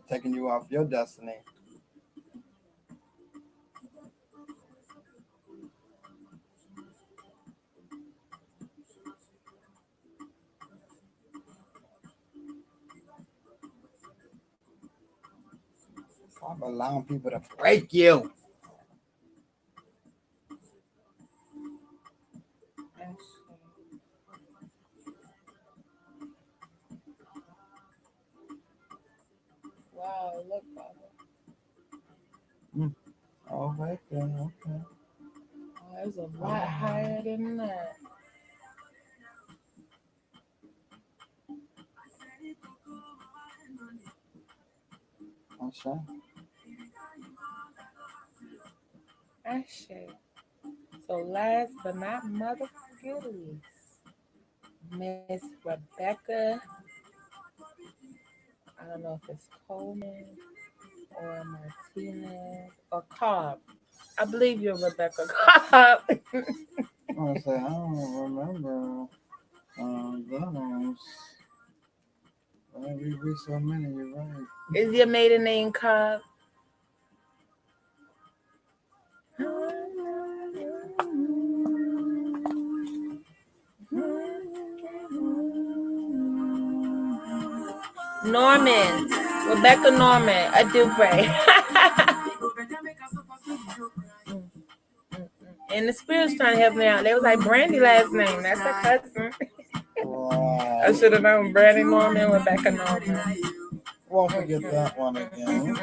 taking you off your destiny. Stop allowing people to break you. Wow, look, Baba. Oh, right there. Okay. Oh, there's a lot higher than that. Okay. Ashe. So last but not motherfucking least, Miss Rebecca. I don't know if it's Coleman or Martinez or Cobb. I believe you're Rebecca Cobb. I want to say, I don't remember those. We read so many, you're right. Is your maiden name Cobb? Norman. Rebecca Norman. I do pray. And the spirits trying to help me out. They was like, Brandy last name. That's her cousin. Wow. I should have known Brandy Norman, Rebecca Norman. Won't forget that one again.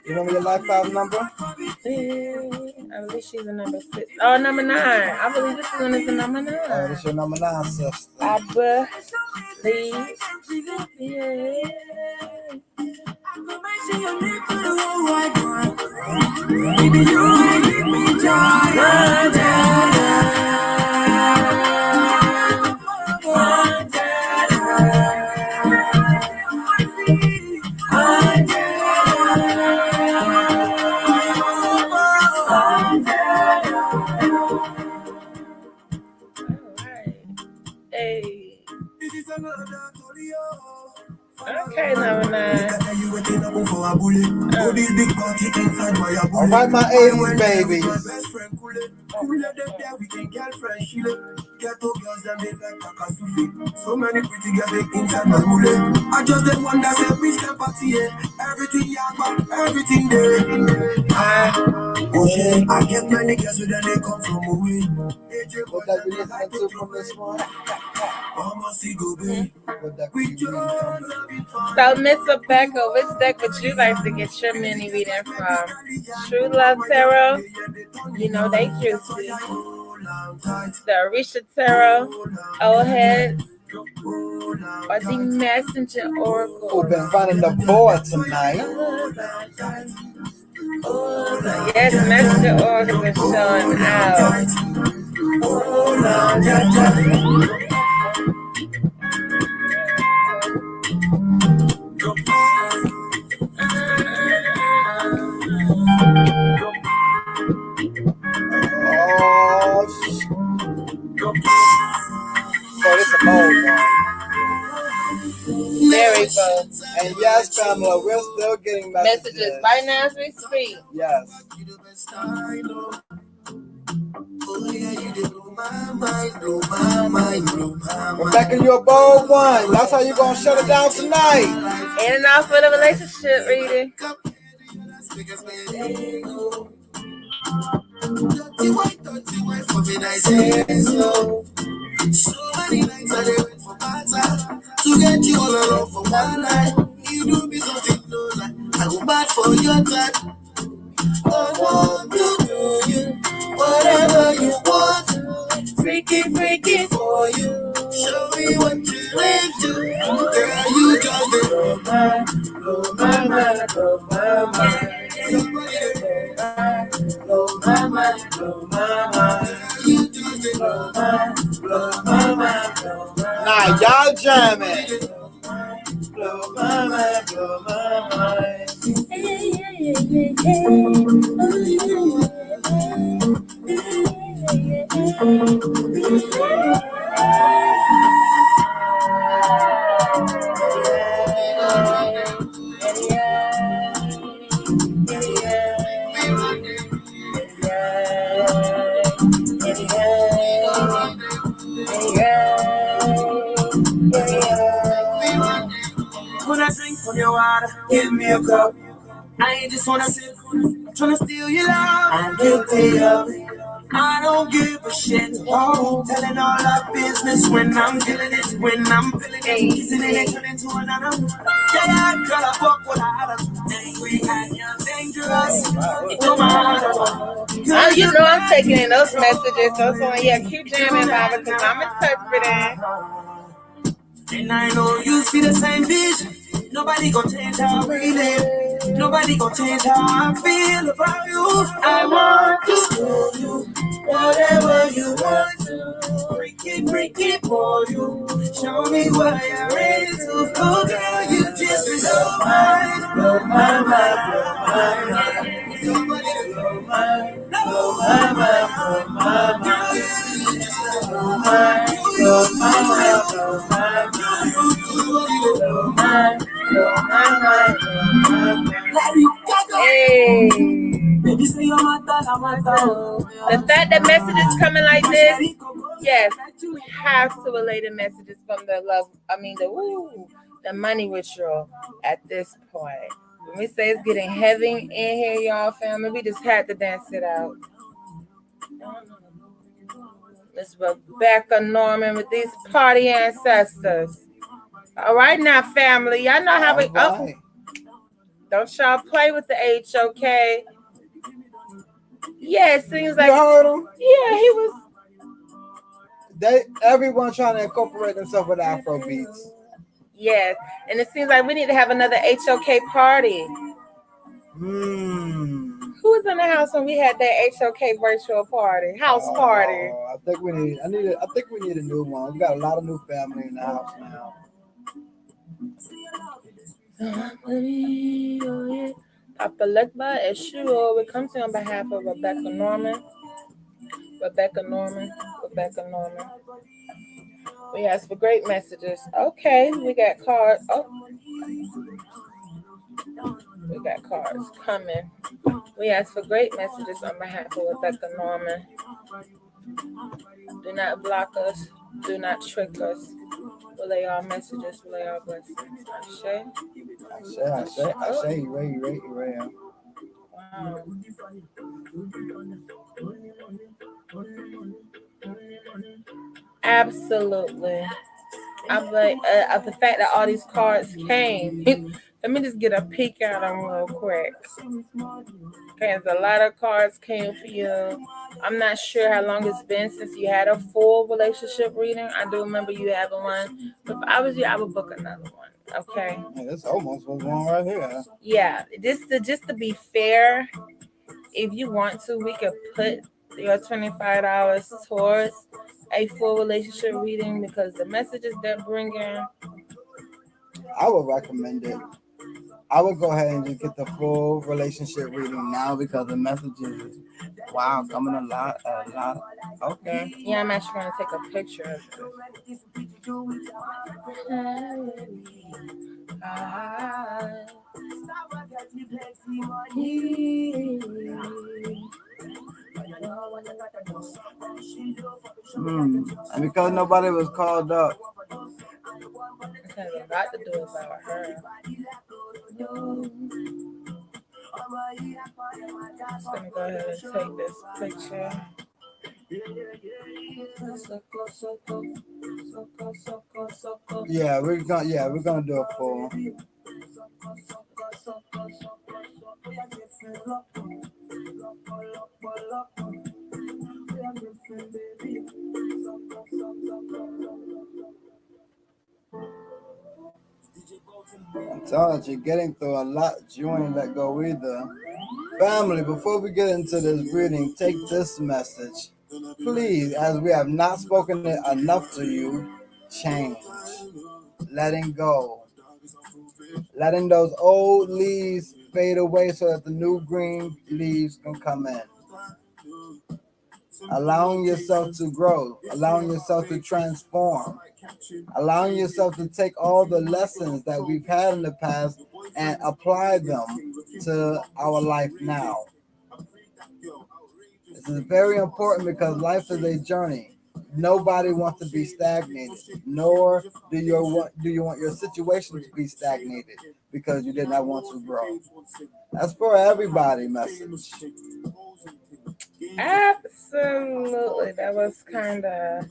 You remember your life file number? I believe she's a number 6. Oh, number 9. I believe this one is a number 9. Oh, this your number 9, sister. I believe. Yeah. Oh, this big party inside my All right, my 80s babies. best friend cool them there with a girlfriend Sheila. Get to girls them they like Takasufi. So many pretty girls they inside my hule. I just the one that say which can party everything yakba, everything there. Oh yeah, I get many girls with them they come from away. What that we listening to from this one? What that we So, Miss Rebecca, which deck would you like to get your mini reading from? True Love Tarot, you know they juicy. The Orisha Tarot, Old Heads, or the Messenger Oracle? Who've been running the board tonight? Yes, Messenger Oracle is showing out. Oh, so this a bold one. Very good. And yes, Pamela, we're still getting Messages right now as we speak. Yes. Rebecca, you're a bold one. That's how you're gonna shut it down tonight. In and out for the relationship reading. So many nights I wait for matter to get you all alone for one night. You do me something no lie. I go back for your time. I want to do you whatever you want. Freaky, freaky for you. Show me what you into. Girl, you just blow my mind, blow my mind. Blow my mind, blow my mind. You just blow my mind, blow my mind. Nah, y'all jamming. Blow my mind, blow my mind. When I drink from your water, give me a cup. I ain't just wanna sip, I'm tryna steal your love. I'm guilty of it. I don't give a shit. Oh, telling all our business when I'm feeling it, when I'm feeling it, kissing it, turning to another. Yeah, girl, I fuck what I have. Angry and you're dangerous. It don't matter. Oh, you know I'm taking in those messages. Those one, yeah, keep jamming, Baba, because I'm interpreting. And I know you see the same vision. Nobody gon' change how we live. Nobody gon' change how I feel about you. I want to do you whatever you want to. Freak it for you. Show me what you're into. Oh girl, you just blow my mind, blow my mind. Blow my mind. Girl, you just blow my mind. Hey. Baby, say you're my The fact that messages coming like this, yes, we have to relay the messages from the love. I mean, the money ritual at this point. When we say it's getting heavy in here, y'all, family, we just had to dance it out. Miss Rebecca Norman with these party ancestors. All right, now, family, y'all know how we. Oh, don't y'all play with the HOK. Yeah, it seems like you heard him? Yeah, he was. Everyone trying to incorporate themselves with Afro beats. Yes, and it seems like we need to have another HOK party. Who was in the house when we had that HOK virtual party, house party? I think we need a new one. We got a lot of new family in the house now. Papa Lekba Eshuo, we come to you on behalf of Rebecca Norman. We ask for great messages. Okay, we got cards. Oh. We got cards coming. We ask for great messages on behalf of Rebecca Norman. Do not block us. Do not trick us. Relay our messages. Relay our blessings. Ashe. I say, you ready. Wow. Absolutely. I'm like, of the fact that all these cards came. Let me just get a peek at them real quick. Okay, a lot of cards came for you. I'm not sure how long it's been since you had a full relationship reading. I do remember you having one. But if I was you, I would book another one. Okay. Man, this almost was one right here. Yeah. Just to be fair, if you want to, we could put your $25 towards a full relationship reading because the messages they're bringing. I would recommend it. I would go ahead and just get the full relationship reading now because the messages, wow, coming a lot. Okay. Yeah, I'm actually going to take a picture of And because nobody was called up, it has a lot to do about her. Just going to go ahead and take this picture. we're gonna do a full. I'm telling you, you're getting through a lot. You ain't let go either. Family, before we get into this reading, take this message. Please, as we have not spoken it enough to you, change. Letting go. Letting those old leaves fade away so that the new green leaves can come in. Allowing yourself to grow, allowing yourself to transform, allowing yourself to take all the lessons that we've had in the past and apply them to our life now. This is very important because life is a journey. Nobody wants to be stagnated, nor do you want your situation to be stagnated because you did not want to grow. That's for everybody message. Absolutely. That was kind of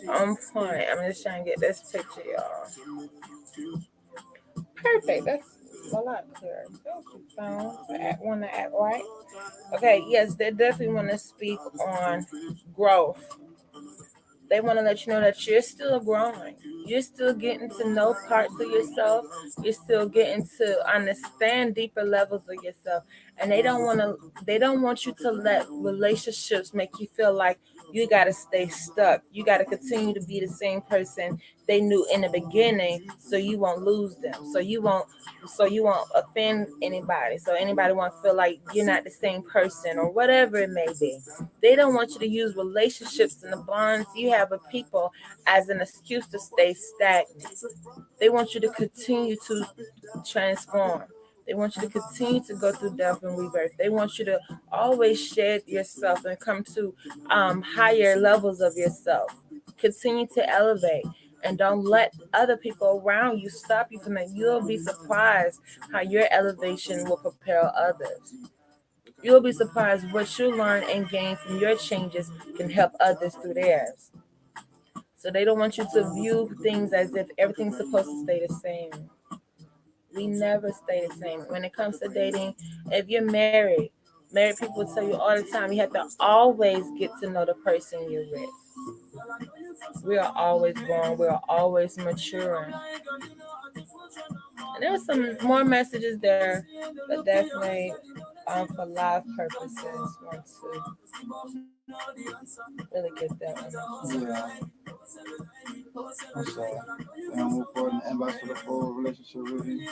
on point. I'm just trying to get this picture, y'all. Perfect. That's a lot clearer. Thank you, phone. Want to act right. Okay, yes, they definitely want to speak on growth. They want to let you know that you're still growing. You're still getting to know parts of yourself. You're still getting to understand deeper levels of yourself. And they don't want you to let relationships make you feel like you got to stay stuck. You got to continue to be the same person they knew in the beginning so you won't lose them. So you won't offend anybody. So anybody won't feel like you're not the same person or whatever it may be. They don't want you to use relationships and the bonds you have with people as an excuse to stay stagnant. They want you to continue to transform. They want you to continue to go through death and rebirth. They want you to always shed yourself and come to higher levels of yourself. Continue to elevate and don't let other people around you stop you from that. You'll be surprised how your elevation will propel others. You'll be surprised what you learn and gain from your changes can help others through theirs. So they don't want you to view things as if everything's supposed to stay the same. We never stay the same. When it comes to dating, if you're married people tell you all the time you have to always get to know the person you're with. We are always growing, we are always maturing. And there's some more messages there, but definitely for live purposes, want to really get that one. Yeah. So, and move forward and invite for the full relationship review.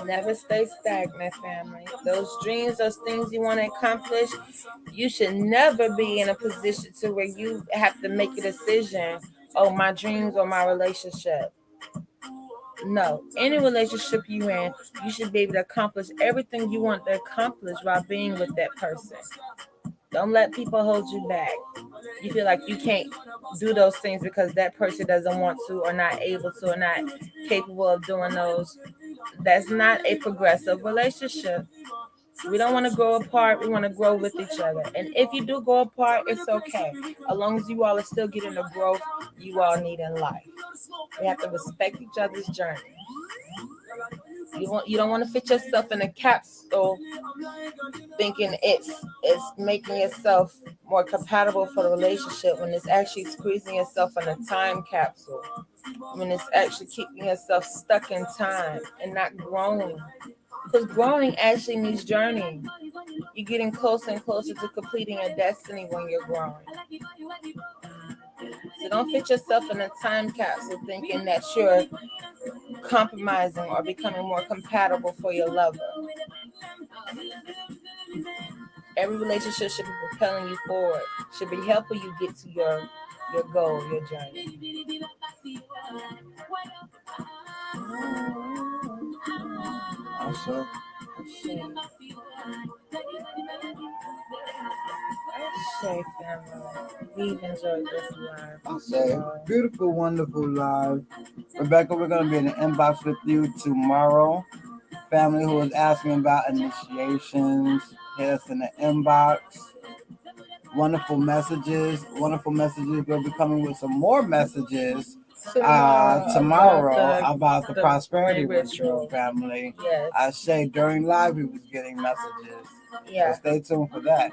Never stay stagnant, family. Those dreams, those things you want to accomplish, you should never be in a position to where you have to make a decision, oh, my dreams or my relationship. No, any relationship you in, you should be able to accomplish everything you want to accomplish while being with that person. Don't let people hold you back. You feel like you can't do those things because that person doesn't want to or not able to or not capable of doing those. That's not a progressive relationship. We don't want to grow apart. We want to grow with each other. And if you do go apart, it's okay. As long as you all are still getting the growth you all need in life. We have to respect each other's journey. You don't want to fit yourself in a capsule thinking it's making yourself more compatible for the relationship when it's actually squeezing yourself in a time capsule. When it's actually keeping yourself stuck in time and not growing. Because growing actually means journeying. You're getting closer and closer to completing your destiny when you're growing. So don't fit yourself in a time capsule thinking that you're compromising or becoming more compatible for your lover. Every relationship should be propelling you forward, should be helping you get to your goal, your journey. Also, Shay family, we've enjoyed this live. I say beautiful, wonderful live. Rebecca, we're gonna be in the inbox with you tomorrow. Family who is asking about initiations, hit us in the inbox. Wonderful messages. Wonderful messages. We'll be coming with some more messages tomorrow about the prosperity ritual, family. Yes. I say during live we was getting messages. Yeah. So stay tuned for that.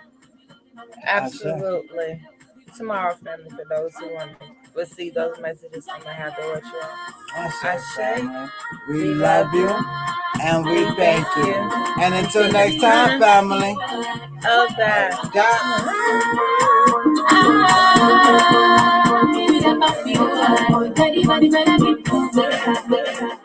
Absolutely. Tomorrow, family, for those who want to receive those messages on the Have the Ritual. I say, we love you and we thank you. And until next time, family. Oh, that. Ah,